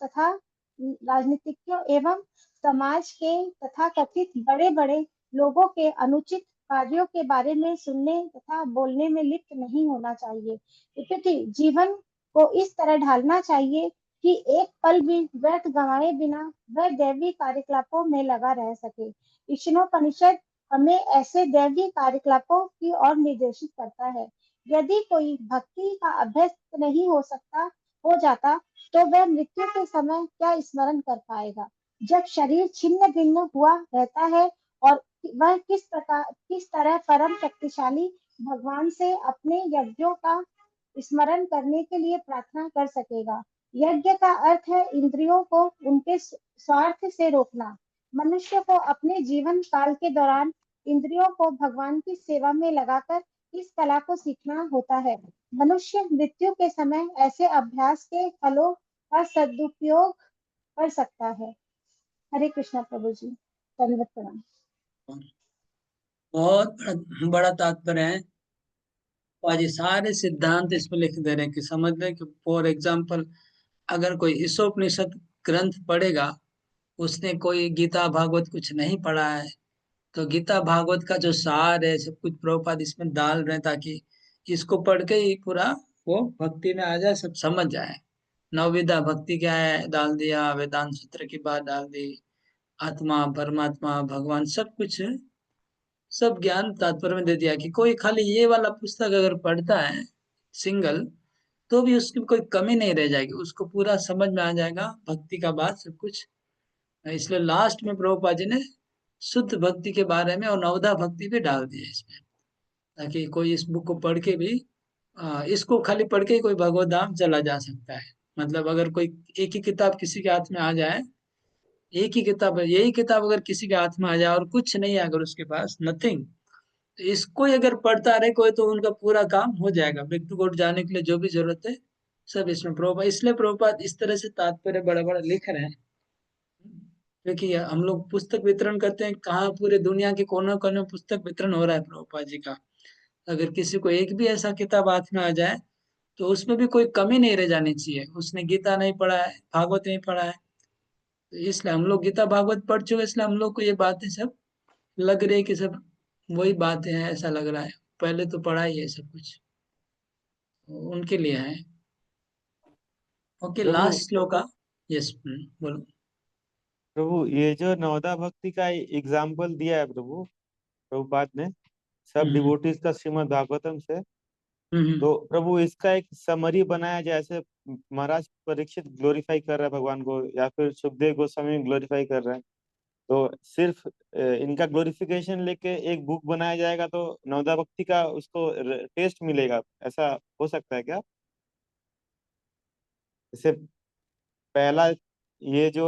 एवं समाज के तथा कथित बड़े बड़े लोगों के अनुचित कार्यों के बारे में सुनने तथा बोलने में लिप्त नहीं होना चाहिए। इति जीवन को इस तरह ढालना चाहिए कि एक पल भी व्यर्थ गंवाए बिना वह दैवी कार्यकलापों में लगा रह सके। ईशानोपनिषद हमें ऐसे दैवी कार्यकलापों की ओर निर्देशित करता है। यदि कोई भक्ति का अभ्यस्त नहीं हो जाता तो वह मृत्यु के समय क्या स्मरण कर पाएगा, जब शरीर छिन्न भिन्न हुआ रहता है, और वह किस तरह परम शक्तिशाली भगवान से अपने यज्ञों का स्मरण करने के लिए प्रार्थना कर सकेगा। यज्ञ का अर्थ है इंद्रियों को उनके स्वार्थ से रोकना। मनुष्य को अपने जीवन काल के दौरान इंद्रियों को भगवान की सेवा में लगाकर इस कला को सीखना होता है। मनुष्य मृत्यु के समय ऐसे अभ्यास के फलों का सदुपयोग कर सकता है। हरे कृष्णा प्रभु जी, धन्यवाद प्रणाम। बहुत बड़ा तात्पर्य है। आज ये सारे सिद्धांत इसमें लिख दे रहे हैं कि समझ लें कि फॉर एग्जाम्पल अगर कोई ईशोपनिषद ग्रंथ पढ़ेगा, उसने कोई गीता भागवत कुछ नहीं पढ़ा है, तो गीता भागवत का जो सार है सब कुछ प्रभुपाद इसमें डाल रहे हैं ताकि इसको पढ़ के ही पूरा वो भक्ति में आ जाए, सब समझ जाए। नवविधा भक्ति क्या है डाल दिया, वेदांत सूत्र की बात डाल दी, आत्मा परमात्मा भगवान सब कुछ सब ज्ञान तात्पर्य में दे दिया कि कोई खाली ये वाला पुस्तक अगर पढ़ता है सिंगल, तो भी उसकी कोई कमी नहीं रह जाएगी, उसको पूरा समझ में आ जाएगा भक्ति का बात सब कुछ। इसलिए लास्ट में प्रभुपाद जी ने शुद्ध भक्ति के बारे में और नवधा भक्ति भी डाल दिया इसमें, ताकि कोई इस बुक को पढ़ के भी इसको खाली पढ़ के ही कोई भगवत धाम चला जा सकता है। मतलब अगर कोई एक ही किताब किसी के हाथ में आ जाए, एक ही किताब है, यही किताब अगर किसी के हाथ में आ जाए और कुछ नहीं है अगर उसके पास नथिंग, तो इसको ही अगर पढ़ता रहे कोई, तो उनका पूरा काम हो जाएगा। बैक टू गॉड जाने के लिए जो भी जरूरत है सब इसमें प्रभुपाद, इसलिए प्रभुपाद इस तरह से तात्पर्य बड़ा बड़ा लिख रहे हैं। क्योंकि हम लोग पुस्तक वितरण करते हैं, कहाँ पूरे दुनिया के कोने कोने में पुस्तक वितरण हो रहा है प्रभुपाद जी का। अगर किसी को एक भी ऐसा किताब हाथ में आ जाए तो उसमें भी कोई कमी नहीं रह जानी चाहिए। उसने गीता नहीं पढ़ा है, भागवत नहीं पढ़ा है, तो इसलिए हम लोग गीता भागवत पढ़ चुके, इसलिए हम लोग को ये बातें सब लग रही है कि सब वही बातें हैं, ऐसा लग रहा है। पहले तो पढ़ा ही है सब कुछ, उनके लिए है। ओके, प्रभु लास्ट श्लोक। यस, बोलो। प्रभु ये जो नवदा भक्ति का एग्जाम्पल दिया है प्रभुपाद ने सब डिवोटीज का श्रीमद् भागवतम से, तो प्रभु इसका एक समरी बनाया, जैसे महाराज परीक्षित ग्लोरीफाई कर रहा है भगवान को या फिर सुखदेव गोस्वामी ग्लोरीफाई कर रहे हैं, तो सिर्फ इनका ग्लोरिफिकेशन लेके एक बुक बनाया जाएगा तो नवदा भक्ति का उसको टेस्ट मिलेगा, ऐसा हो सकता है क्या? जैसे पहला ये जो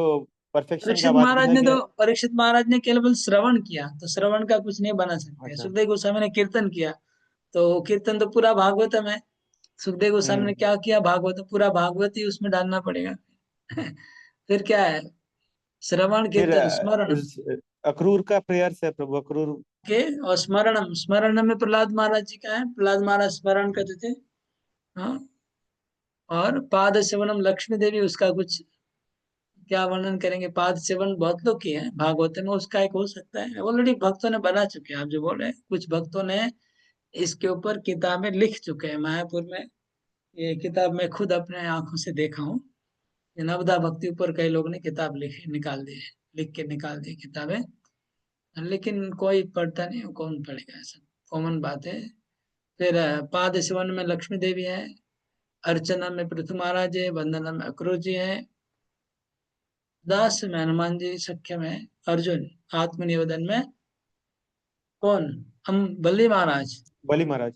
परफेक्शन का बात किया गया। परीक्षित महाराज ने केवल श्रवण किया, तो श्रवण का कुछ नहीं बना सकते। अच्छा। सुखदेव गोस्वामी ने कीर्तन किया, तो कीर्तन तो पूरा भागवतम है। सुखदेव गोस्वामी ने क्या किया, भागवत, पूरा भागवत ही उसमें डालना पड़ेगा। फिर क्या है, श्रवण फिर कीर्तन स्मरण अक्रूर का प्रेयर्स है प्रभु, अक्रूर के, और स्मरणम, स्मरण में प्रहलाद महाराज जी का है, प्रहलाद महाराज स्मरण करते थे। हाँ, और पाद सेवनम लक्ष्मी देवी, उसका कुछ क्या वर्णन करेंगे? पाद सेवन बहुत लोग किए हैं, भागवत में उसका एक हो सकता है, ऑलरेडी भक्तों ने बना चुके हैं। आप जो बोल रहे हैं, कुछ भक्तों ने इसके ऊपर किताबें लिख चुके हैं मायापुर में। ये किताब मैं खुद अपने आंखों से देखा हूँ। ये नवदा भक्ति ऊपर कई लोग ने किताब लिखे, निकाल दी है, लिख के निकाल दी किताबें, लेकिन कोई पढ़ता नहीं, कौन पढ़ेगा? ऐसा कॉमन बात है। फिर पाद सेवन में लक्ष्मी देवी है, अर्चना में पृथु महाराज है, वंदना में अक्रूर जी है, दास में हनुमान जी, सख्य में अर्जुन, आत्मनिवेदन में कौन? हम बल्ली महाराज। बलि महाराज।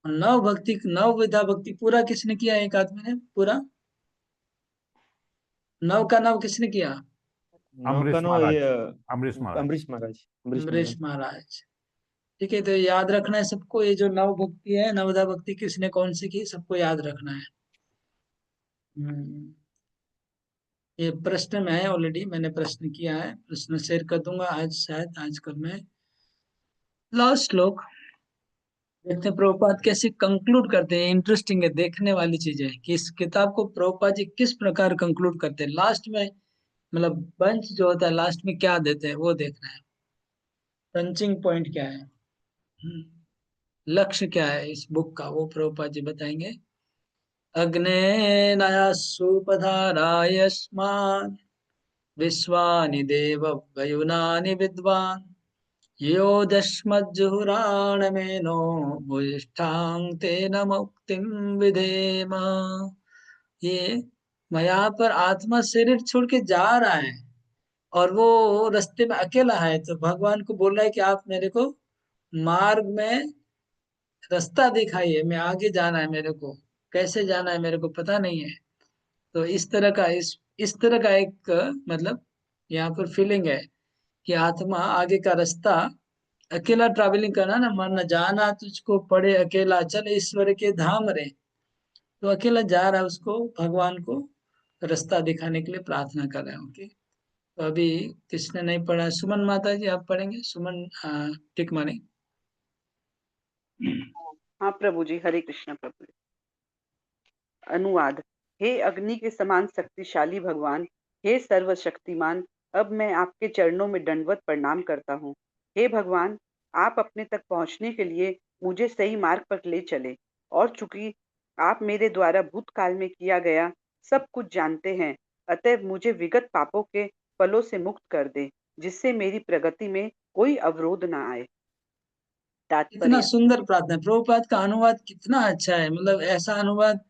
नव भक्ति, नव विधा भक्ति पूरा किसने किया? एक आदमी ने पूरा नव का नव किसने किया? अम्बरीश नौका नो महाराज, ये अम्बरीश महाराज। अम्बरीश महाराज। अम्बरीश अम्बरीश महाराज। महाराज। ठीक है, तो याद रखना है सबको, ये जो नव भक्ति है, नवदा भक्ति किसने कौन सी की, सबको याद रखना है। ये प्रश्न में है, ऑलरेडी मैंने प्रश्न किया है, प्रश्न शेयर कर दूंगा आज, शायद आज कल में। लास्ट श्लोक देखते हैं प्रभुपाद कैसे कंक्लूड करते हैं। इंटरेस्टिंग है, देखने वाली चीज है कि इस किताब को प्रभुपाद जी किस प्रकार कंक्लूड करते हैं। लास्ट में मतलब बंच जो होता है लास्ट में क्या देते हैं वो देखना है। पंचिंग पॉइंट क्या है, लक्ष्य क्या है इस बुक का, वो प्रभुपाद जी बताएंगे। अग्नेनायासुपधारायस्मान् विश्वानि देव वयुनानि विद्वान् यो दस्मज्जुहुराणमेनो भूयिष्ठां तेन मुक्तिं विधेम। ये मैं यहाँ पर आत्मा शरीर छोड़ के जा रहा है और वो रास्ते में अकेला है, तो भगवान को बोल रहा है कि आप मेरे को मार्ग में रास्ता दिखाइए, मैं आगे जाना है, मेरे को कैसे जाना है मेरे को पता नहीं है। तो इस तरह का इस तरह का एक मतलब यहाँ पर फीलिंग है कि आत्मा आगे का रास्ता अकेला ट्रैवलिंग करना ना, मानना जाना तुझको पड़े अकेला चल ईश्वर के धाम रे, तो अकेला जा रहा है, उसको भगवान को रास्ता दिखाने के लिए प्रार्थना कर रहे हैं। ओके, तो अभी किसने नहीं पढ़ा? सुमन माता जी आप पढ़ेंगे? सुमन टिक मारी। हाँ प्रभु जी, हरे कृष्ण प्रभु जी। अनुवाद। हे अग्नि के समान शक्तिशाली भगवान, हे सर्वशक्तिमान, अब मैं आपके चरणों में दंडवत प्रणाम करता हूँ। हे भगवान, आप अपने तक पहुँचने के लिए मुझे सही मार्ग पर ले चले, और चूंकि आप मेरे द्वारा भूतकाल में किया गया सब कुछ जानते हैं, अतः मुझे विगत पापों के फलों से मुक्त कर दे, जिससे मेरी प्रगति में कोई अवरोध न आए। कितना तात्पर्य। सुंदर प्रार्थना है। प्रभुपाद का अनुवाद कितना अच्छा है, मतलब ऐसा अनुवाद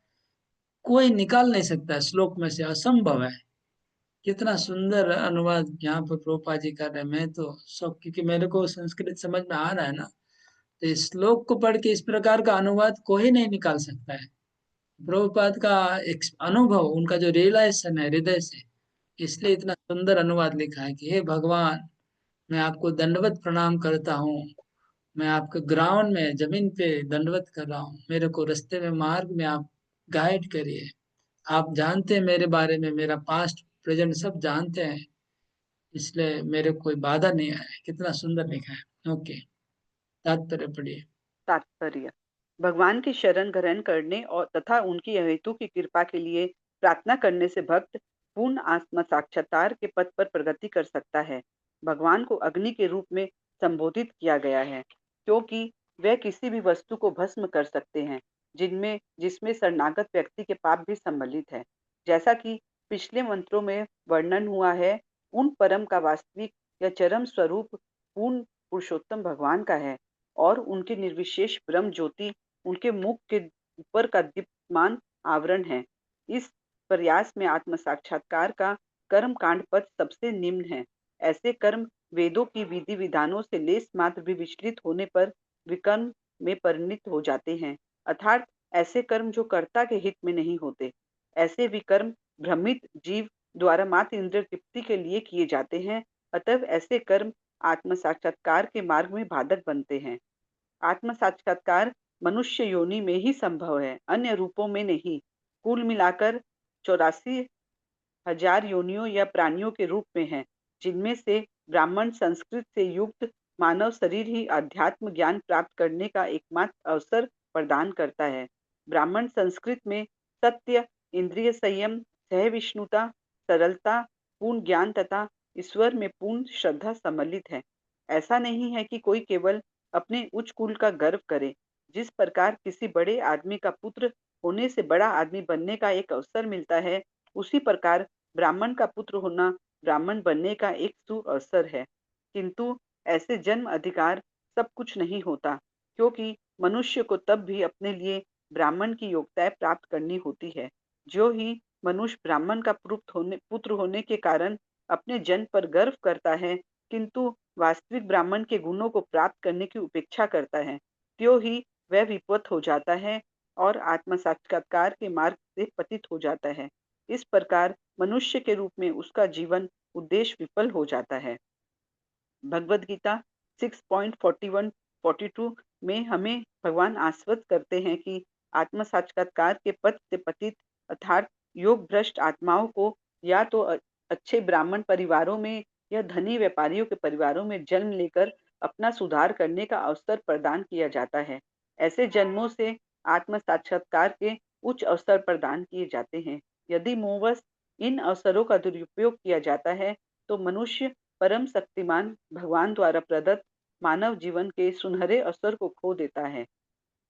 कोई निकाल नहीं सकता श्लोक में से, असंभव है। कितना सुंदर अनुवाद यहाँ पर प्रभुपाद जी कर रहे हैं। मैं तो सब, क्योंकि मेरे को संस्कृत समझ में आ रहा है ना, तो इस श्लोक को पढ़ के इस प्रकार का अनुवाद कोई नहीं निकाल सकता है। प्रभुपाद का एक अनुभव, उनका जो रियलाइजेशन है हृदय से, इसलिए इतना सुंदर अनुवाद लिखा है कि हे भगवान, मैं आपको दंडवत प्रणाम करता हूँ, मैं आपके ग्राउंड में जमीन पे दंडवत कर रहा हूँ, मेरे को रास्ते में मार्ग में आप गाइड करिए। आप जानते हैं मेरे बारे में, मेरा पास्ट प्रेजेंट सब जानते हैं, इसलिए मेरे कोई बाधा नहीं आया। कितना सुंदर लिखा है। ओके, तात्पर्य पढ़िए। तात्पर्य। भगवान की शरण ग्रहण करने और तथा उनकी अहेतु की कृपा के लिए प्रार्थना करने से भक्त पूर्ण आत्म साक्षात्कार के पथ पर प्रगति कर सकता है। भगवान को अग्नि के रूप में संबोधित किया गया है, क्योंकि वह किसी भी वस्तु को भस्म कर सकते हैं जिसमें शरणागत व्यक्ति के पाप भी सम्मिलित है। जैसा कि पिछले मंत्रों में वर्णन हुआ है, उन परम का वास्तविक या चरम स्वरूप पूर्ण पुरुषोत्तम भगवान का है, और उनके निर्विशेष ब्रह्म ज्योति उनके मुख के ऊपर का दीप्तमान आवरण है। इस प्रयास में आत्म साक्षात्कार का कर्म कांड पद सबसे निम्न है। ऐसे कर्म वेदों की विधि विधानों से लेस मात्र भी विचलित होने पर विकर्म में परिणित हो जाते हैं, अर्थात ऐसे कर्म जो कर्ता के हित में नहीं होते। ऐसे विकर्म भ्रमित जीव द्वारा मात्र इंद्रिय तृप्ति के लिए किए जाते हैं, अतः ऐसे कर्म आत्म साक्षात्कार के मार्ग में बाधक बनते हैं। आत्म साक्षात्कार मनुष्य योनि में ही संभव है, अन्य रूपों में नहीं। कुल मिलाकर 84,000 योनियों या प्राणियों के रूप में हैं, जिनमें से ब्राह्मण संस्कृत से युक्त मानव शरीर ही अध्यात्म ज्ञान प्राप्त करने का एकमात्र अवसर प्रदान करता है। ब्राह्मण संस्कृत में सत्य, इंद्रिय संयम, सहविष्णुता, सरलता, पूर्ण ज्ञान तथा ईश्वर में पूर्ण श्रद्धा सम्मिलित है। ऐसा नहीं है कि कोई केवल अपने उच्च कुल का गर्व करे। जिस प्रकार किसी बड़े आदमी का पुत्र होने से बड़ा आदमी बनने का एक अवसर मिलता है, उसी प्रकार ब्राह्मण का पुत्र होना ब्राह्मण बनने का एक सुअवसर है। किंतु ऐसे जन्म अधिकार सब कुछ नहीं होता, क्योंकि मनुष्य को तब भी अपने लिए ब्राह्मण की योग्यताएं प्राप्त करनी होती है। जो ही मनुष्य ब्राह्मण का पुत्र होने के कारण अपने जन्म पर गर्व करता है, किंतु वास्तविक ब्राह्मण के गुणों को प्राप्त करने की उपेक्षा करता है, त्यों ही वह विपथ हो जाता है और आत्म साक्षात्कार के मार्ग से पतित हो जाता है। इस प्रकार मनुष्य के रूप में उसका जीवन उद्देश्य विफल हो जाता है। भगवद गीता 6.41-42 में हमें भगवान आश्वस्त करते हैं कि आत्म साक्षात्कार के पथ से पतित अर्थात योग भ्रष्ट आत्माओं को या तो अच्छे ब्राह्मण परिवारों में या धनी व्यापारियों के परिवारों में जन्म लेकर अपना सुधार करने का अवसर प्रदान किया जाता है। ऐसे जन्मों से आत्म साक्षात्कार के उच्च अवसर प्रदान किए जाते हैं। यदि मोहवश इन अवसरों का दुरुपयोग किया जाता है तो मनुष्य परम शक्तिमान भगवान द्वारा प्रदत्त मानव जीवन के सुनहरे अवसर को खो देता है।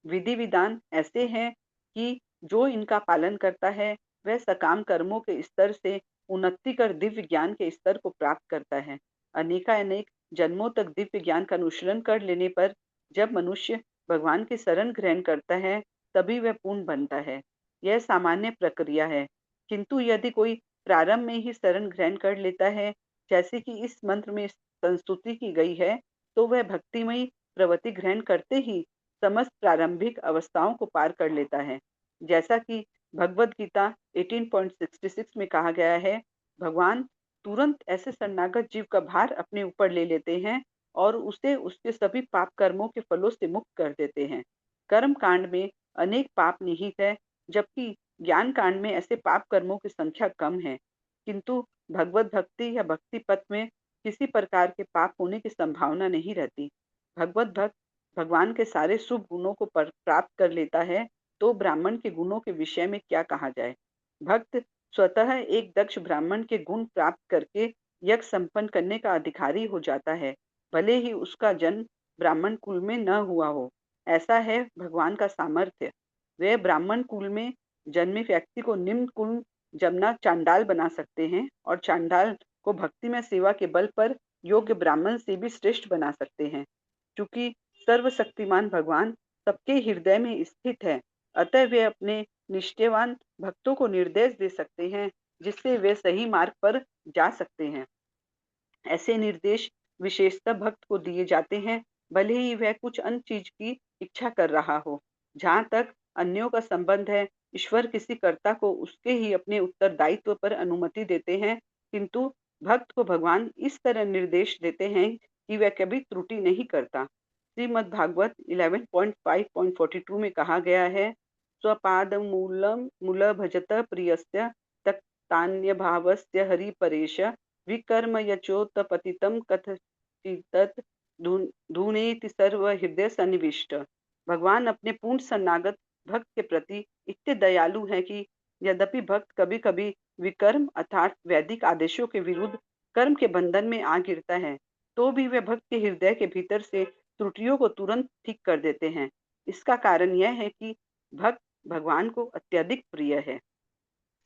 विधि विधान ऐसे हैं कि जो इनका पालन करता है वह सकाम कर्मों के स्तर से उन्नति कर दिव्य ज्ञान के स्तर को प्राप्त करता है। अनेकानेक जन्मों तक दिव्य ज्ञान का अनुसरण कर लेने पर जब मनुष्य भगवान की शरण ग्रहण करता है तभी वह पूर्ण बनता है। यह सामान्य प्रक्रिया है। किंतु यदि कोई प्रारंभ में ही शरण ग्रहण कर लेता है, जैसे कि इस मंत्र में संस्तुति की गई है, तो वह भक्तिमयी प्रवृत्ति ग्रहण करते ही समस्त प्रारंभिक अवस्थाओं को पार कर लेता है। जैसा कि भगवद गीता 18.66 में कहा गया है, भगवान तुरंत ऐसे शरणागत जीव का भार अपने ऊपर ले लेते हैं और उसे उसके सभी पाप कर्मों के फलों से मुक्त कर देते हैं। कर्म कांड में अनेक पाप निहित है, जबकि ज्ञान कांड में ऐसे पाप कर्मों की संख्या कम है। किंतु भगवत भक्ति या भक्ति पथ में किसी प्रकार के पाप होने की संभावना नहीं रहती। भगवत भक्त भगवान के सारे शुभ गुणों को प्राप्त कर लेता है, तो ब्राह्मण के गुणों के विषय में क्या कहा जाए। भक्त स्वतः एक दक्ष ब्राह्मण के गुण प्राप्त करके यज्ञ संपन्न करने का अधिकारी हो जाता है, भले ही उसका जन्म ब्राह्मण कुल में न हुआ हो। ऐसा है भगवान का सामर्थ्य। वे ब्राह्मण कुल में जन्मे व्यक्ति को निम्न कुल जमना चांडाल बना सकते हैं और चांडाल को भक्ति में सेवा के बल पर योग्य ब्राह्मण से भी श्रेष्ठ बना सकते हैं। क्योंकि सर्वशक्तिमान भगवान सबके हृदय में स्थित है, अतः वे अपने निष्ठावान भक्तों को निर्देश दे सकते हैं, जिससे वे सही मार्ग पर जा सकते हैं। ऐसे निर्देश विशेषतः भक्त को दिए जाते हैं, भले ही वह कुछ अन्य चीज की इच्छा कर रहा हो। जहाँ तक अन्यों का संबंध है, ईश्वर किसी कर्ता को उसके ही अपने उत्तरदायित्व पर अनुमति देते हैं, किंतु भक्त को भगवान इस तरह निर्देश देते हैं कि वह कभी त्रुटि नहीं करता। श्रीमद् भागवत 11.5.42 में कहा गया है, स्वपाद मूल भजत प्रियस्य तक्तान्य भावस्य हरि परेश विकर्म यचोत पतितम कथचित धूनेति सर्व हृदय सन्निविष्ट। भगवान अपने पूर्ण शरणागत भक्त के प्रति इतने दयालु हैं कि यद्यपि भक्त कभी कभी विकर्म अर्थात वैदिक आदेशों के विरुद्ध कर्म के बंधन में आ गिरता है, तो भी वे भक्त के हृदय के भीतर से त्रुटियों को तुरंत ठीक कर देते हैं। इसका कारण यह है कि भक्त भगवान को अत्यधिक प्रिय है।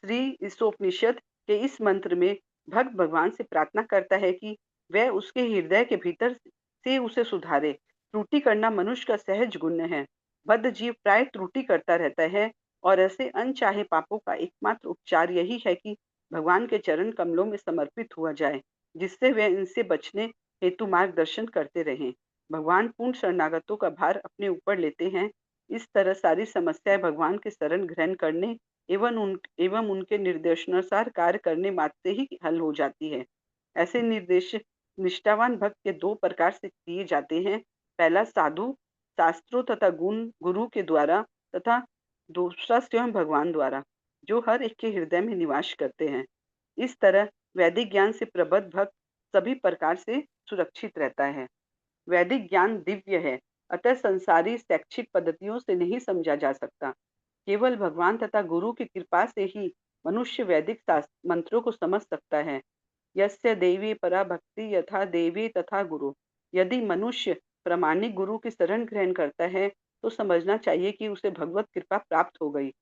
श्री ईशोपनिषद के इस मंत्र में भक्त भगवान से प्रार्थना करता है कि वह उसके हृदय के भीतर से उसे सुधारे। त्रुटि करना मनुष्य का सहज गुण है। बद्ध जीव प्राय त्रुटि करता रहता है और ऐसे अनचाहे पापों का एकमात्र उपचार यही है कि भगवान के चरण कमलों में समर्पित हुआ जाए, जिससे वे इनसे बचने हेतु मार्गदर्शन करते रहें। भगवान पूर्ण शरणागतों का भार अपने ऊपर लेते हैं। इस तरह सारी समस्याएं भगवान के शरण ग्रहण करने एवं उनके निर्देशानुसार कार्य करने मात्र से ही हल हो जाती है। ऐसे निर्देश निष्ठावान भक्त के दो प्रकार से दिए जाते हैं। पहला साधु शास्त्रों तथा गुरु के द्वारा तथा दूसरा स्वयं भगवान द्वारा, जो हर एक के हृदय में निवास करते हैं। इस तरह वैदिक ज्ञान से प्रबद्ध भक्त सभी प्रकार से सुरक्षित रहता है। वैदिक ज्ञान दिव्य है, अतः संसारी शैक्षिक पद्धतियों से नहीं समझा जा सकता। केवल भगवान तथा गुरु की कृपा से ही मनुष्य वैदिक मंत्रों को समझ सकता है। यस्य देवी परा भक्ति यथा देवी तथा गुरु। यदि मनुष्य प्रामाणिक गुरु की शरण ग्रहण करता है तो समझना चाहिए कि उसे भगवत कृपा प्राप्त हो गई।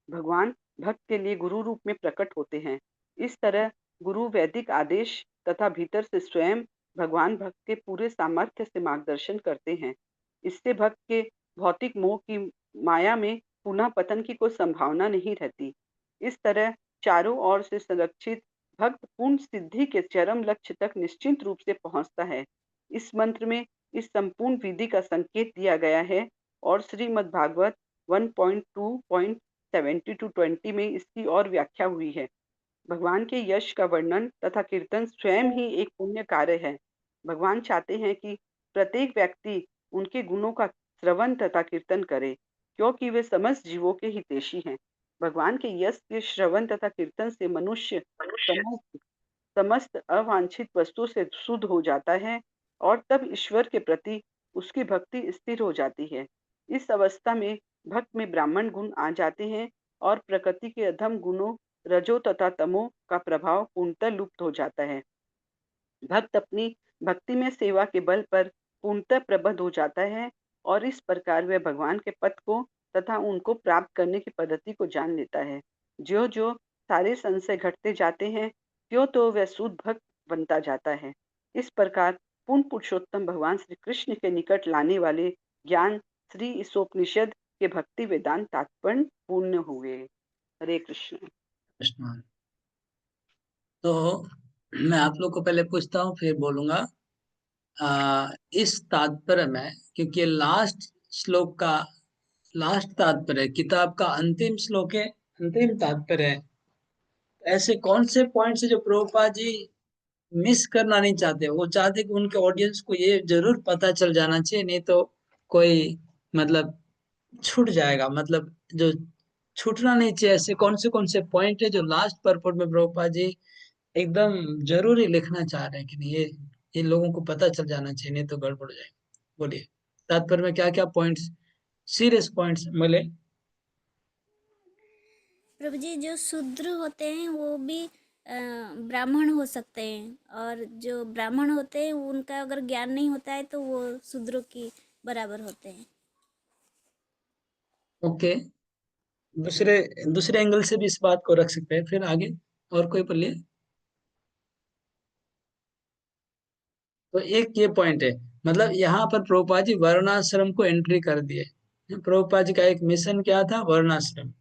भगवान भक्त के लिए गुरु रूप में प्रकट होते हैं। इस तरह गुरु वैदिक आदेश तथा भीतर से स्वयं भगवान भक्त के पूरे सामर्थ्य से मार्गदर्शन करते हैं। इससे भक्त के भौतिक मोह की माया में पुनः पतन की कोई संभावना नहीं रहती। इस तरह चारों ओर से संरक्षित भक्त पूर्ण सिद्धि के चरम लक्ष्य तक निश्चिंत रूप से पहुंचता है। इस मंत्र में इस संपूर्ण विधि का संकेत दिया गया है और श्रीमद् भागवत 1.2.70-20 में इसकी और व्याख्या हुई है। भगवान के यश का वर्णन तथा कीर्तन स्वयं ही एक पुण्य कार्य है। भगवान चाहते हैं कि प्रत्येक व्यक्ति उनके गुणों का श्रवण तथा कीर्तन करे, क्योंकि वे समस्त जीवों के हितैषी हैं। भगवान के यश के श्रवण तथा कीर्तन से मनुष्य समस्त अवांछित वस्तु से शुद्ध हो जाता है और तब ईश्वर के प्रति उसकी भक्ति स्थिर हो जाती है। इस अवस्था में भक्त में ब्राह्मण गुण आ जाते हैं और प्रकृति के अधम गुणों रजो तथा तमो का प्रभाव पूर्णतः लुप्त हो जाता है। भक्त अपनी भक्ति में सेवा के बल पर पूर्णतः प्रबद्ध हो जाता है और इस प्रकार वह भगवान के पद को तथा उनको प्राप्त करने की पद्धति को जान लेता है। जो जो सारे संशय घटते जाते हैं त्यों तो वह शुद्ध भक्त बनता जाता है। इस प्रकार पूर्ण पुरुषोत्तम भगवान श्री कृष्ण के निकट लाने वाले ज्ञान श्री ईशोपनिषद के भक्ति वेदांत तात्पर्य पूर्ण हुए। हरे कृष्ण। कृष्ण। तो मैं आप लोग को पहले पूछता हूँ फिर बोलूंगा। इस तात्पर्य में, क्योंकि लास्ट श्लोक का लास्ट तात्पर्य किताब का अंतिम श्लोक है, अंतिम तात्पर्य है, ऐसे कौन से पॉइंट्स है जो प्रभुपाद जी मिस करना नहीं चाहते। वो चाहते कि उनके ऑडियंस को ये जरूर पता चल जाना चाहिए, नहीं तो कोई मतलब छूट जाएगा, मतलब जो छूटना नहीं चाहिए। ऐसे कौन से पॉइंट है जो लास्ट पर्पट में प्रभुपाद जी एकदम जरूरी लिखना चाह रहे हैं कि नहीं, ये लोगों को पता चल जाना चाहिए, नहीं तो गड़बड़ हो जाएगा। बोलिए तात्पर्य में क्या क्या पॉइंट्स, सीरियस पॉइंट्स मिले। प्रभु जी, जो शूद्र होते हैं वो भी ब्राह्मण हो सकते हैं, और जो ब्राह्मण होते हैं उनका अगर ज्ञान नहीं होता है तो वो शूद्रों की बराबर होते हैं। ओके, दूसरे दूसरे एंगल से भी इस बात को रख सकते हैं। फिर आगे और कोई बोलिए। तो एक ये पॉइंट है, मतलब यहाँ पर प्रभुपाद जी वर्णाश्रम को एंट्री कर दिए। प्रभुपाद जी का एक मिशन क्या था, वर्णाश्रम।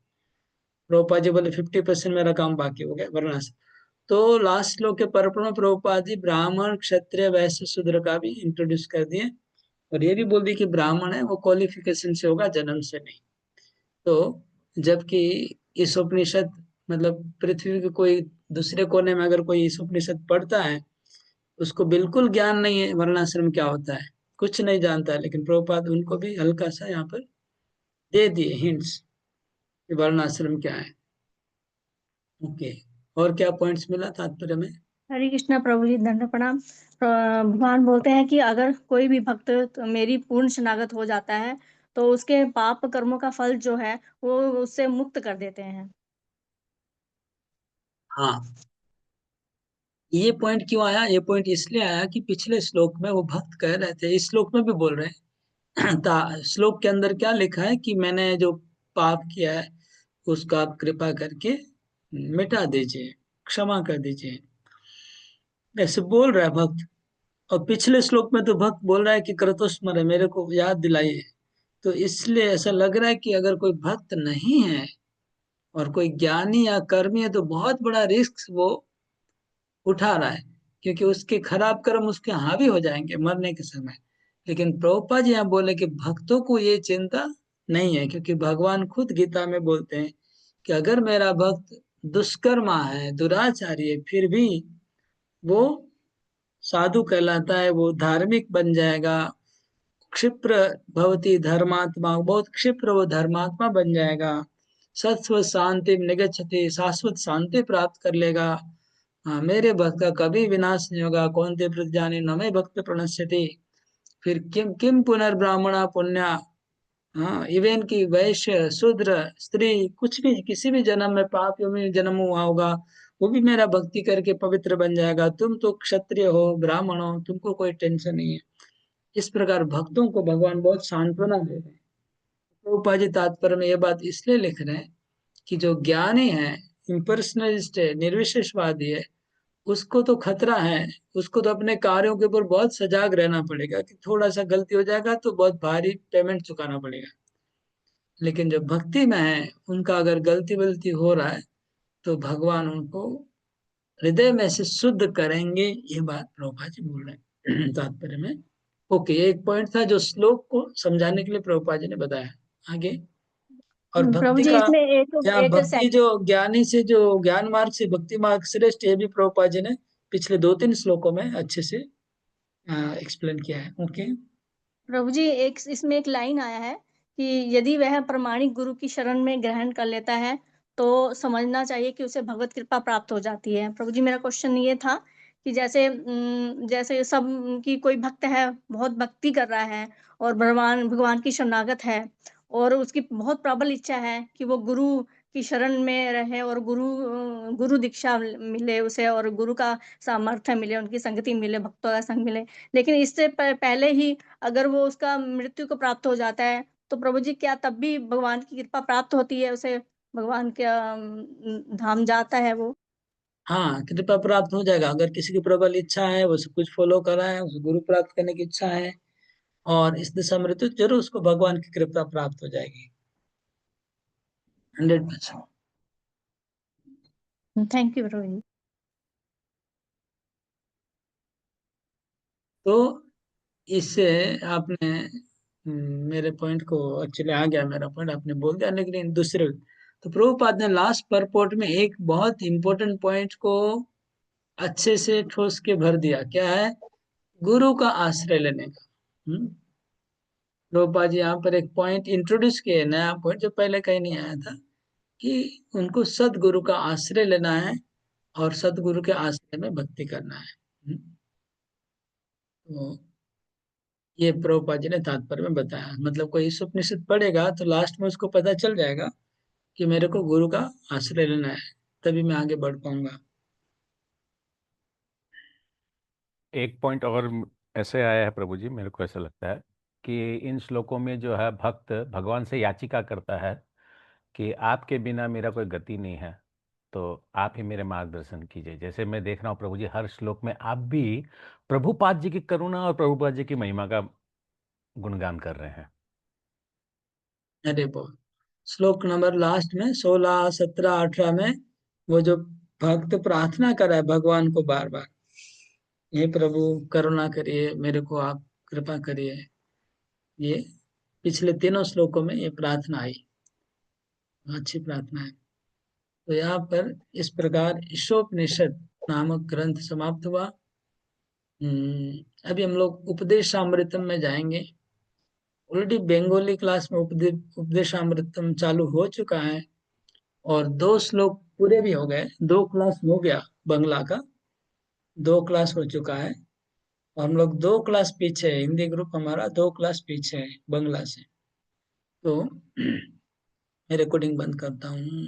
प्रभुपाद जी बोले 50% मेरा काम बाकी हो गया, वर्णाश्रम। तो लास्ट श्लोक के पर्पण में प्रभुपाद जी ब्राह्मण क्षत्रिय वैश्य शूद्र का भी इंट्रोड्यूस कर दिए, और ये भी बोल दिए कि ब्राह्मण है वो क्वालिफिकेशन से होगा, जन्म से नहीं। तो जबकि इस उपनिषद मतलब पृथ्वी के कोई दूसरे कोने में अगर कोई इस उपनिषद पढ़ता है, उसको बिल्कुल ज्ञान नहीं है वर्णाश्रम क्या होता है, कुछ नहीं जानता है। लेकिन प्रभुपाद उनको भी हल्का सा यहाँ पर दे दिए हिंट्स कि वर्णाश्रम क्या है। ओके, और क्या पॉइंट्स मिला तात्पर्य में। हरे कृष्णा प्रभु जी, दंड प्रणाम। भगवान बोलते हैं कि अगर कोई भी भक्त तो मेरी पूर्ण शरणागत हो जाता है तो उसके पाप कर्मों का फल जो है वो उससे मुक्त कर देते हैं। हाँ, ये पॉइंट क्यों आया, ये पॉइंट इसलिए आया कि पिछले श्लोक में वो भक्त कह रहे थे, इस श्लोक में भी बोल रहे हैं। श्लोक के अंदर क्या लिखा है कि मैंने जो पाप किया है उसका आप कृपा करके मिटा दीजिए, क्षमा कर दीजिए, ऐसे बोल रहा है भक्त। और पिछले श्लोक में तो भक्त बोल रहा है कि कृतोस्मर है, मेरे को याद दिलाइए। तो इसलिए ऐसा लग रहा है कि अगर कोई भक्त नहीं है और कोई ज्ञानी या कर्मी है तो बहुत बड़ा रिस्क वो उठा रहा है, क्योंकि उसके खराब कर्म उसके हावी हो जाएंगे मरने के समय। लेकिन प्रभुपाद जी यहाँ बोले कि भक्तों को ये चिंता नहीं है, क्योंकि भगवान खुद गीता में बोलते हैं कि अगर मेरा भक्त दुष्कर्मा है, दुराचारी है, फिर भी वो साधु कहलाता है, वो धार्मिक बन जाएगा। क्षिप्र भवती धर्मात्मा, बहुत क्षिप्र वो धर्मात्मा बन जाएगा। सत्व शांति निगच्छति, शाश्वत शांति प्राप्त कर लेगा। हाँ, मेरे भक्त का कभी विनाश नहीं होगा। कौन ते प्रजानि न मे भक्त प्रणश्यति। फिर किम किम पुनर्ब्राह्मणा पुण्या, हाँ, इवन की वैश्य शूद्र स्त्री कुछ भी किसी भी जन्म में पाप में जन्म हुआ होगा, वो भी मेरा भक्ति करके पवित्र बन जाएगा। तुम तो क्षत्रिय हो, ब्राह्मण हो, तुमको कोई टेंशन नहीं है। इस प्रकार भक्तों को भगवान बहुत सांत्वना दे रहे हैं। प्रभुपाद जी तात्पर्य में ये बात इसलिए लिख रहे हैं कि जो ज्ञानी है, इम्पर्सनलिस्ट है, निर्विशेषवादी है, उसको तो खतरा है। उसको तो अपने कार्यों के ऊपर बहुत सजाग रहना पड़ेगा कि थोड़ा सा गलती हो जाएगा तो बहुत भारी पेमेंट चुकाना पड़ेगा। लेकिन जो भक्ति में है, उनका अगर गलती वलती हो रहा है तो भगवान उनको हृदय में से शुद्ध करेंगे। ये बात प्रभुपाद जी बोल रहे हैं तात्पर्य में। ओके, एक पॉइंट था जो श्लोक को समझाने के लिए प्रभुपाद जी ने बताया। आगे, और प्रभु भक्ति जी का, इसमें या एक भक्ति जो ज्ञानी से जो ज्ञान मार्ग से भक्ति मार्ग श्रेष्ठ, ये भी प्रभुपाद जी ने पिछले 2-3 श्लोकों में अच्छे से एक्सप्लेन किया है। ओके, प्रभु जी एक इसमें एक लाइन आया है कि यदि वह प्रमाणिक गुरु की शरण में ग्रहण कर लेता है तो समझना चाहिए कि उसे भगवत कृपा प्राप्त हो जाती है। प्रभु जी मेरा क्वेश्चन ये था कि जैसे सब की कोई भक्त है, बहुत भक्ति कर रहा है और भगवान की शरणागत है और उसकी बहुत प्रबल इच्छा है कि वो गुरु की शरण में रहे और गुरु दीक्षा मिले उसे और गुरु का सामर्थ्य मिले, उनकी संगति मिले, भक्तों का संग मिले। लेकिन इससे पहले ही अगर वो उसका मृत्यु को प्राप्त हो जाता है, तो प्रभु जी क्या तब भी भगवान की कृपा प्राप्त होती है उसे? भगवान के धाम जाता है वो? हाँ, कृपा प्राप्त हो जाएगा अगर किसी की प्रबल इच्छा है, वो सब कुछ फॉलो कर रहा है, उसे गुरु प्राप्त करने की इच्छा है और इस दिशा में तो जरूर उसको भगवान की कृपा प्राप्त हो जाएगी 100%। थैंक यू प्रभु जी। तो इससे आपने मेरे पॉइंट को, एक्चुअली आ गया मेरा पॉइंट, आपने बोल दिया। लेकिन दूसरे, तो प्रभुपाद ने लास्ट परपोर्ट में एक बहुत इंपॉर्टेंट पॉइंट को अच्छे से ठोस के भर दिया। क्या है? गुरु का आश्रय लेने का। प्रभुपाद जी यहाँ पर एक पॉइंट इंट्रोड्यूस किए, नया पॉइंट जो पहले कहीं नहीं आया था, कि उनको सदगुरु का आश्रय लेना है और सदगुरु के आश्रय में भक्ति करना है। तो ये प्रभुपाद जी ने तात्पर्य में बताया। मतलब कोई उपनिषद पढ़ेगा तो लास्ट में उसको पता चल जाएगा कि मेरे को गुरु का आश्रय लेना है, तभी मैं आगे बढ़ पाऊंगा। एक पॉइंट और ऐसे आया है प्रभु जी, मेरे को ऐसा लगता है कि इन श्लोकों में जो है भक्त भगवान से याचिका करता है कि आपके बिना मेरा कोई गति नहीं है, तो आप ही मेरे मार्गदर्शन कीजिए। जैसे मैं देख रहा हूँ प्रभु जी, हर श्लोक में आप भी प्रभुपाद जी की करुणा और प्रभुपाद जी की महिमा का गुणगान कर रहे हैं। अरे बहुत, श्लोक नंबर लास्ट में 16, 17, 18 में वो जो भक्त प्रार्थना कर रहा है भगवान को बार बार, हे प्रभु करुणा करिए, मेरे को आप कृपा करिए, ये पिछले तीनों श्लोकों में ये प्रार्थना आई। अच्छी प्रार्थना है। तो यहाँ पर इस प्रकार ईशोपनिषद नामक ग्रंथ समाप्त हुआ। अभी हम लोग उपदेशामृतम में जाएंगे। ऑलरेडी बंगाली क्लास में उपदेशामृतम चालू हो चुका है और 2 श्लोक पूरे भी हो गए। 2 क्लास हो गया बंगला का, 2 क्लास हो चुका है और हम लोग 2 क्लास पीछे है। हिंदी ग्रुप हमारा 2 क्लास पीछे है बंगला से। तो मैं रिकॉर्डिंग बंद करता हूँ।